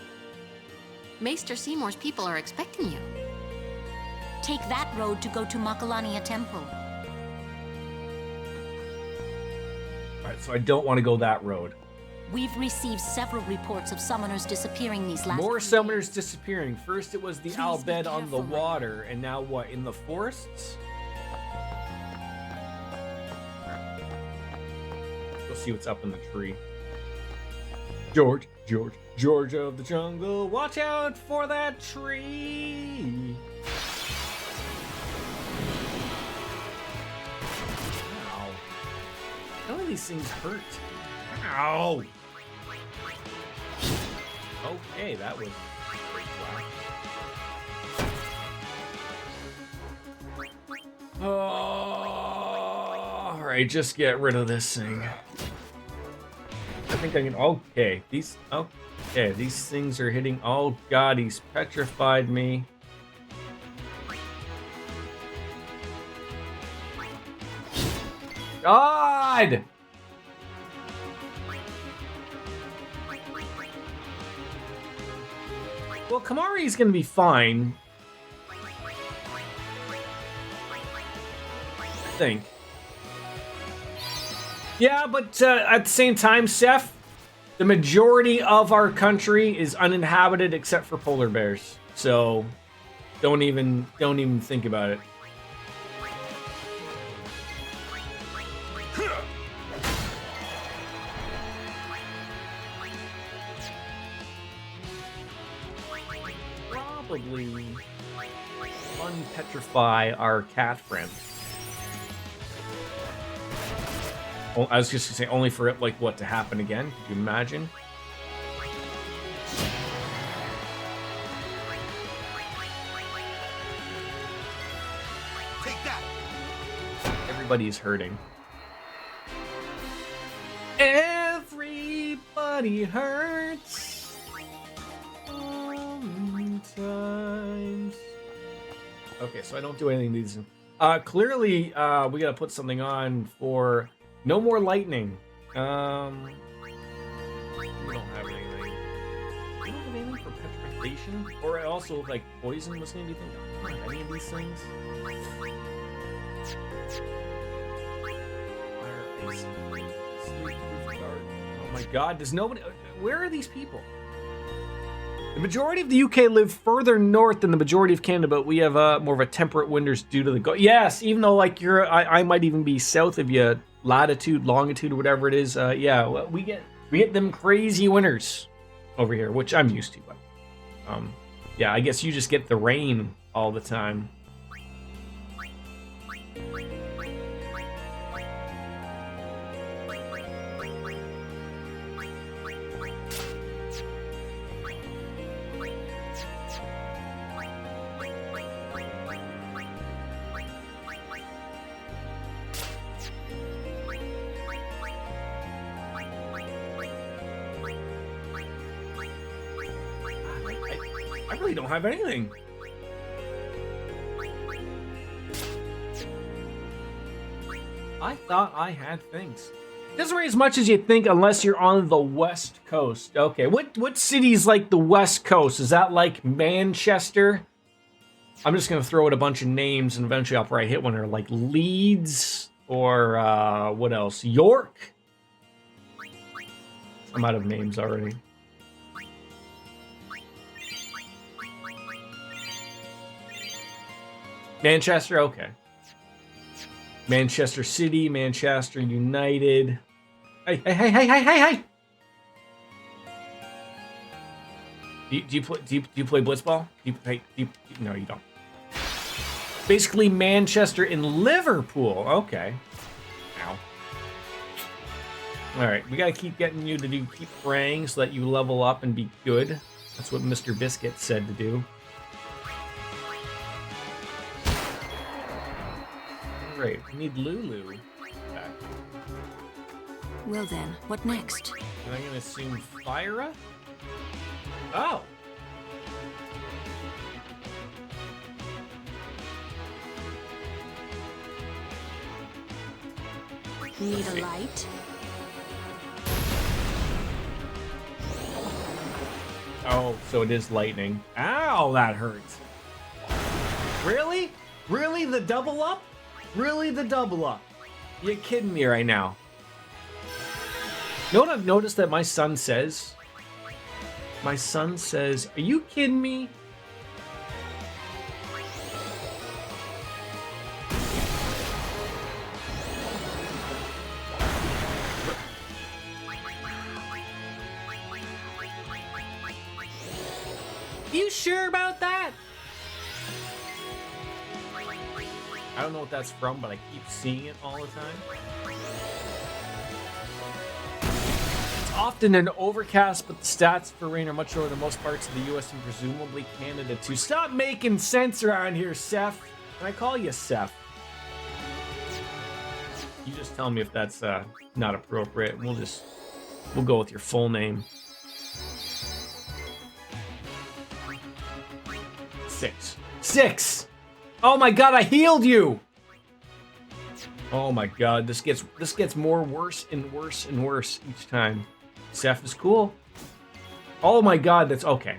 Maester Seymour's people are expecting you. Take that road to go to Makalania Temple. Alright, so I don't want to go that road. We've received several reports of summoners disappearing these last More few summoners days. disappearing. First it was the Albed on the water, and now what, in the forests? Go see what's up in the tree. Georgia of the jungle, watch out for that tree! Ow. None of these things hurt. Ow! Okay, that was pretty flat. Oh, alright, just get rid of this thing. I think I can. Okay, these things are hitting. Oh god, he's petrified me. God! Well, Kamari's gonna be fine. I think. Yeah, but at the same time, Seth, the majority of our country is uninhabited except for polar bears. So don't even think about it. Probably unpetrify our cat friend. Oh, I was just gonna say, only for it, like, what, to happen again? Could you imagine? Take that. Everybody's hurting. Everybody hurts. Sometimes. Okay, so I don't do anything to these. Clearly, we gotta put something on for no more lightning. We don't have anything. We don't have anything for petrification, or also like poison was gonna be thinking. I don't have any of these things. Fire, ice, sleep, proof guard. Oh my god, does nobody? Where are these people? The majority of the UK live further north than the majority of Canada, but we have more of a temperate winters due to the yes, even though like I might even be south of you, latitude, longitude, or whatever it is. Yeah, we get them crazy winters over here, which I'm used to. But yeah, I guess you just get the rain all the time. I really don't have anything. I thought I had things. Doesn't rain as much as you think unless you're on the west coast. Okay, what city's like the west coast? Is that like Manchester? I'm just gonna throw out a bunch of names and eventually I'll probably hit one. Or like Leeds or what else? York. I'm out of names already. Manchester, okay. Manchester City, Manchester United. Hey! Do you play blitzball? No, you don't. Basically, Manchester and Liverpool. Okay. Ow. All right, we gotta keep getting you to keep praying so that you level up and be good. That's what Mr. Biscuit said to do. All right, we need Lulu back. Well then, what next? And I'm gonna assume Fyra. Oh. Need a light? Oh, so it is lightning. Ow, that hurts. Really? Really, the double up? Really, the double up? You kidding me right now? You know what I've noticed that my son says? My son says, "Are you kidding me?" You sure about that? I don't know what that's from, but I keep seeing it all the time. It's often an overcast, but the stats for rain are much lower than most parts of the U.S. and presumably Canada too. Stop making sense around here, Seth. Can I call you Seth? You just tell me if that's not appropriate. We'll go with your full name. 6. Oh my god, I healed you. Oh my god, this gets more worse and worse and worse each time. Seth is cool. Oh my god, that's okay.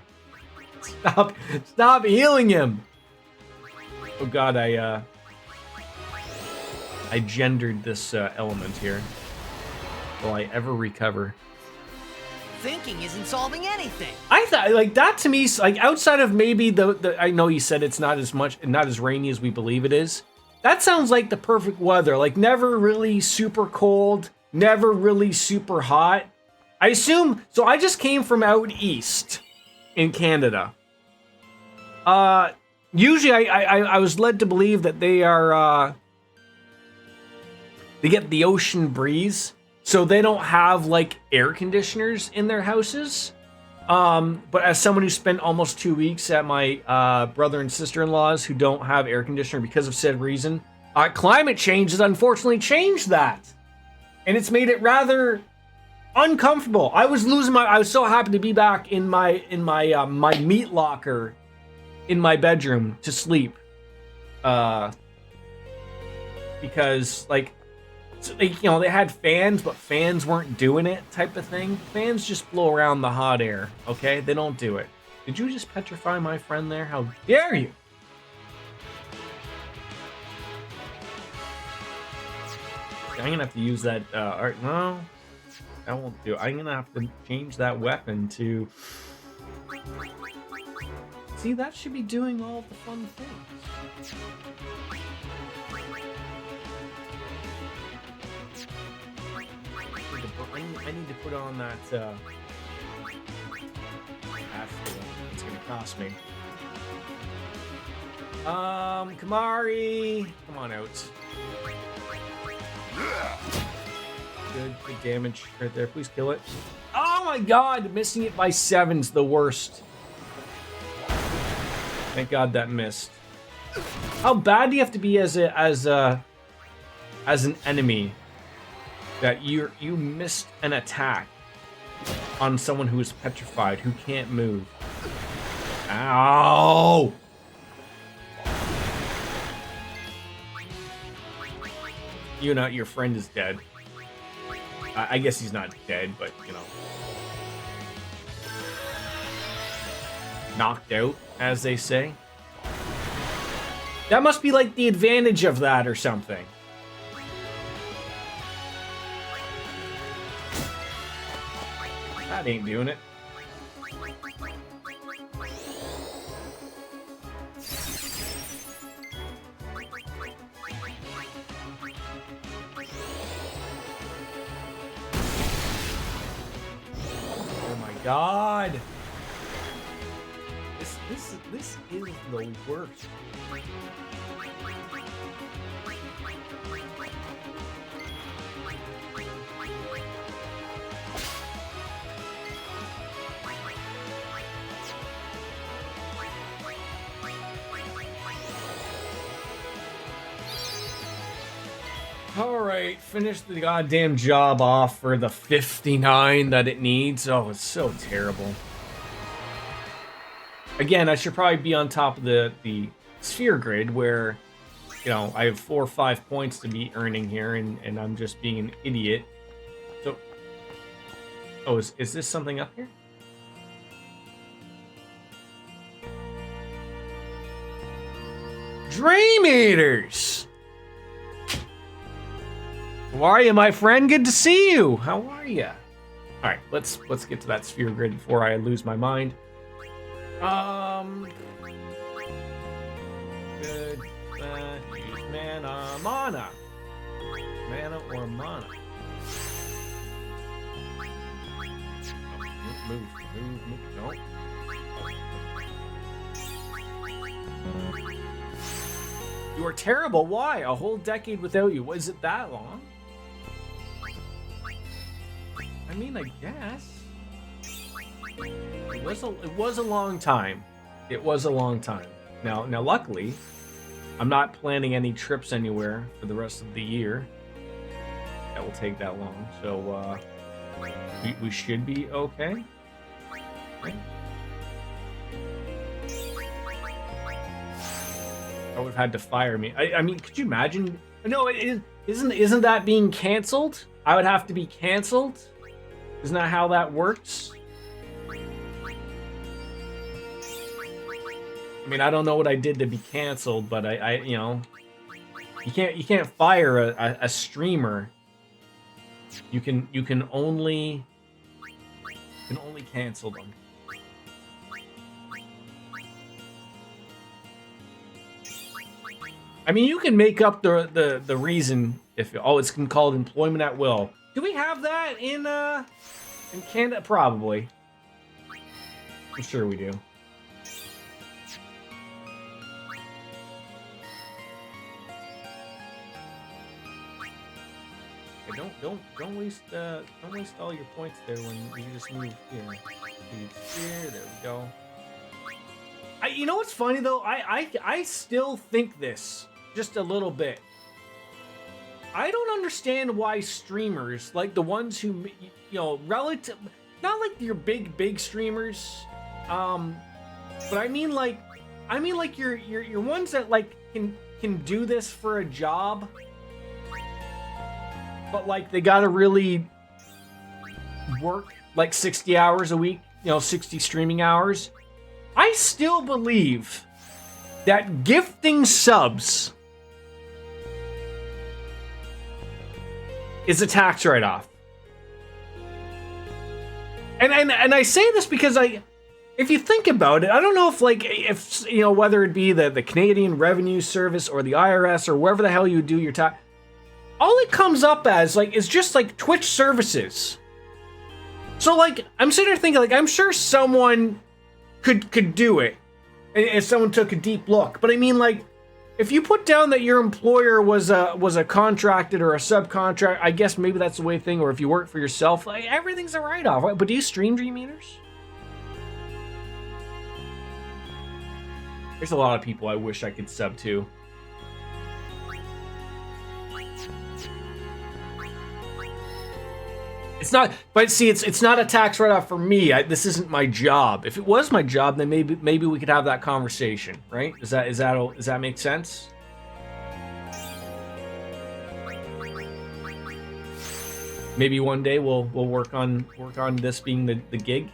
Stop healing him. Oh god, I gendered this element here. Will I ever recover? Thinking isn't solving anything. I thought, like, that to me, like, outside of maybe the I know you said it's not as rainy as we believe it is. That sounds like the perfect weather. Like, never really super cold, never really super hot. I assume, so I just came from out east in Canada. Usually I was led to believe that they get the ocean breeze. So they don't have, like, air conditioners in their houses. But as someone who spent almost 2 weeks at my brother and sister-in-law's who don't have air conditioner because of said reason, climate change has unfortunately changed that. And it's made it rather uncomfortable. I was so happy to be back in my my meat locker in my bedroom to sleep. Because, like, so they, you know, they had fans, but fans weren't doing it type of thing. Fans just blow around the hot air, okay? They don't do it. Did you just petrify my friend there? How dare you? I'm gonna have to use that, no, that won't do. I'm gonna have to change that weapon to... See, that should be doing all the fun things. I need to put on that, it's gonna cost me. Kamari, come on out. Good damage right there. Please kill it. Oh my god, missing it by 7's the worst. Thank god that missed. How bad do you have to be as an enemy that you missed an attack on someone who is petrified, who can't move? Ow! You know, your friend is dead. I guess he's not dead, but, you know. Knocked out, as they say. That must be like the advantage of that or something. That ain't doing it. Oh my god. This is the worst. Alright, finish the goddamn job off for the 59 that it needs. Oh, it's so terrible. Again, I should probably be on top of the sphere grid where, you know, I have 4 or 5 points to be earning here, and I'm just being an idiot. So, oh, is this something up here? Dream Eaters! How are you, my friend? Good to see you. How are you? All right, let's get to that sphere grid before I lose my mind. Good. Use mana, mana or mana. Oh, move. No. You are terrible. Why? A whole decade without you. Was it that long? I mean, I guess. It was a long time. It was a long time. Now, luckily, I'm not planning any trips anywhere for the rest of the year. That will take that long. So, we should be okay. Right? I would have had to fire me. I mean, could you imagine? No, isn't that being canceled? I would have to be canceled? Isn't that how that works? I mean, I don't know what I did to be canceled, but I you know, you can't fire a streamer. You can only cancel them. I mean, you can make up the reason if it's called employment at will. Do we have that in Canada? Probably. I'm sure we do. Don't waste all your points there when you just move here. Here, there we go. You know what's funny though? I still think this just a little bit. I don't understand why streamers, like the ones who, you know, relative, not like your big streamers, but I mean like your ones that like can do this for a job, but like they gotta really work like 60 hours a week, you know, 60 streaming hours. I still believe that gifting subs is a tax write-off. And I say this because if you think about it, I don't know if you know, whether it be the Canadian Revenue Service or the IRS or wherever the hell you do your tax, all it comes up as like is just like Twitch services. So like I'm sitting there thinking like I'm sure someone could do it if someone took a deep look. But I mean, like, if you put down that your employer was a contracted or a subcontract, I guess maybe that's the way thing. Or if you work for yourself, like everything's a write-off. Right? But do you stream Dream Eaters? There's a lot of people I wish I could sub to. It's not, but see, it's not a tax write-off for me. This isn't my job. If it was my job, then maybe we could have that conversation, right? Does that make sense? Maybe one day we'll work on this being the gig.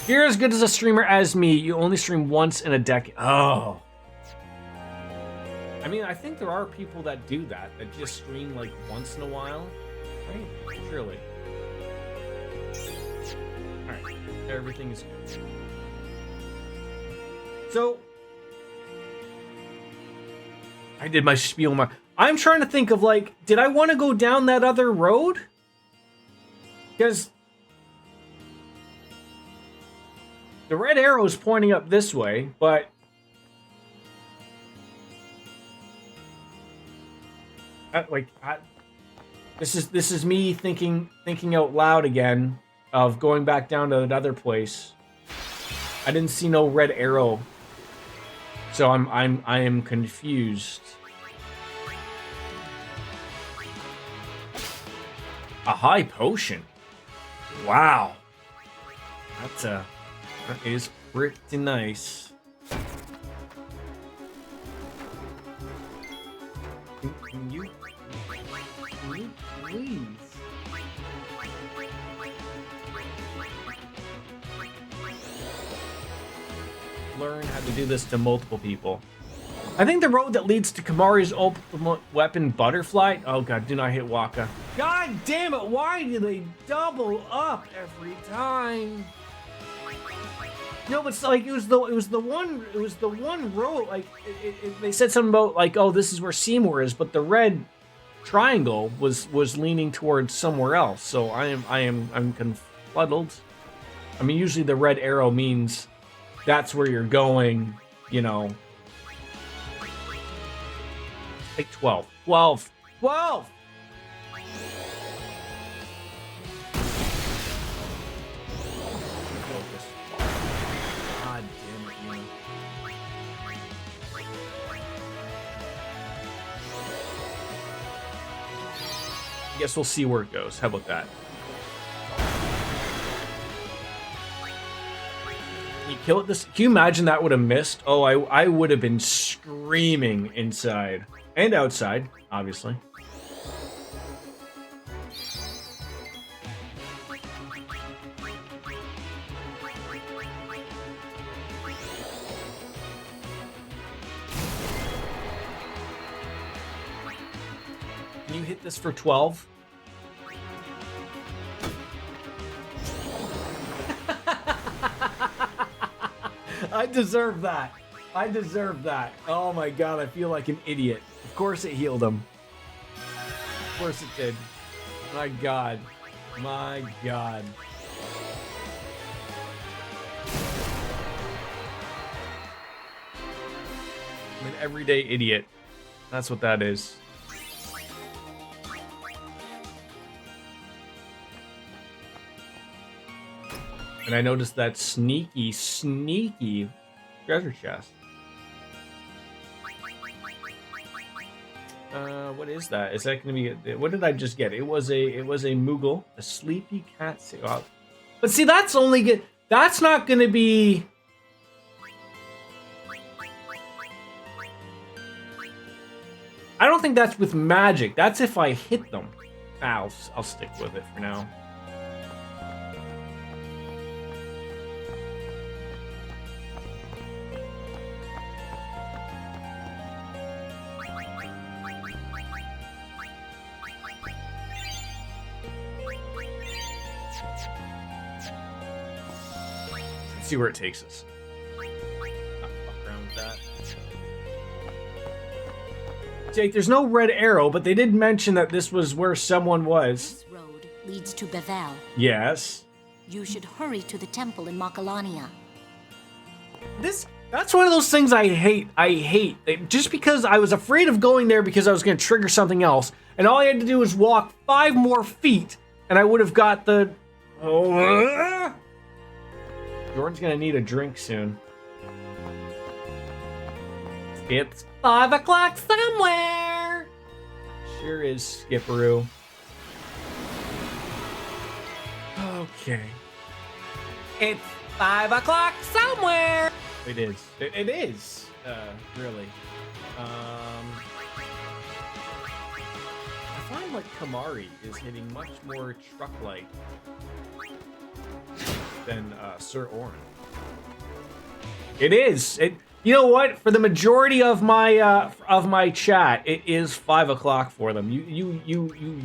If you're as good as a streamer as me, you only stream once in a decade. Oh. I mean, I think there are people that do that just stream like once in a while, right? Surely. All right, everything is good. So, I did my spiel. I'm trying to think of like, did I want to go down that other road? Because the red arrow is pointing up this way, but this is me thinking out loud again of going back down to that other place. I didn't see no red arrow, so I am confused. A high potion. Wow, that is pretty nice. Can you please? Learn how to do this to multiple people. I think the road that leads to Kamari's ultimate weapon, Butterfly. Oh god, do not hit Waka. God damn it! Why do they double up every time? No, but it's like it was the one road. Like they said something about like, oh, this is where Seymour is, but the red triangle was leaning towards somewhere else. So I'm confuddled. I mean, usually the red arrow means that's where you're going, you know. Like 12. God damn it, man. I guess we'll see where it goes. How about that? You kill it this. Can you imagine that would have missed? Oh, I would have been screaming inside and outside, obviously. Can you hit this for 12? I deserve that. I deserve that. Oh my god, I feel like an idiot. Of course it healed him. Of course it did. My god. My god. I'm an everyday idiot. That's what that is. And I noticed that sneaky treasure chest. What is that? Is that gonna be? What did I just get? It was a Moogle, a sleepy cat. Oh. But see, that's only good. That's not gonna be. I don't think that's with magic. That's if I hit them. I'll stick with it for now. See where it takes us. Not fuck around with that. Jake, there's no red arrow, but they did mention that this was where someone was. This road leads to Bevel. Yes. You should hurry to the temple in Makalania. That's one of those things I hate. Just because I was afraid of going there because I was going to trigger something else, and all I had to do was walk 5 more feet, and I would have got the. Jordan's gonna need a drink soon. It's 5 o'clock somewhere. Sure is, Skipperoo. Okay. It's 5 o'clock somewhere. It is. It is. Really. find like Kamari is hitting much more truck-like than Sir Orin. It is. You know what? For the majority of my chat, it is 5 o'clock for them. You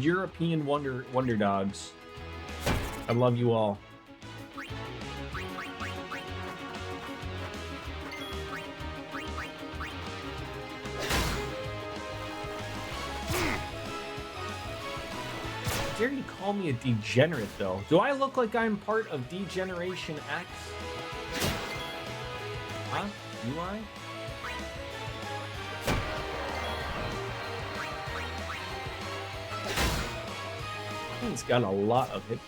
European wonder dogs. I love you all. Dare you call me a degenerate, though? Do I look like I'm part of Degeneration X? Huh? Do I? He's got a lot of hit.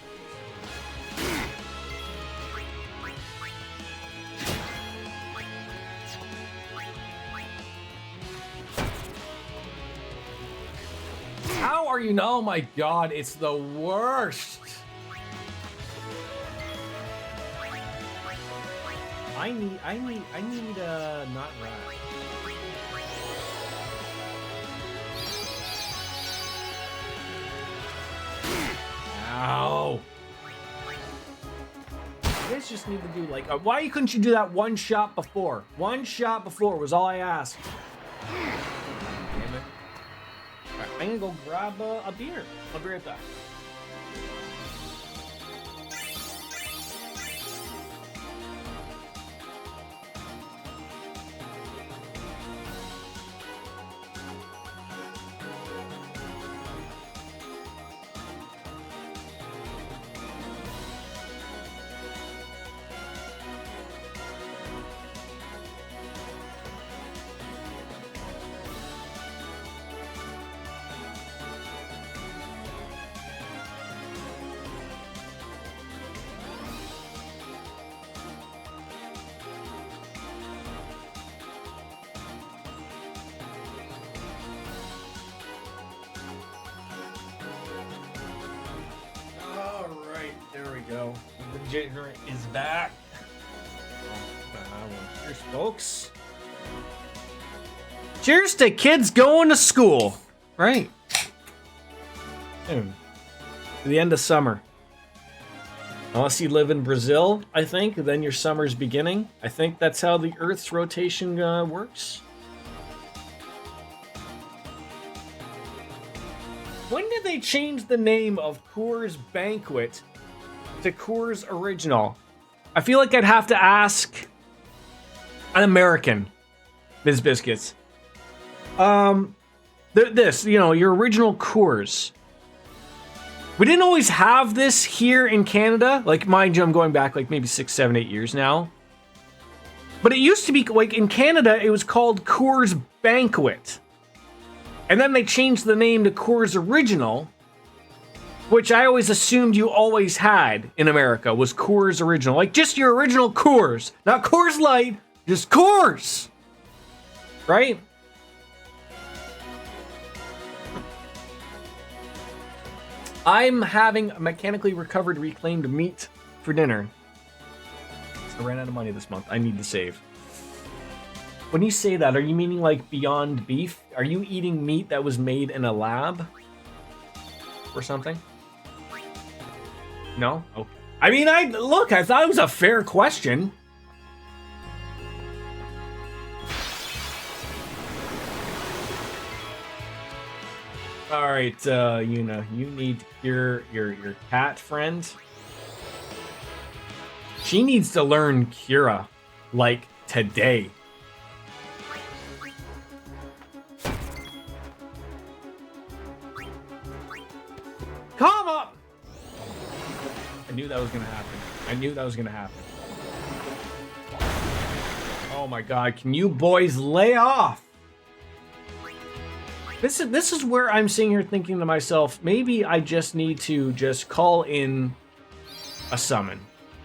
How are you? Oh my god, it's the worst. I need not rat. Ow. You guys just need to do like, why couldn't you do that one shot before? One shot before was all I asked. Damn it. Alright, I'm gonna go grab a beer. I'll be right back. Degenerate is back. Cheers, folks. Cheers to kids going to school. Right. Soon. To the end of summer. Unless you live in Brazil, I think, then your summer's beginning. I think that's how the Earth's rotation works. When did they change the name of Coors Banquet to Coors Original? I feel like I'd have to ask an American, Ms. Biscuits. This, you know, your original Coors. We didn't always have this here in Canada. Like, mind you, I'm going back like maybe 6, 7, 8 years now. But it used to be, like, in Canada, it was called Coors Banquet. And then they changed the name to Coors Original, which I always assumed you always had in America, was Coors Original. Like, just your original Coors. Not Coors Light, just Coors. Right? I'm having mechanically recovered reclaimed meat for dinner. I ran out of money this month. I need to save. When you say that, are you meaning like Beyond Beef? Are you eating meat that was made in a lab? Or something? No? Okay. I mean, I thought it was a fair question. All right, Yuna, you need your cat friend. She needs to learn Kira, like, today. Come up! I knew that was gonna happen. I knew that was gonna happen. Oh my god, can you boys lay off? This is where I'm sitting here thinking to myself, maybe I just need to just call in a summon.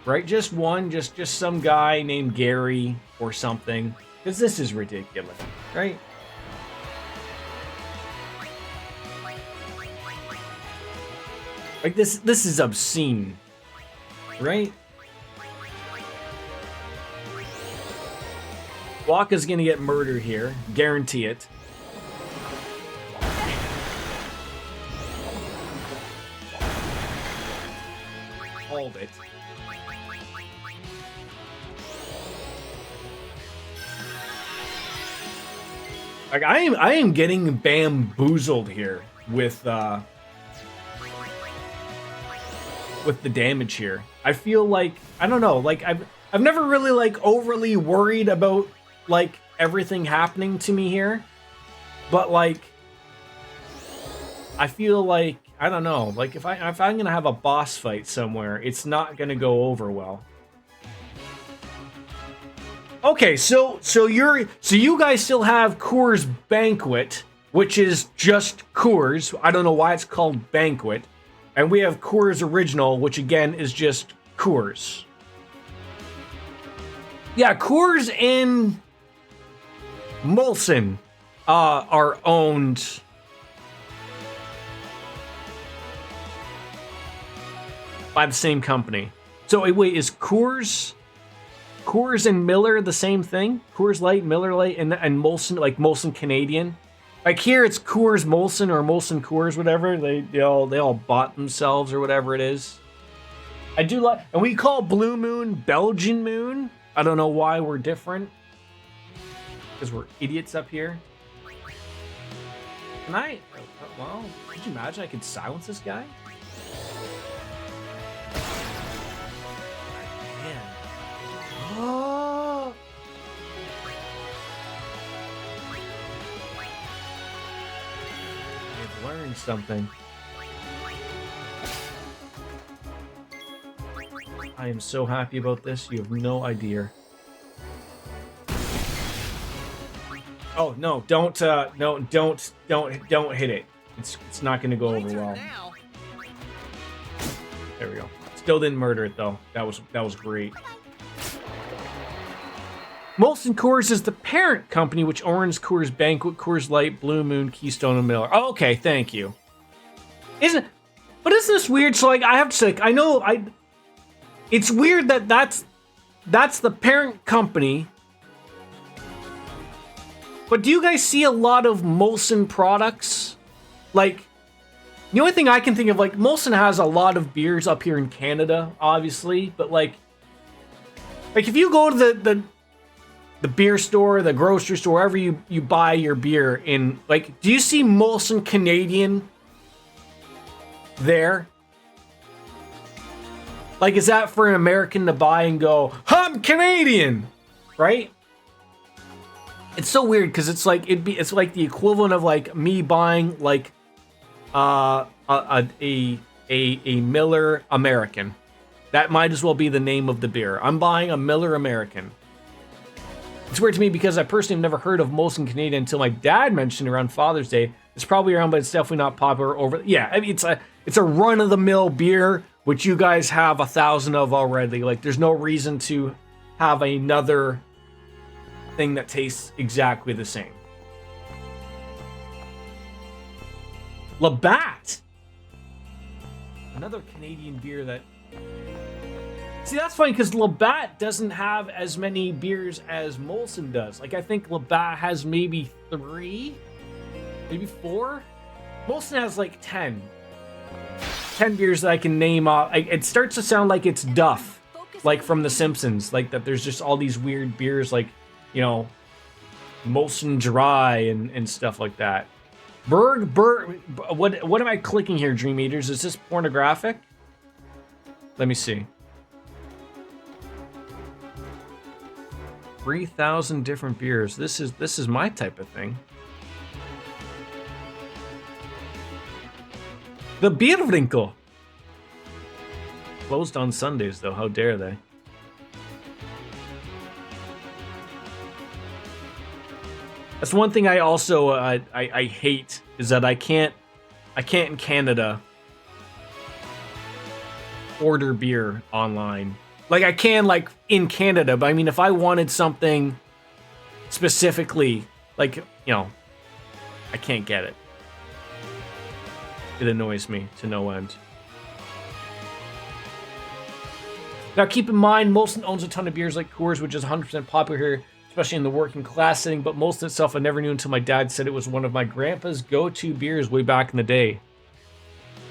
Right? Just one, just some guy named Gary or something. Because this is ridiculous, right? Like this is obscene. Right? Waka's gonna get murdered here. Guarantee it. called it. Like I am getting bamboozled here with the damage here. I feel like, I don't know, like I've never really like overly worried about like everything happening to me here, but like I feel like, I don't know, like if I'm gonna have a boss fight somewhere, it's not gonna go over well. Okay, so you guys still have Coors Banquet, which is just Coors. I don't know why it's called Banquet. And we have Coors Original, which again is just Coors. Yeah, Coors and Molson are owned by the same company. So wait, is Coors and Miller the same thing? Coors Light, Miller Light, and Molson, like Molson Canadian? Like here it's Coors Molson or Molson Coors, whatever. They all bought themselves or whatever it is. I do like, and we call Blue Moon Belgian Moon. I don't know why we're different. Because we're idiots up here. Can I, well, could you imagine I could silence this guy? Oh. I've learned something. I am so happy about this. You have no idea. Oh no! Don't hit it. It's not going to go over well. There we go. Still didn't murder it though. That was great. Molson Coors is the parent company which owns Coors Banquet, Coors Light, Blue Moon, Keystone, and Miller. Oh, okay, thank you. Isn't this weird? So like, I have to say, like, it's weird that that's the parent company. But do you guys see a lot of Molson products? Like, the only thing I can think of, like, Molson has a lot of beers up here in Canada, obviously, but like if you go to the beer store, the grocery store, wherever you buy your beer in, like, do you see Molson Canadian there? Like, is that for an American to buy and go, I'm Canadian, right? It's so weird because it's like it's like the equivalent of like me buying like a Miller American. That might as well be the name of the beer. I'm buying a Miller American. It's weird to me because I personally have never heard of Molson Canadian until my dad mentioned it around Father's Day. It's probably around, but it's definitely not popular over. Yeah, I mean, it's a run of the mill beer, which you guys have 1,000 of already. Like, there's no reason to have another thing that tastes exactly the same. Labatt, another Canadian beer that. See, that's funny because Labatt doesn't have as many beers as Molson does. Like, I think Labatt has maybe 3, maybe 4. Molson has like 10 beers that I can name off. It starts to sound like it's Duff, like from The Simpsons. Like that, there's just all these weird beers, like, you know, Molson Dry and stuff like that. Berg. What am I clicking here, Dream Eaters? Is this pornographic? Let me see. 3,000 different beers. This is my type of thing. The Bierwinkel. Closed on Sundays though. How dare they? That's one thing I also I hate is that I can't in Canada order beer online. Like, I can, like, in Canada, but I mean, if I wanted something specifically, like, you know, I can't get it. It annoys me to no end. Now, keep in mind, Molson owns a ton of beers like Coors, which is 100% popular here, especially in the working class setting, but Molson itself I never knew until my dad said it was one of my grandpa's go-to beers way back in the day.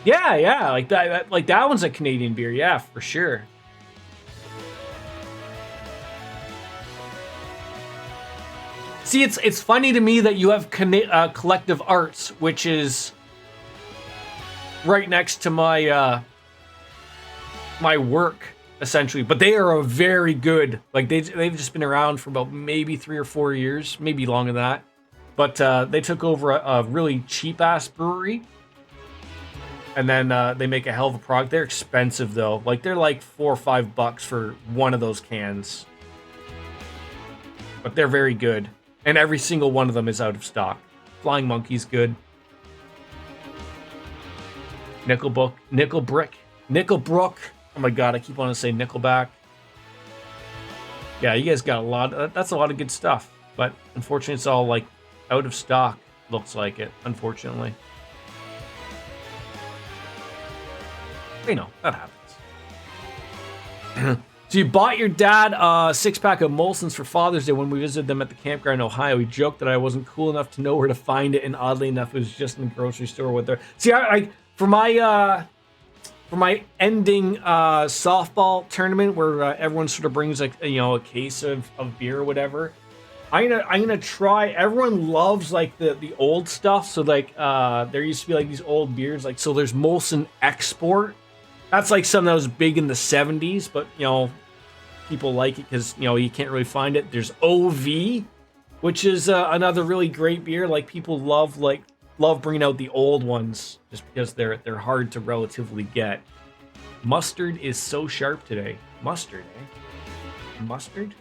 Yeah, like that one's a Canadian beer, yeah, for sure. See, it's funny to me that you have Collective Arts, which is right next to my my work essentially, but they are a very good, like they've just been around for about maybe 3 or 4 years, maybe longer than that. But they took over a really cheap ass brewery, and then they make a hell of a product. They're expensive though, like they're like $4 or $5 for one of those cans, but they're very good, and every single one of them is out of stock. Flying Monkey's good. Nickelbrook. Oh my god, I keep wanting to say Nickelback. Yeah, you guys got a lot. That's a lot of good stuff, but unfortunately, it's all like out of stock. Looks like it, unfortunately. You know, that happens. So you bought your dad a 6-pack of Molson's for Father's Day when we visited them at the campground in Ohio. He joked that I wasn't cool enough to know where to find it, and oddly enough, it was just in the grocery store with her. See, I for my ending softball tournament where everyone sort of brings like a case of beer or whatever, I'm gonna try. Everyone loves like the old stuff, so like there used to be like these old beers, like so there's Molson Export. That's like something that was big in the 70s, but people like it because you can't really find it. There's OV, which is another really great beer. Like people love bringing out the old ones just because they're hard to relatively get. Mustard is so sharp today. Mustard, eh? Mustard?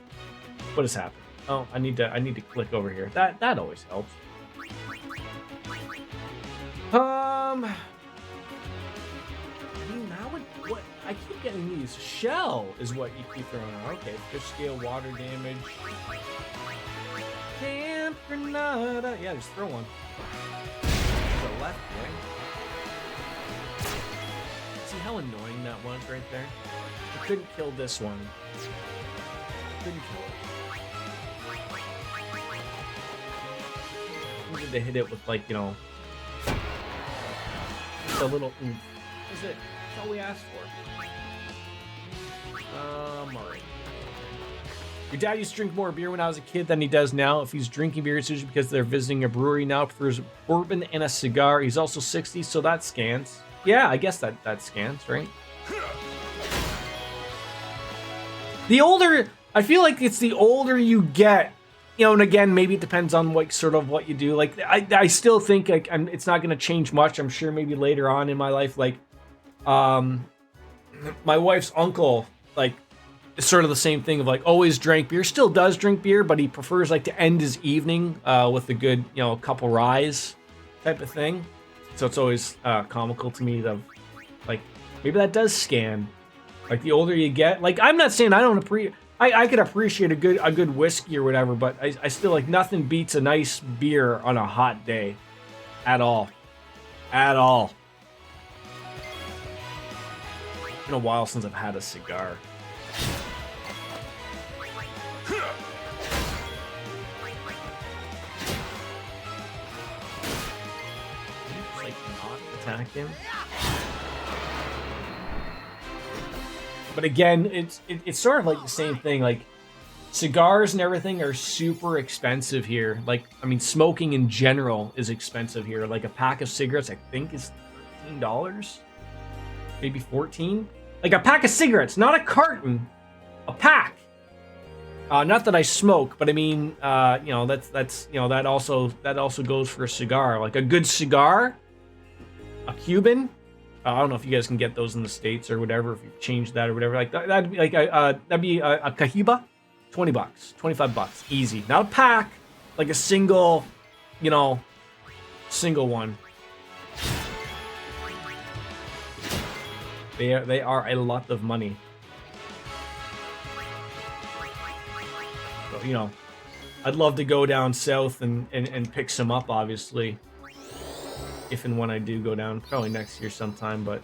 What has happened? Oh, I need to click over here. That always helps. I mean, what I keep getting these. Shell is what you keep throwing out. Okay, fish scale, water damage. Camp Granada. Yeah, just throw one. To the left, right? See how annoying that was right there? I couldn't kill this one. Couldn't kill it. I needed to hit it with like, a little oomph. That's it. That's all we asked for. Alright. Your dad used to drink more beer when I was a kid than he does now. If he's drinking beer, it's usually because they're visiting a brewery now. Prefers bourbon and a cigar. He's also 60, so that scans. Yeah, I guess that scans, right? The older, I feel like it's the older you get, and again, maybe it depends on what you do. Like, I still think like it's not going to change much. I'm sure maybe later on in my life, like, my wife's uncle, like, it's sort of the same thing of like always drank beer, still does drink beer, but he prefers like to end his evening with a good, couple ryes type of thing. So it's always comical to me that, like, maybe that does scan. Like, the older you get, like, I'm not saying I don't I could appreciate a good whiskey or whatever, but I still, like, nothing beats a nice beer on a hot day. At all. At all. It's been a while since I've had a cigar. Attack him. But again, it's sort of like the same thing. Like, cigars and everything are super expensive here. Like, I mean, smoking in general is expensive here. Like, a pack of cigarettes, I think, is $13, maybe 14. Like, a pack of cigarettes, not a carton, a pack. Not that I smoke, but I mean, that's that also goes for a cigar. Like, a good cigar. A Cuban, I don't know if you guys can get those in the States or whatever. If you change that or whatever, like that'd be like a Cahiba, $20, $25, easy. Not a pack, like a single, single one. They are a lot of money. So, I'd love to go down south and pick some up, obviously. If and when I do go down, probably next year sometime, but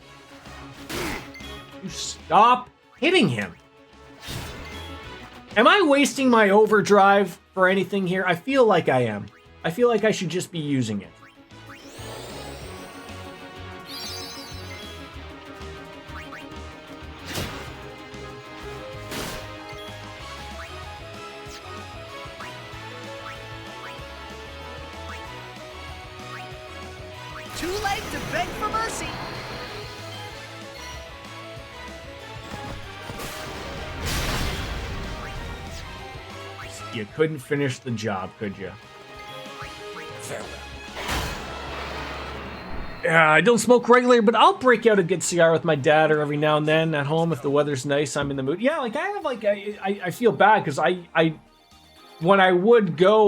you stop hitting him. Am I wasting my overdrive for anything here? I feel like I am. I feel like I should just be using it. too late to beg for mercy. You couldn't finish the job, could you? Farewell. Yeah, I don't smoke regularly, but I'll break out a good cigar with my dad or every now and then at home if the weather's nice. I'm in the mood. Yeah, like I have like I feel bad because I when I would go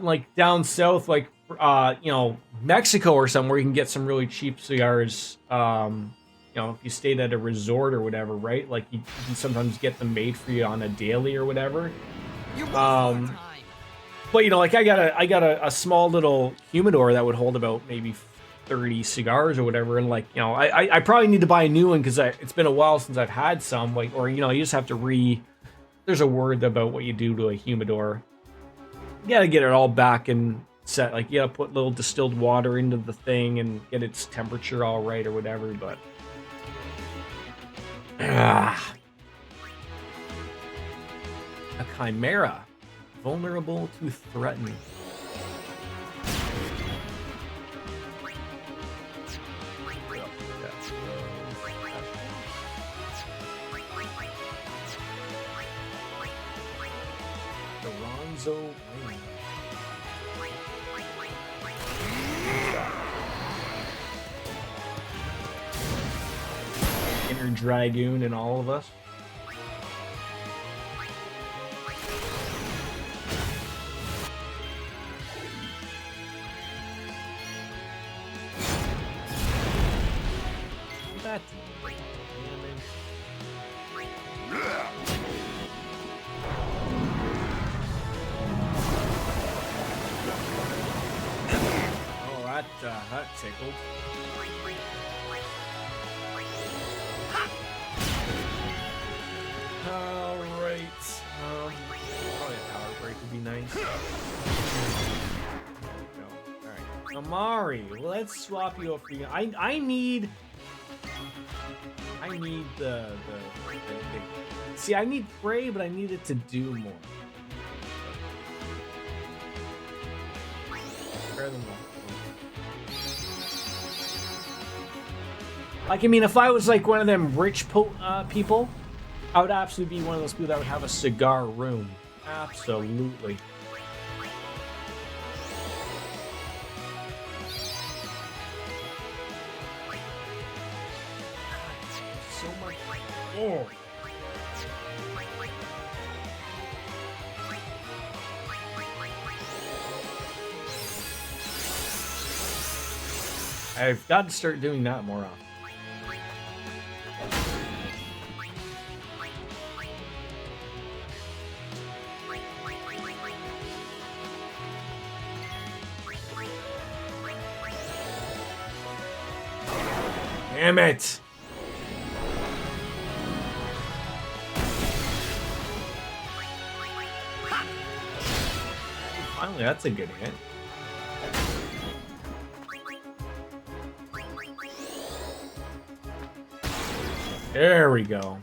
like down south, like you know, Mexico or somewhere, you can get some really cheap cigars. You know, if you stayed at a resort or whatever, right? Like you can sometimes get them made for you on a daily or whatever. But you know, like I got a small little humidor that would hold about maybe 30 cigars or whatever, and like, you know, I probably need to buy a new one because it's been a while since I've had some, like, or you know, you just have to there's a word about what you do to a humidor. You gotta get it all back and set, like you gotta put little distilled water into the thing and get its temperature all right or whatever, but a chimera, vulnerable to threatening. Inner Dragoon in all of us. That that tickled. Alright. Probably a power break would be nice. Alright. Amari, let's swap you up for you. I need the see, I need Prey, but I need it to do more. Better than that. Like, I mean, if I was like one of them rich people, I would absolutely be one of those people that would have a cigar room. Absolutely. So much. Oh. I've got to start doing that more often. Damn it! Finally, that's a good hit. There we go.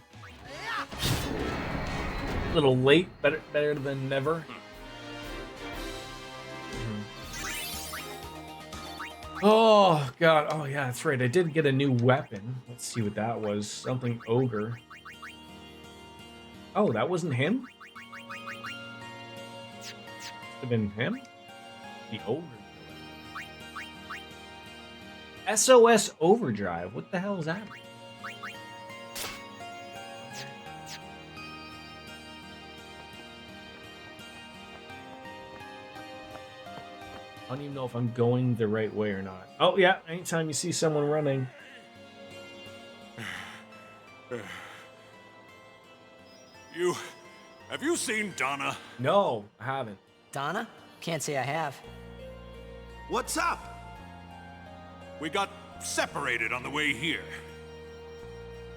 A little late, better than never. Oh god, oh yeah, that's right. I did get a new weapon. Let's see what that was. Something ogre. Oh, that wasn't him? Must have been him? The ogre. SOS Overdrive. What the hell is that? I don't even know if I'm going the right way or not. Oh, yeah. Anytime you see someone running. Have you seen Donna? No, I haven't. Donna? Can't say I have. What's up? We got separated on the way here.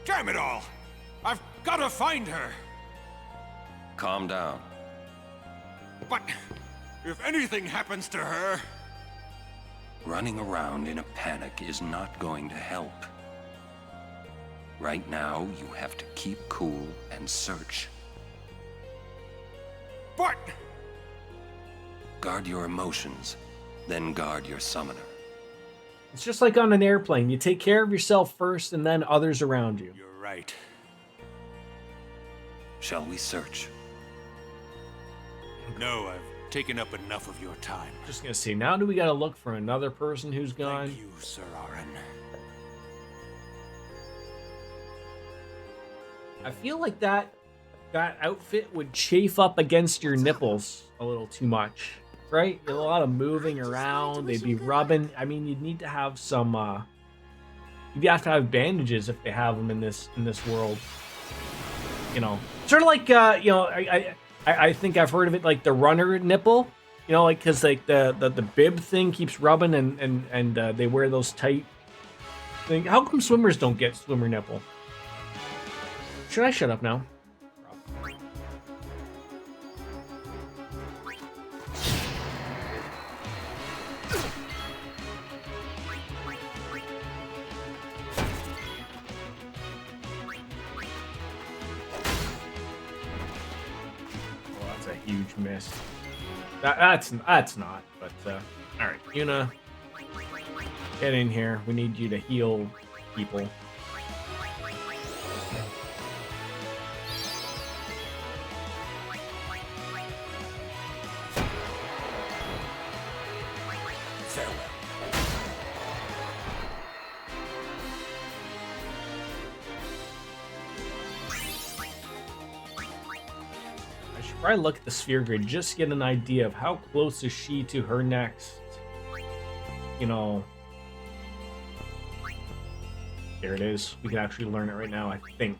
Damn it all! I've got to find her! Calm down. But if anything happens to her... Running around in a panic is not going to help. Right now, you have to keep cool and search. But... Guard your emotions, then guard your summoner. It's just like on an airplane. You take care of yourself first and then others around you. You're right. Shall we search? No, I've taken up enough of your time. Just gonna see. Now do we gotta look for another person who's gone? Thank you, Sir Aaron. I feel like that outfit would chafe up against your nipples a little too much, right? A lot of moving around. They'd be rubbing. I mean, you'd need to have some. You'd have to have bandages if they have them in this world. You know, sort of like you know, I think I've heard of it like the runner nipple. You know, like because like the bib thing keeps rubbing and they wear those tight thing. How come swimmers don't get swimmer nipple? Should I shut up now? Huge miss. That's not. But all right, Yuna, get in here. We need you to heal people. Probably look at the sphere grid just to get an idea of how close is she to her next, you know. There it is. We can actually learn it right now, I think.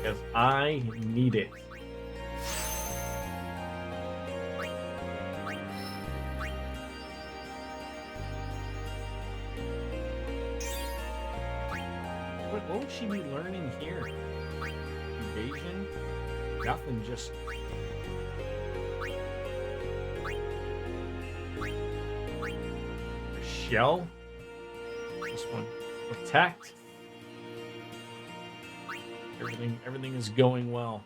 Because I need it. What would she be learning here? Evasion? Nothing, just... Shell? This one. Protect? Everything is going well.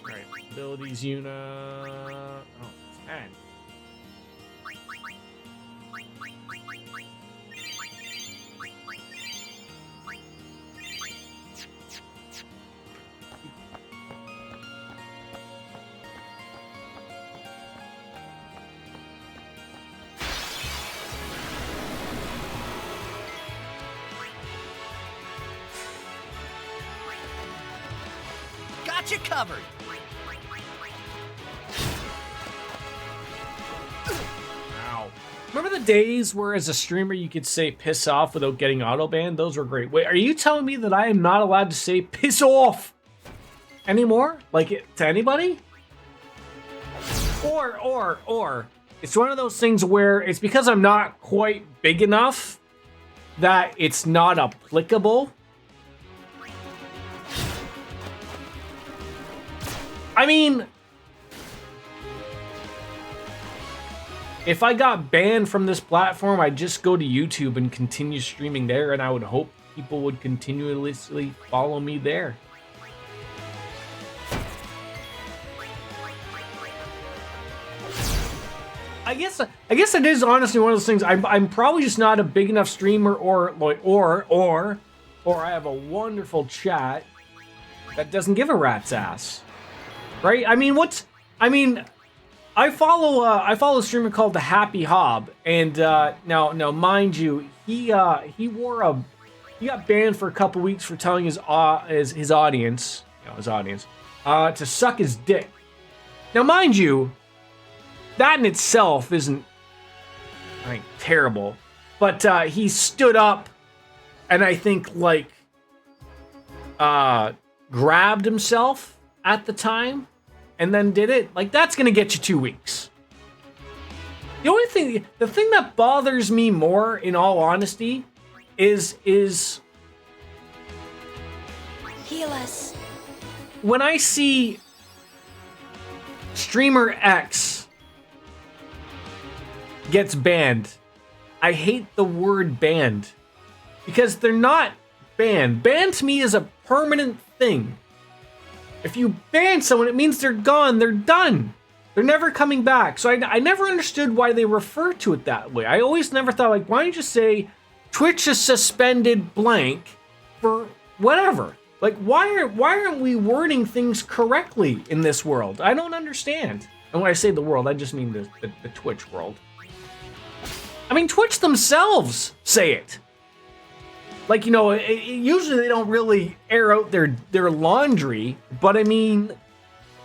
Alright, abilities, Yuna... Oh, 10. Got you covered. Ow. Remember the days where as a streamer you could say piss off without getting auto banned? Those were great. Wait, are you telling me that I am not allowed to say piss off anymore? Like to anybody? Or it's one of those things where it's because I'm not quite big enough that it's not applicable. I mean, if I got banned from this platform, I'd just go to YouTube and continue streaming there, and I would hope people would continuously follow me there. I guess it is honestly one of those things. I'm probably just not a big enough streamer, or I have a wonderful chat that doesn't give a rat's ass. Right? I mean, I follow a streamer called the Happy Hob, and now mind you, he got banned for a couple weeks for telling his audience, to suck his dick. Now mind you, that in itself isn't, I think, terrible, but he stood up and I think like grabbed himself at the time, and then did it. Like, that's gonna get you 2 weeks. The thing that bothers me more, in all honesty, is heal us. When I see streamer X gets banned, I hate the word banned because they're not banned. Banned to me is a permanent thing. If you ban someone, it means they're gone. They're done. They're never coming back. So I never understood why they refer to it that way. I always never thought, like, why don't you just say Twitch is suspended blank for whatever? Like, why aren't we wording things correctly in this world? I don't understand. And when I say the world, I just mean the Twitch world. I mean, Twitch themselves say it. Like, you know, usually they don't really air out their laundry, but I mean,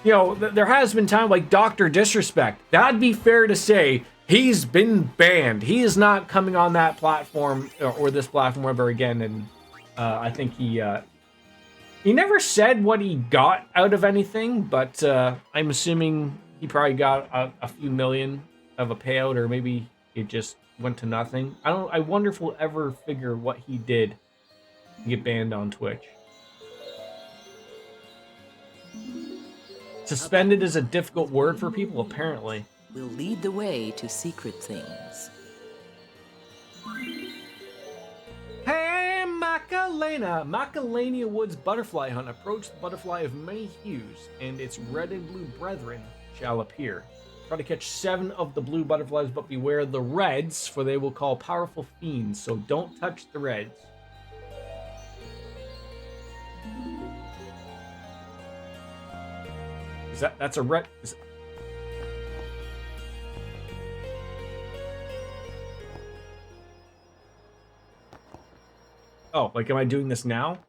you know, there has been time like Dr. Disrespect. That'd be fair to say he's been banned. He is not coming on that platform or this platform ever again. And I think he never said what he got out of anything, but I'm assuming he probably got a few million of a payout, or maybe it just went to nothing. I wonder if we'll ever figure what he did to get banned on Twitch. Suspended is a difficult word for people, apparently. Will lead the way to secret things. Hey, Macarena! Macalania Woods butterfly hunt. Approach the butterfly of many hues, and its red and blue brethren shall appear. Try to catch 7 of the blue butterflies, but beware the reds, for they will call powerful fiends, so don't touch the reds. That's a red... Oh, like, am I doing this now?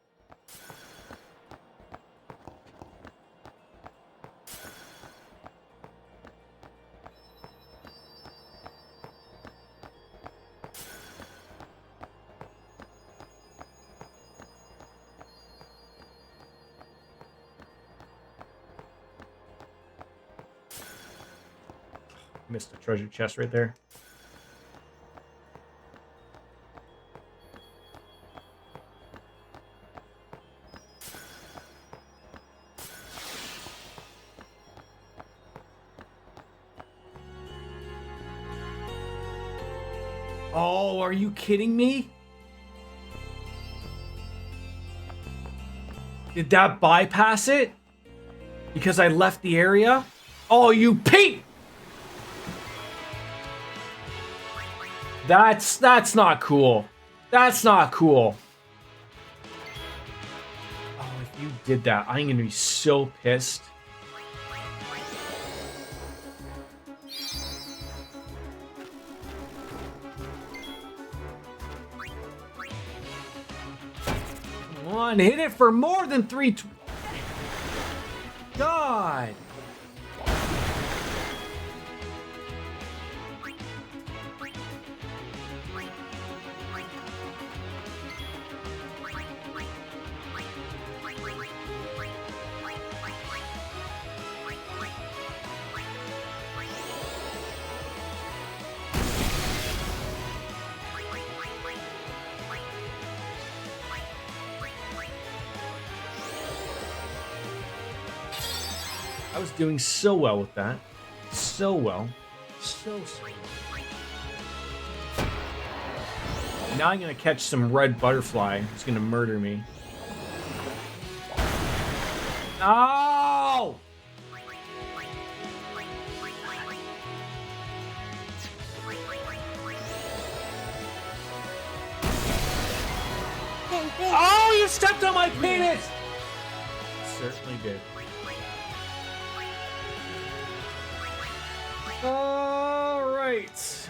Missed a treasure chest right there. Oh, are you kidding me? Did that bypass it? Because I left the area? Oh, you Pete! That's not cool. That's not cool. Oh, if you did that, I'm gonna be so pissed. Come on, hit it for more than 3. God. I was doing so well with that. So well. So well. Now I'm gonna catch some red butterfly. It's gonna murder me. No! Oh, you stepped on my penis! Certainly did. All right.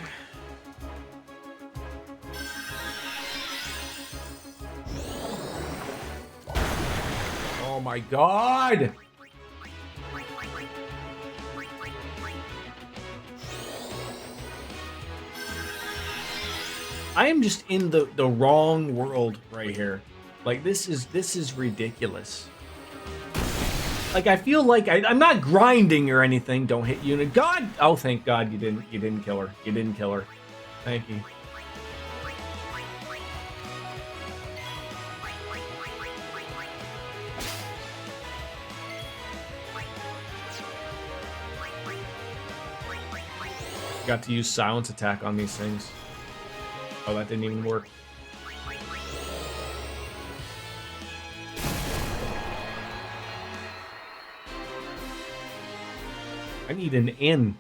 Oh my God. I am just in the wrong world right here. Like, this is ridiculous. Like, I feel like I'm not grinding or anything. Don't hit unit. God! Oh, thank God you didn't kill her. You didn't kill her. Thank you. Got to use silence attack on these things. Oh, that didn't even work. I need an inn.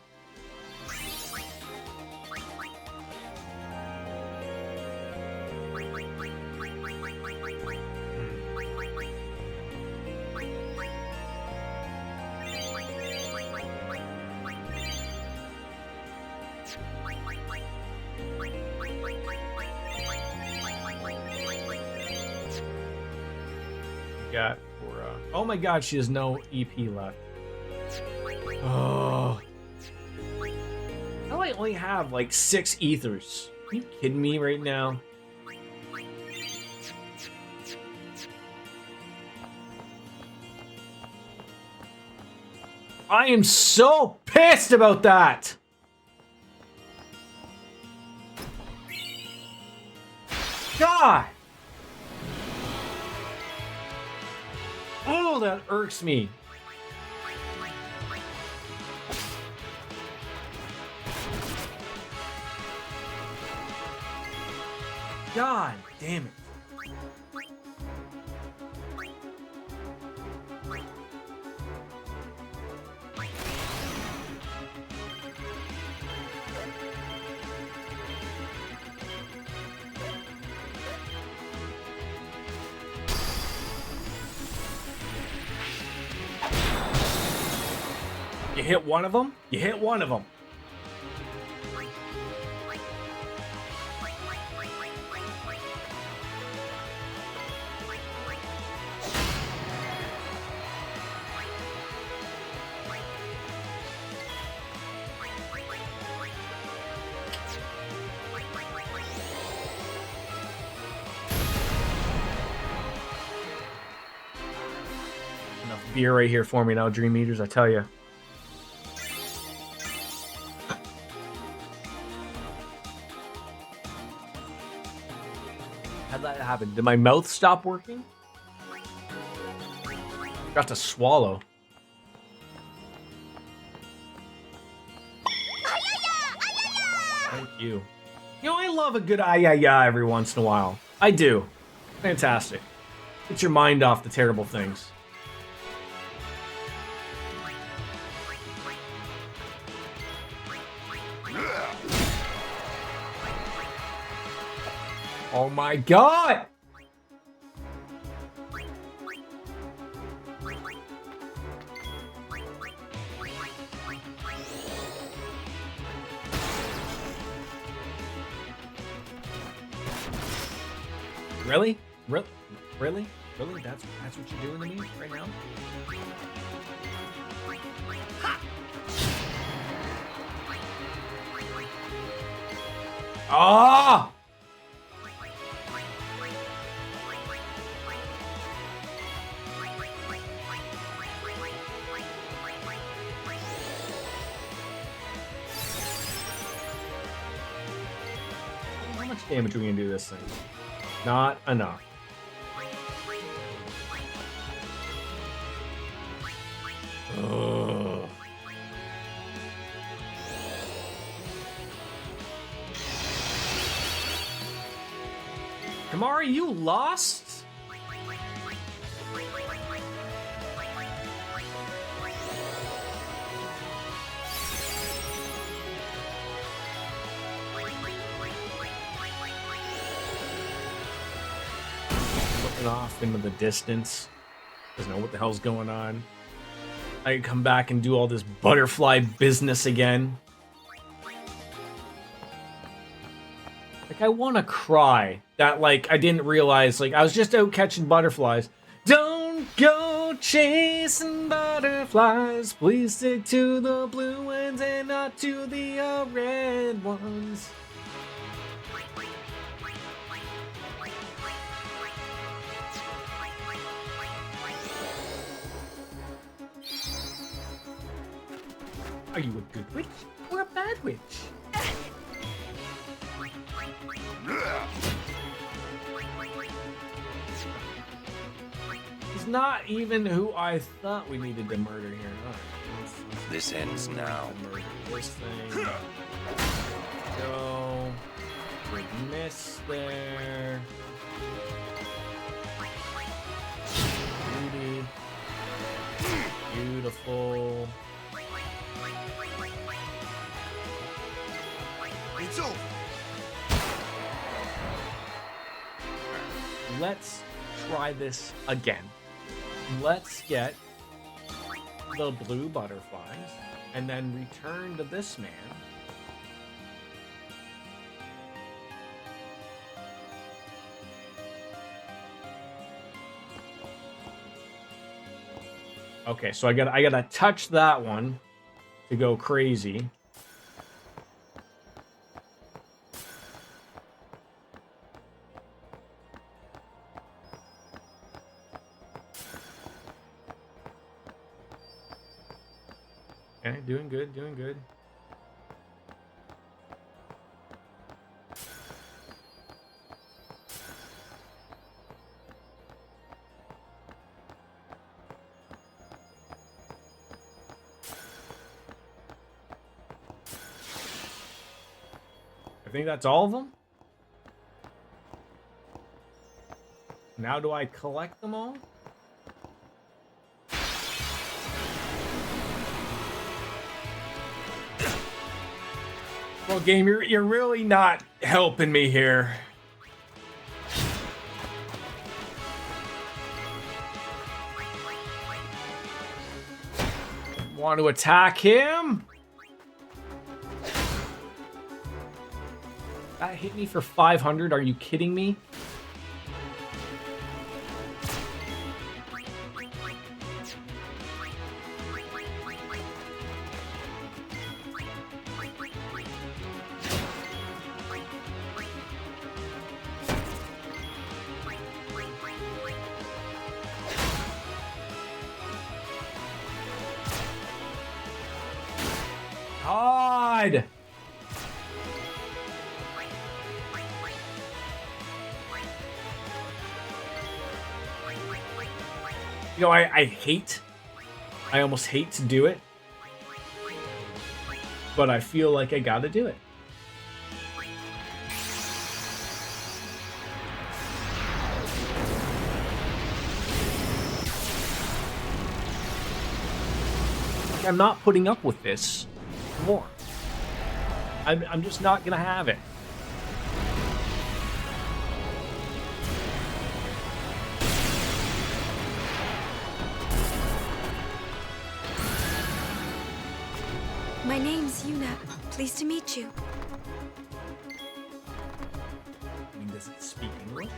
Got for oh my god, she has no EP left. Oh, how do I only have like 6 ethers? Are you kidding me right now? I am so pissed about that. God. Oh, that irks me. God damn it. You hit one of them? You hit one of them. Enough beer right here for me now, Dream Eaters, I tell you. How'd that happen? Did my mouth stop working? Got to swallow. Thank you. You know, I love a good ay-ya-ya every once in a while. I do. Fantastic. Get your mind off the terrible things. Oh my god! Really? Really? Really? Really? That's what you're doing to me right now? Ha! Ah! How much damage are we gonna do this thing? Not enough. Ugh. Kamari, you lost? Looking off into the distance. Doesn't know what the hell's going on. I can come back and do all this butterfly business again. Like, I want to cry that, like, I didn't realize, like, I was just out catching butterflies. Don't go chasing butterflies. Please stick to the blue ones and not to the red ones. Are you a good witch or a bad witch? He's not even who I thought we needed to murder here. Right. This ends now. Murder this thing. Go. Big miss there. Beauty. Beautiful. It's over. Let's try this again. Let's get the blue butterflies and then return to this man. Okay, so I gotta touch that one to go crazy. Okay, doing good, doing good. I think that's all of them. Now do I collect them all? Well, game, you're really not helping me here. Want to attack him? That hit me for 500. Are you kidding me? God! You know, I almost hate to do it, but I feel like I gotta do it. I'm not putting up with this more. I'm just not gonna have it. My name's Yuna. Pleased to meet you. I mean, does it speak English?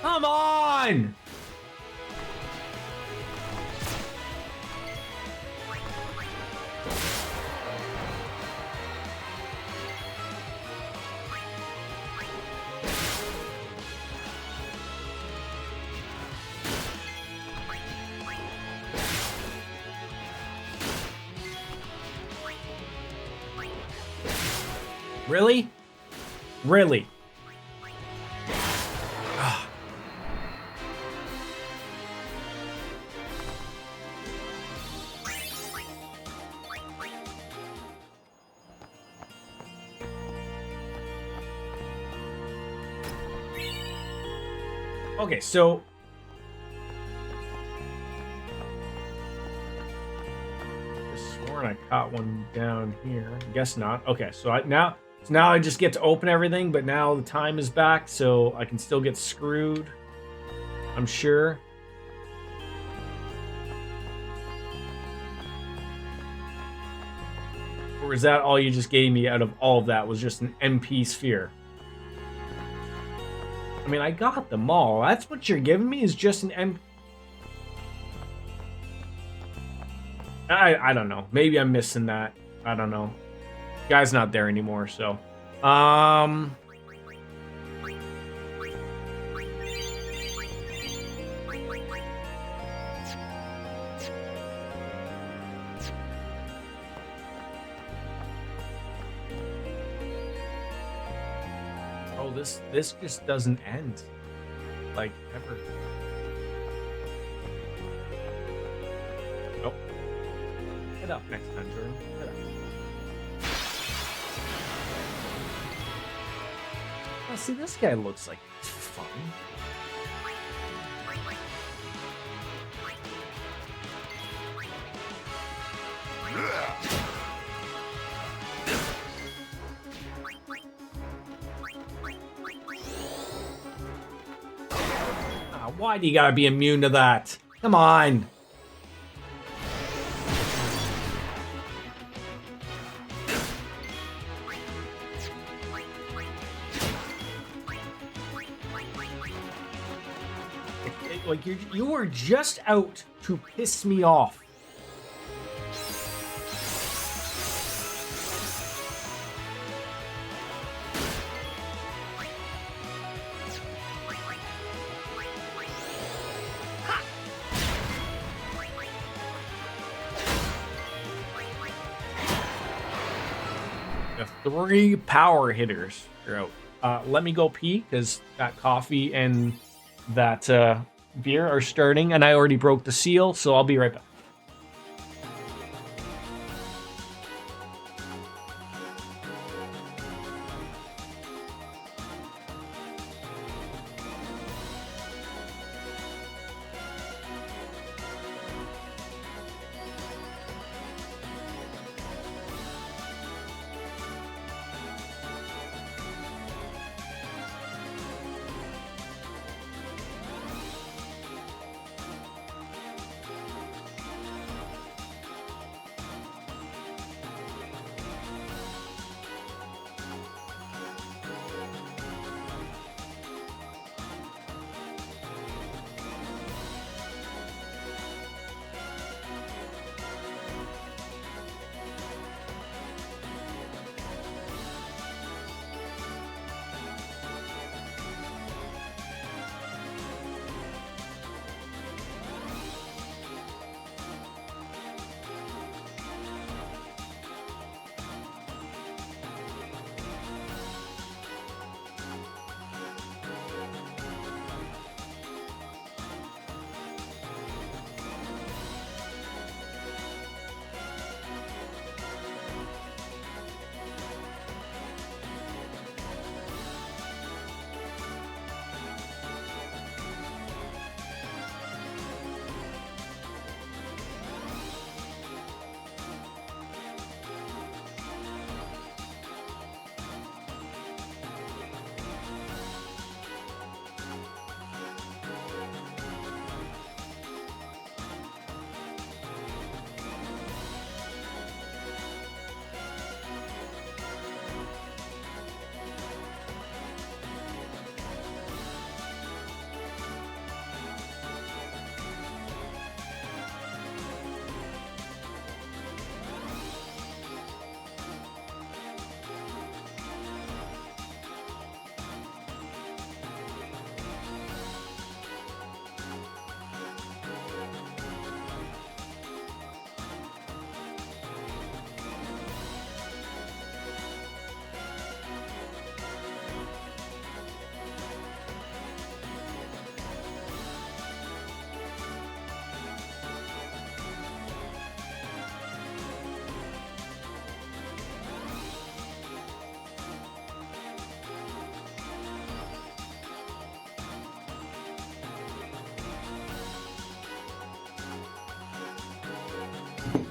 Come on! Really? Really? Okay, so I sworn I caught one down here. Guess not. Okay, so now I just get to open everything, but now the time is back, so I can still get screwed. I'm sure. Or is that all you just gave me out of all of that was just an MP sphere? I mean, I got them all. That's what you're giving me is just an MP. I don't know. Maybe I'm missing that. I don't know. Guy's not there anymore, so. Oh, this just doesn't end. Like, ever. Nope. Get up next time, Jordan. Get up. Oh, see, this guy looks like he's fun. Why do you gotta be immune to that? Come on. Like you were just out to piss me off. The 3 power hitters are out. Let me go pee because that coffee and that beer are starting, and I already broke the seal, so I'll be right back.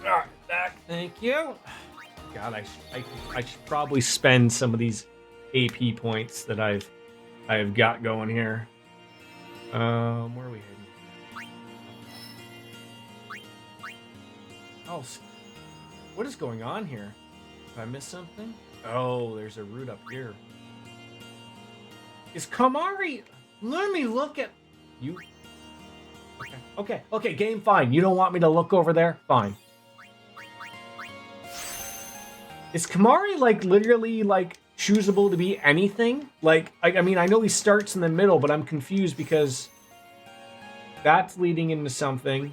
Alright, back. Thank you. God, I should probably spend some of these AP points that I've got going here. Where are we heading? Oh, what is going on here? Did I miss something? Oh, there's a route up here. Is Kamari? Let me look at you. Okay, game, fine. You don't want me to look over there? Fine. Is Kamari, like, literally, like, choosable to be anything? Like, I mean, I know he starts in the middle, but I'm confused because that's leading into something.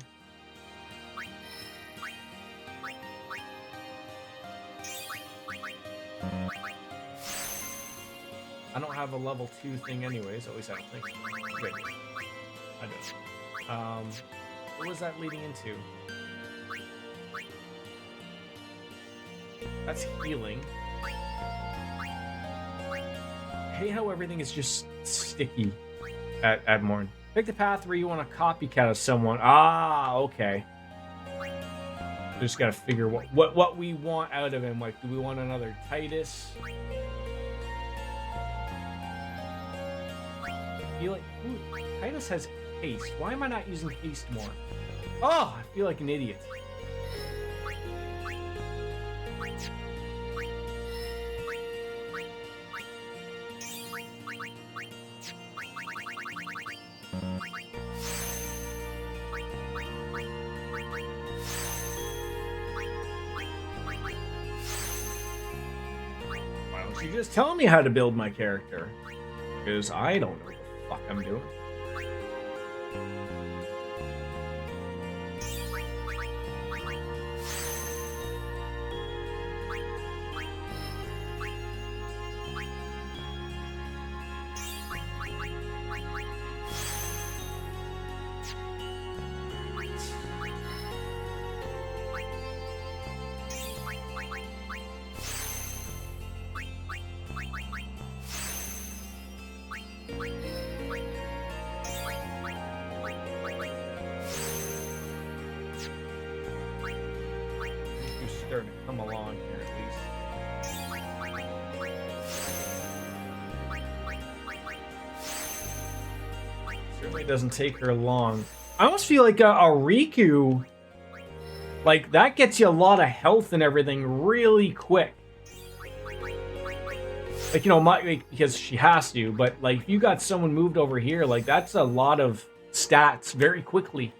I don't have a level 2 thing anyways, at least I don't think. Wait, I don't. What was that leading into? That's healing. I hate how everything is just sticky at Admorn. Pick the path where you want a copycat of someone. Ah, okay. Just gotta figure what we want out of him. Like, do we want another Titus? I feel like Titus has haste. Why am I not using haste more? Oh, I feel like an idiot. Why don't you just tell me how to build my character? Because I don't know what the fuck I'm doing. Starting to come along here at least. Certainly doesn't take her long. I almost feel like a Riku, like that gets you a lot of health and everything really quick. Like, you know, because she has to, but like if you got someone moved over here, like that's a lot of stats very quickly.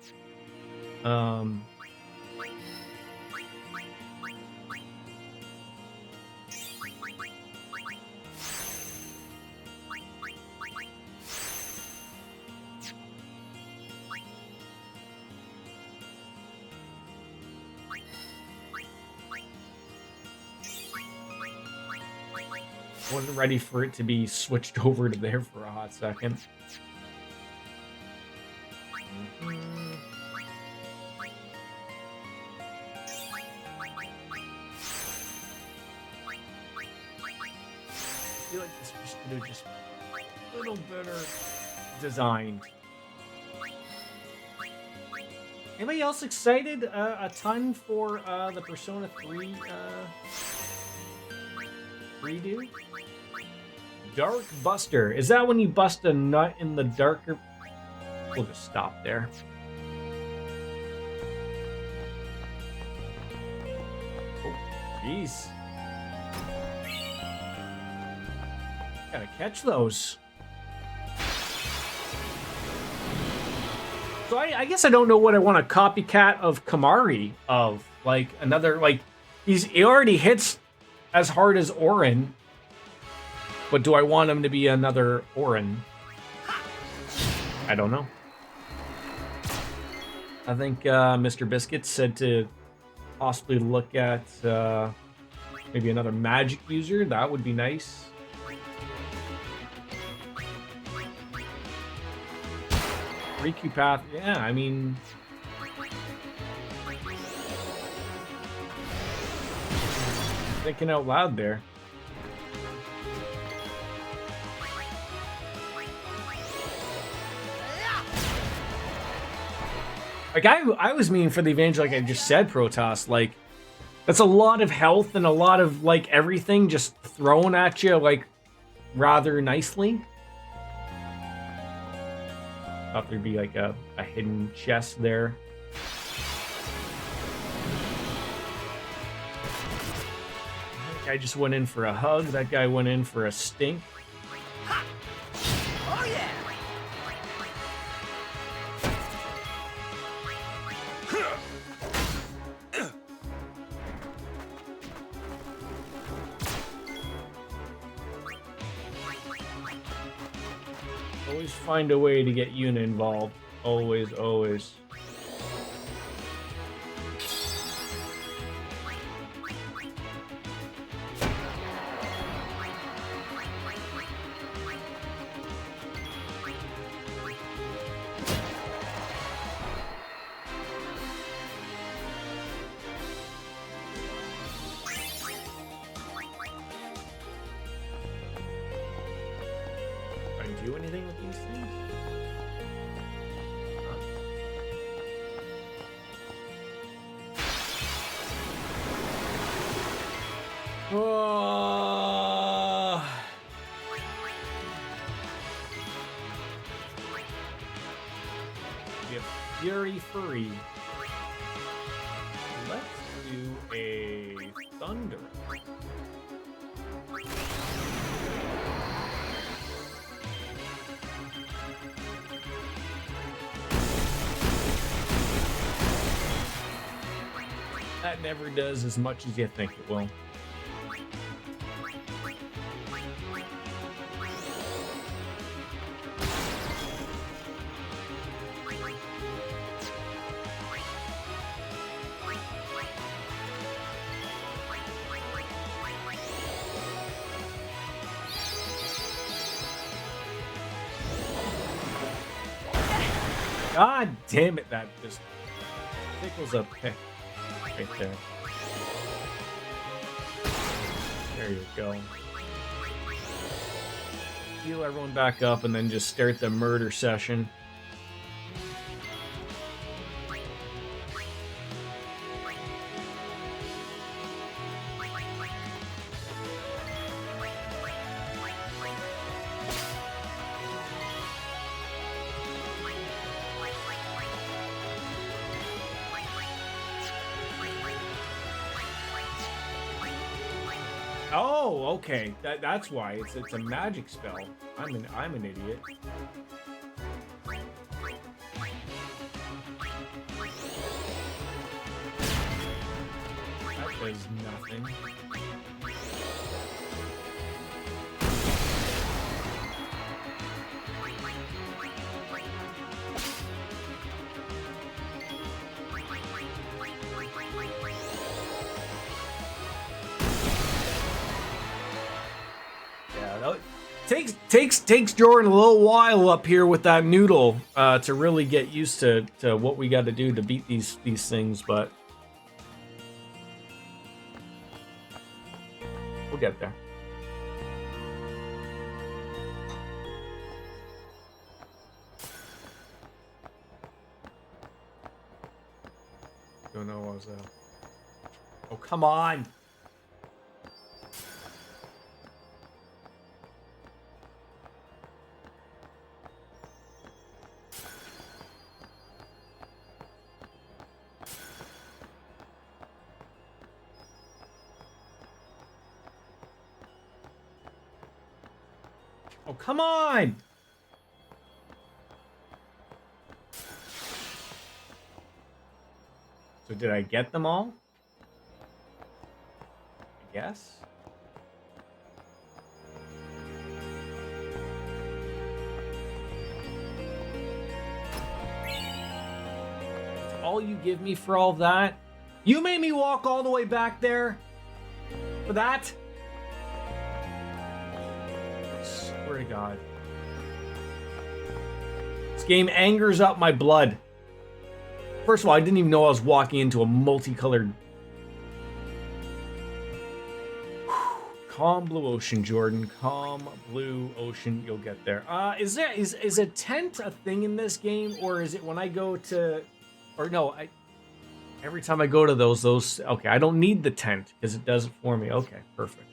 Wasn't ready for it to be switched over to there for a hot second. I feel like this was just a little better designed. Anybody else excited a ton for the Persona 3 redo? Dark Buster. Is that when you bust a nut in the darker? We'll just stop there. Oh, jeez. Gotta catch those. So I guess I don't know what I want a copycat of Kamari of. Like another, like, he already hits as hard as Orin. But do I want him to be another Orin? I don't know. I think Mr. Biscuit said to possibly look at maybe another magic user. That would be nice. Riku Path, yeah, I mean... Thinking out loud there. Like, I was meaning for the Evangel, like I just said, Protoss, like, that's a lot of health and a lot of, like, everything just thrown at you, like, rather nicely. Thought there'd be, like, a hidden chest there. That guy just went in for a hug. That guy went in for a stink. Oh, yeah! Always find a way to get Yuna involved. Always, always. do anything with these things? Get Fury Furry. Let's do a Thunder. That never does as much as you think it will. God damn it, that just tickles a pick right there. There you go. Heal everyone back up and then just start the murder session. Oh, okay. That's why it's a magic spell. I'm an idiot. That does nothing. Takes Jordan a little while up here with that noodle to really get used to what we got to do to beat these things, but we'll get there. Don't know what was that. Oh, come on. Oh, come on! So did I get them all? I guess. That's all you give me for all that? You made me walk all the way back there? For that? Swear to God. This game angers up my blood. First of all, I didn't even know I was walking into a multicolored... Calm blue ocean, Jordan. Calm blue ocean. You'll get there. Is a tent a thing in this game, or is it when I go to... Or no, every time I go to those... Okay, I don't need the tent, because it does it for me. Okay, perfect.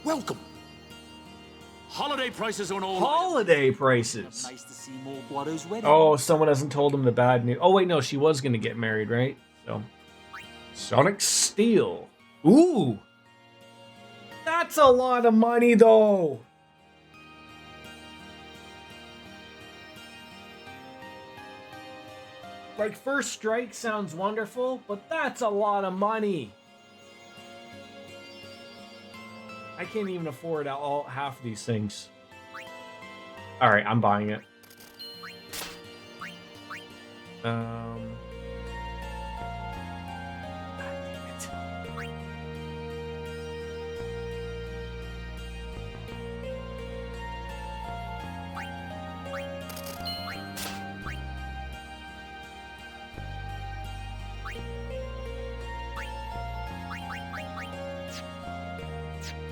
Welcome. Holiday prices on all. Holiday prices. Nice to see more Guado's wedding. Oh, someone hasn't told him the bad news. Oh wait, no, she was gonna get married, right? So, Sonic Steel. Ooh, that's a lot of money, though. Like, First Strike sounds wonderful, but that's a lot of money. I can't even afford half of these things. All right, I'm buying it.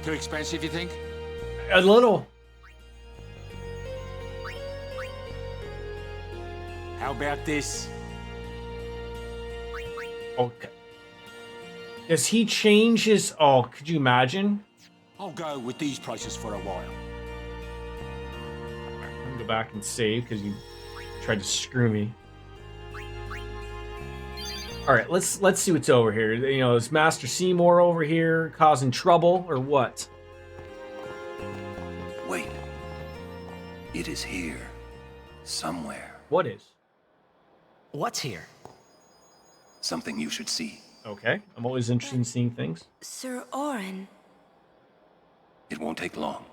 Too expensive, you think? A little. How about this? Okay. Does he change his... Oh, could you imagine? I'll go with these prices for a while. I'm gonna go back and save because you tried to screw me. All right, let's see what's over here. You know, is Master Seymour over here causing trouble or what? Wait. It is here. Somewhere. What is? What's here? Something you should see. Okay, I'm always interested in seeing things. Sir Orin. It won't take long.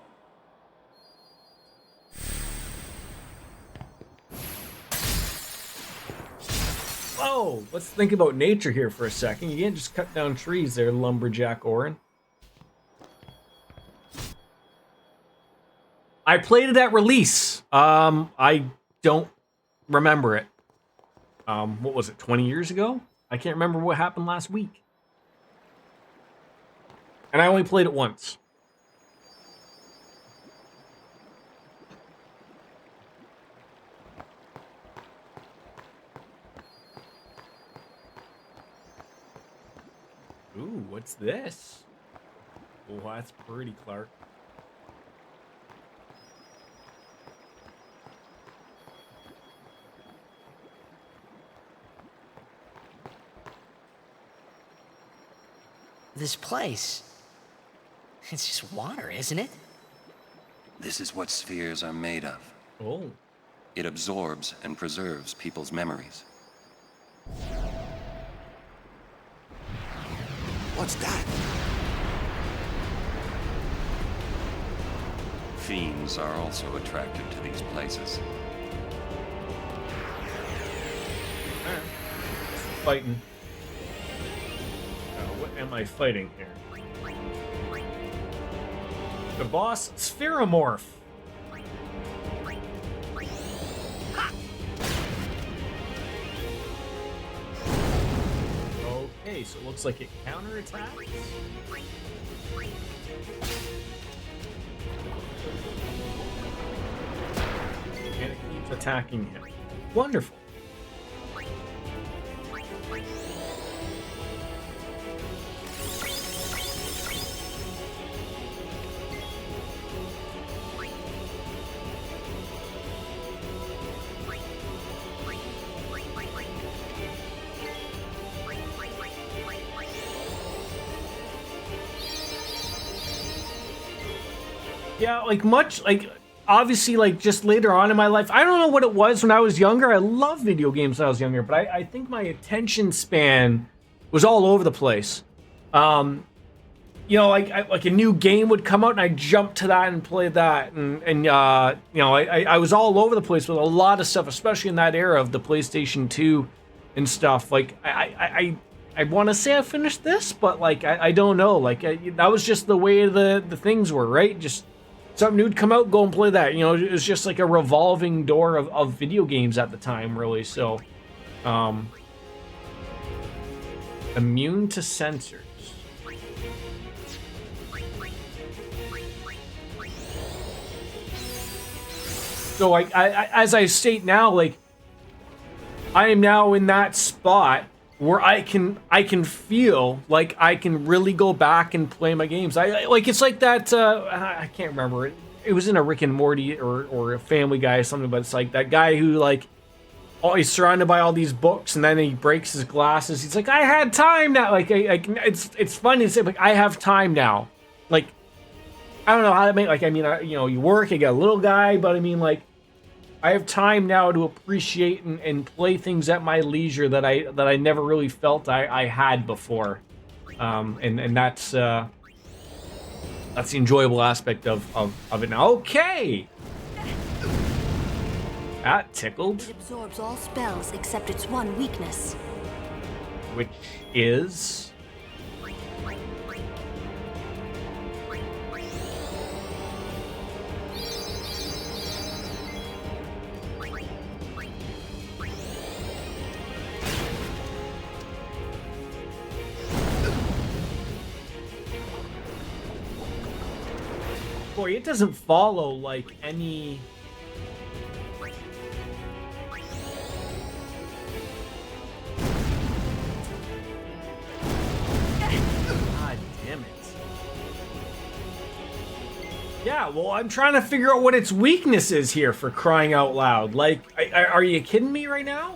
Whoa, let's think about nature here for a second. You can't just cut down trees there, lumberjack Orin. I played it at release. I don't remember it. What was it, 20 years ago? I can't remember what happened last week. And I only played it once. Ooh, what's this? Oh, that's pretty, Clark. This place. It's just water, isn't it? This is what spheres are made of. Oh. It absorbs and preserves people's memories. What's that? Fiends are also attracted to these places. Fighting. What am I fighting here? The boss, Spheromorph. Okay, so it looks like it counterattacks. And it keeps attacking him. Wonderful. Yeah, obviously, just later on in my life, I don't know what it was when I was younger. I loved video games when I was younger, but I think my attention span was all over the place. A new game would come out and I'd jump to that and play that. I was all over the place with a lot of stuff, especially in that era of the PlayStation 2 and stuff. I want to say I finished this, but I don't know. That was just the way the things were, right? Just something new would come out, go and play that. It was just like a revolving door of video games at the time, really. So, immune to sensors. So, as I state now, I am now in that spot where I can feel like I can really go back and play my games. It's like that. I can't remember it. It was in a Rick and Morty or a Family Guy or something, but it's like that guy who he's surrounded by all these books and then he breaks his glasses. He's like, I had time now. It's funny to say, I have time now. I don't know how to make, you work, you got a little guy, but I have time now to appreciate and play things at my leisure that I never really felt I had before. And that's the enjoyable aspect of it now. Okay! That tickled. It absorbs all spells except its one weakness. Which is... Boy, it doesn't follow like any... God damn it. Yeah, well, I'm trying to figure out what its weakness is here, for crying out loud. Like, are you kidding me right now?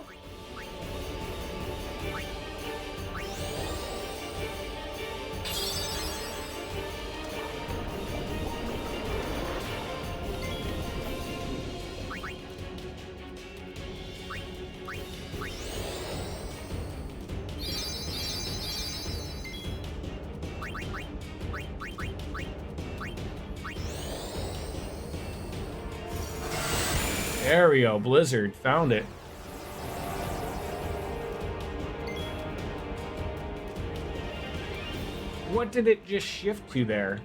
There we go, Blizzard, found it. What did it just shift to there?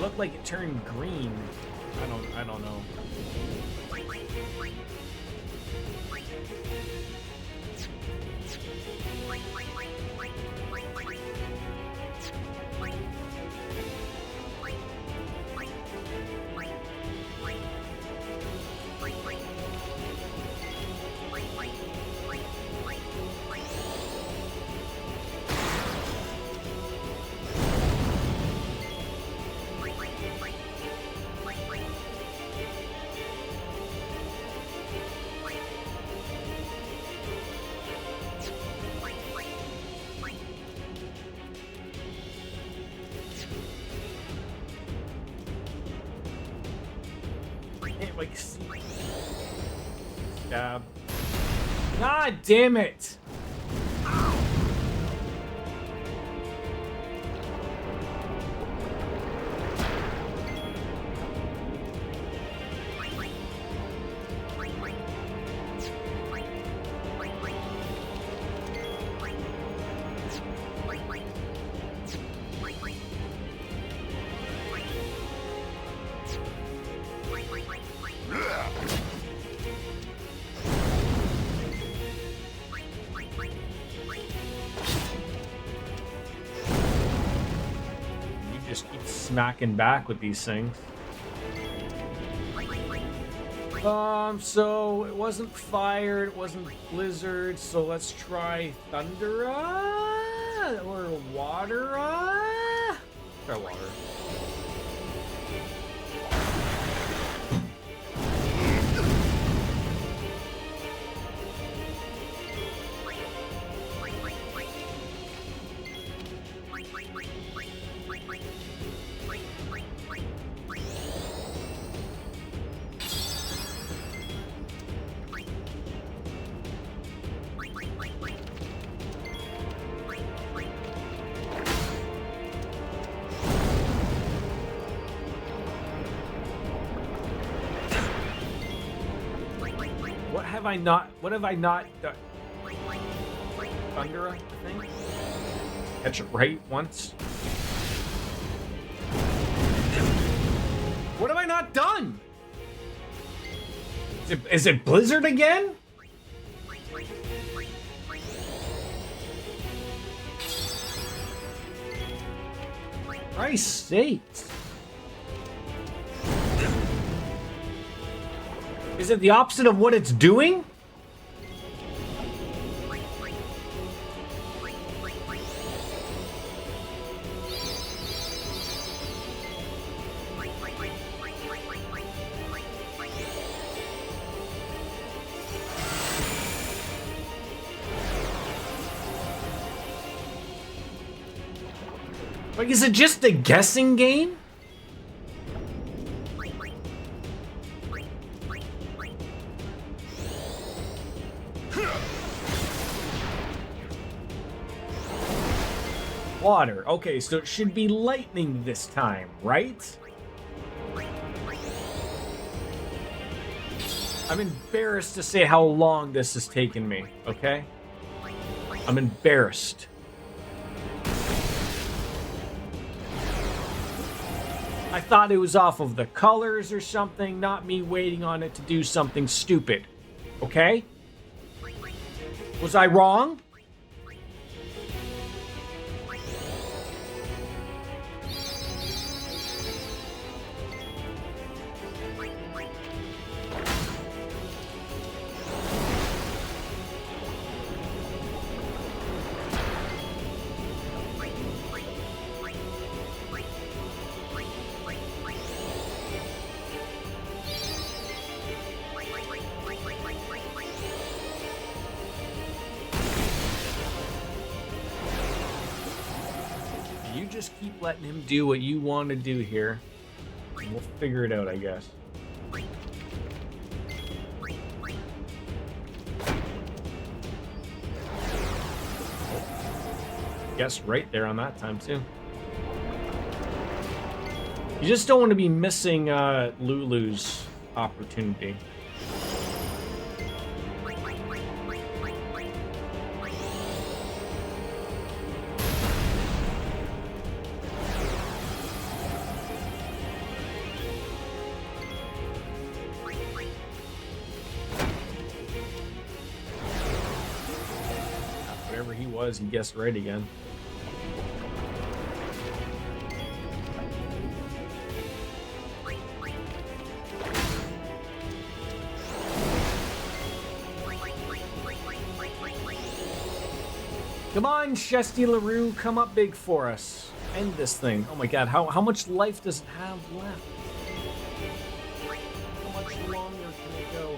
Looked like it turned green. I don't know. Like, stab. God damn it! Just keep smacking back with these things. So it wasn't fire, it wasn't blizzard, so let's try thundera or watera. Try water. What have I not done? Thundera, I think? Catch it right once. What have I not done? Is it Blizzard again? Christ's sakes. Is it the opposite of what it's doing? Like, is it just a guessing game? Water. Okay, so it should be lightning this time, right? I'm embarrassed to say how long this has taken me, okay? I'm embarrassed. I thought it was off of the colors or something, not me waiting on it to do something stupid. Okay? Was I wrong? You just keep letting him do what you want to do here. And we'll figure it out, I guess. Guess right there on that time, too. You just don't want to be missing Lulu's opportunity. Whatever he was, he guessed right again. Come on, Chesty LaRue, come up big for us. End this thing. Oh my god, how much life does it have left? How much longer can it go?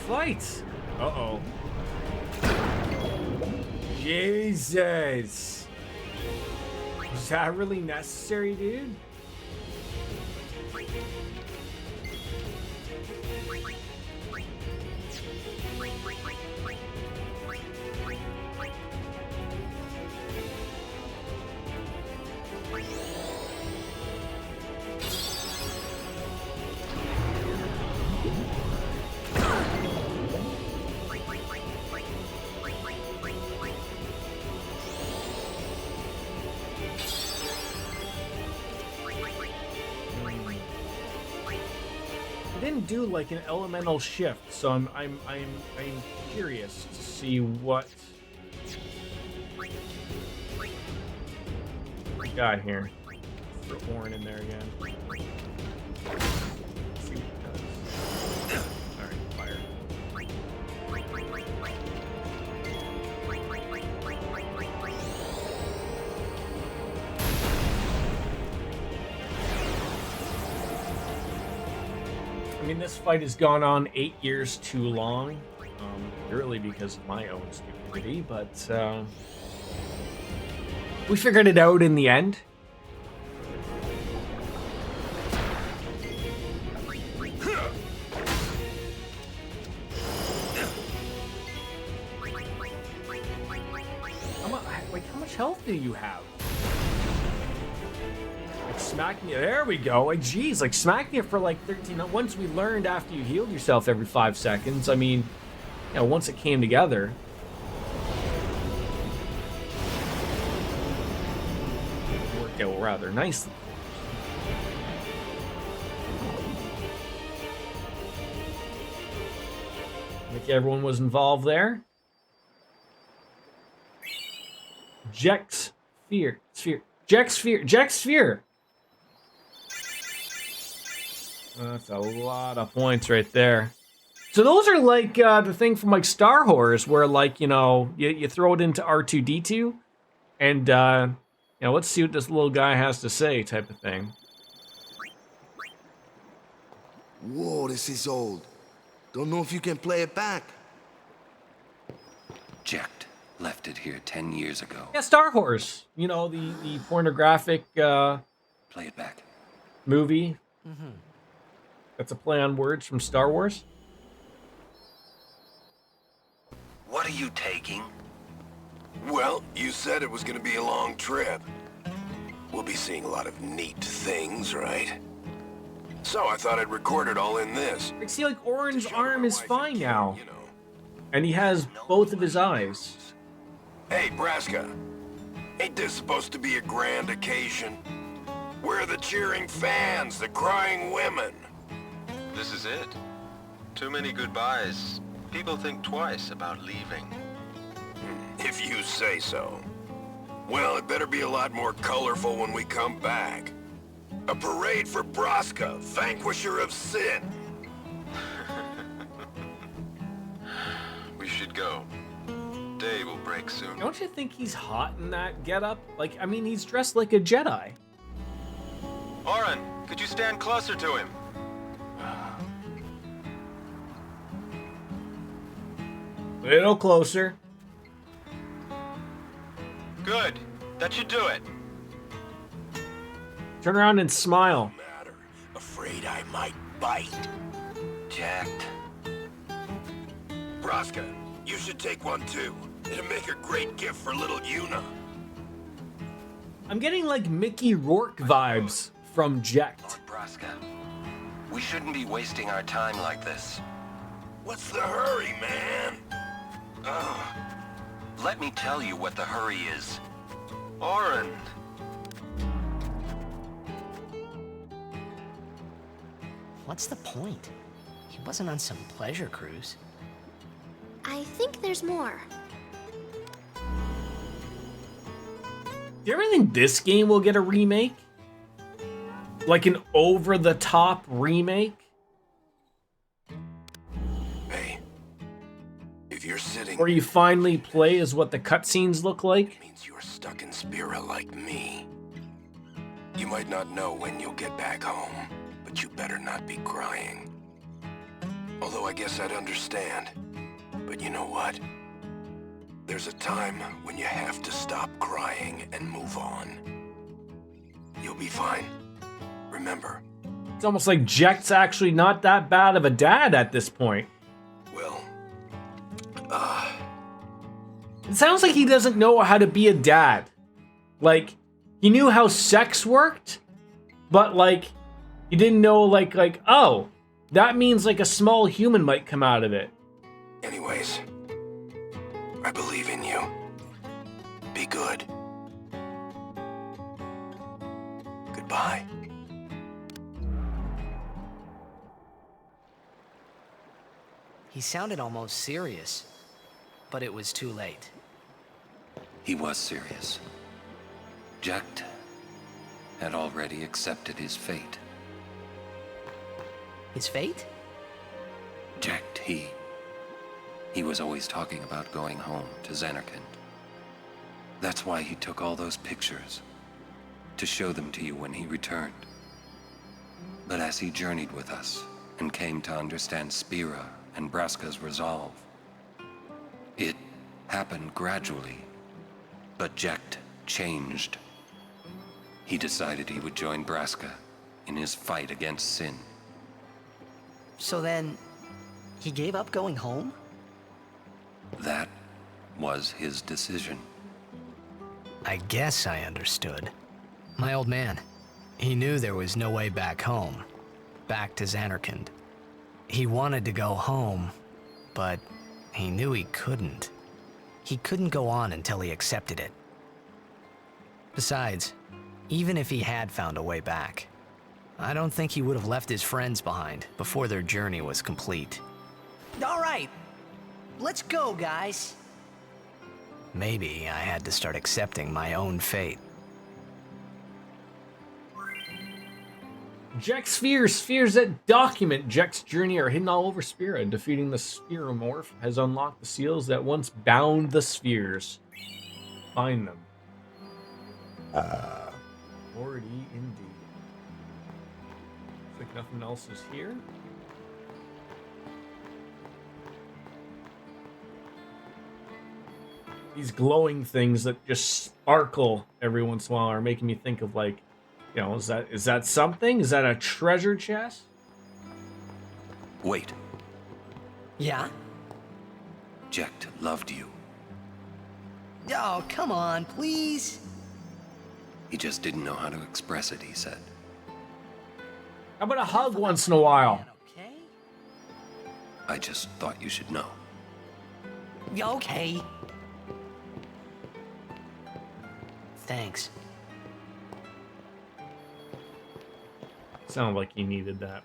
Fight! Uh-oh. Jesus! Was that really necessary, dude? Do like an elemental shift, so I'm curious to see what we got here. Throw Orin in there again. See what it does. All right, fire. I mean, this fight has gone on 8 years too long, purely because of my own stupidity, but we figured it out in the end. How much health do you have? Smack me. There we go. Like, geez, like smack me for like 13. Once we learned after you healed yourself every 5 seconds, I mean, you know, once it came together. It worked out rather nicely. I think everyone was involved there. Jex Sphere. That's a lot of points right there. So those are like the thing from like Star Wars, where like, you know, you throw it into R2-D2, and you know, let's see what this little guy has to say, type of thing. Whoa, this is old. Don't know if you can play it back. Jacked left it here 10 years ago. Yeah, Star Wars. You know, the pornographic play it back. Movie. Mm-hmm. That's a play on words from Star Wars. What are you taking? Well, you said it was gonna be a long trip. We'll be seeing a lot of neat things, right? So I thought I'd record it all in this. Like, see, like, Orin's arm is fine now. And he has both of his eyes. Hey, Braska. Ain't this supposed to be a grand occasion? We're the cheering fans, the crying women. This is it. Too many goodbyes. People think twice about leaving. If you say so. Well, it better be a lot more colorful when we come back. A parade for Braska, vanquisher of sin. We should go. Day will break soon. Don't you think he's hot in that getup? Like, I mean, he's dressed like a Jedi. Oren, could you stand closer to him? Little closer. Good. That should do it. Turn around and smile. Afraid I might bite. Jacked. Braska, you should take one too. It'll make a great gift for little Yuna. I'm getting like Mickey Rourke vibes from Jekt. Braska, we shouldn't be wasting our time like this. What's the hurry, man? Let me tell you what the hurry is. Oren. What's the point? He wasn't on some pleasure cruise. I think there's more. Do you ever think this game will get a remake? Like an over-the-top remake? Hey, if you're sitting... Where you finally play as what the cutscenes look like? Means you're stuck in Spira like me. You might not know when you'll get back home, but you better not be crying. Although I guess I'd understand. But you know what? There's a time when you have to stop crying and move on. You'll be fine. Remember. It's almost like Jekt's actually not that bad of a dad at this point. Well, It sounds like he doesn't know how to be a dad. Like, he knew how sex worked, but like, he didn't know like, oh, that means like a small human might come out of it. anyways, I believe in you. Be good. Goodbye. He sounded almost serious, but it was too late. He was serious. Jekt had already accepted his fate. His fate? Jekt, he was always talking about going home to Zanarkand. That's why he took all those pictures, to show them to you when he returned. But as he journeyed with us and came to understand Spira and Braska's resolve, it happened gradually, but Jekt changed. He decided he would join Braska in his fight against sin. So then, he gave up going home? That was his decision. I guess I understood. My old man, he knew there was no way back home, back to Zanarkand. He wanted to go home, but he knew he couldn't. He couldn't go on until he accepted it. Besides, even if he had found a way back, I don't think he would have left his friends behind before their journey was complete. All right, let's go, guys. Maybe I had to start accepting my own fate. Jekt's spheres that document Jekt's journey are hidden all over Spira. Defeating the Spheromorph has unlocked the seals that once bound the spheres. Find them. Already indeed. Looks like nothing else is here. These glowing things that just sparkle every once in a while are making me think of like, you know, is that something? Is that a treasure chest? Wait, Yeah? Jecht loved you. Oh, come on, please. He just didn't know how to express it, he said. How about a hug once in a while? Okay? I just thought you should know. Yeah, okay. Thanks. Sounded like he needed that.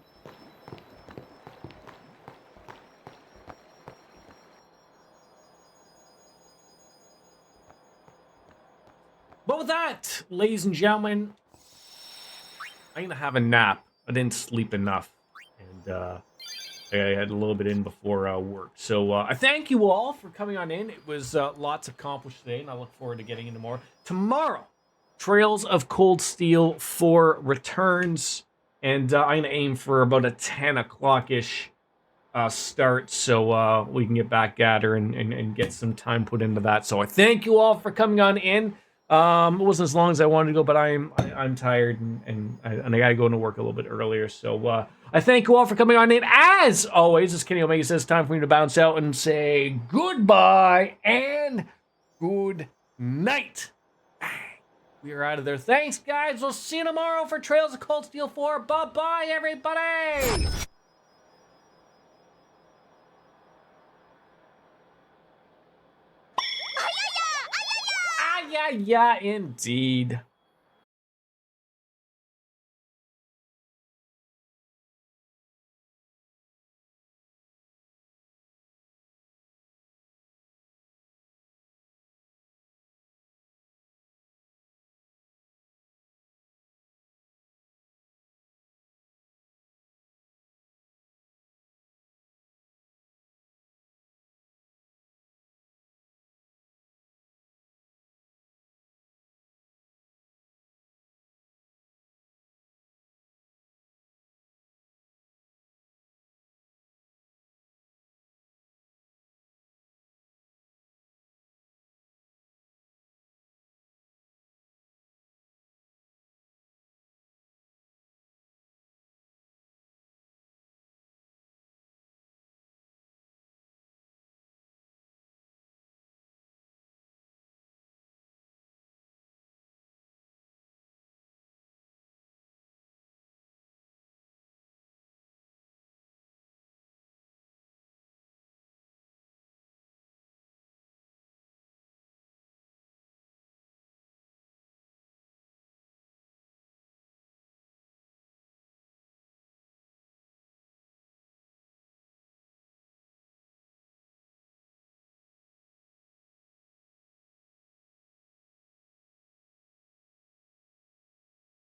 But with that, ladies and gentlemen, I'm gonna have a nap. I didn't sleep enough, and I had a little bit in before work. So I thank you all for coming on in. It was lots accomplished today, and I look forward to getting into more tomorrow. Trails of Cold Steel 4 returns, and I'm gonna aim for about a 10 o'clock ish start, so we can get back at her and get some time put into that. So I thank you all for coming on in. It wasn't as long as I wanted to go, but I'm tired and I gotta go into work a little bit earlier. So I thank you all for coming on in. As always, as Kenny Omega says, time for me to bounce out and say goodbye and good night. We are out of there. Thanks, guys. We'll see you tomorrow for Trails of Cold Steel 4. Bye-bye, everybody. Yeah, indeed.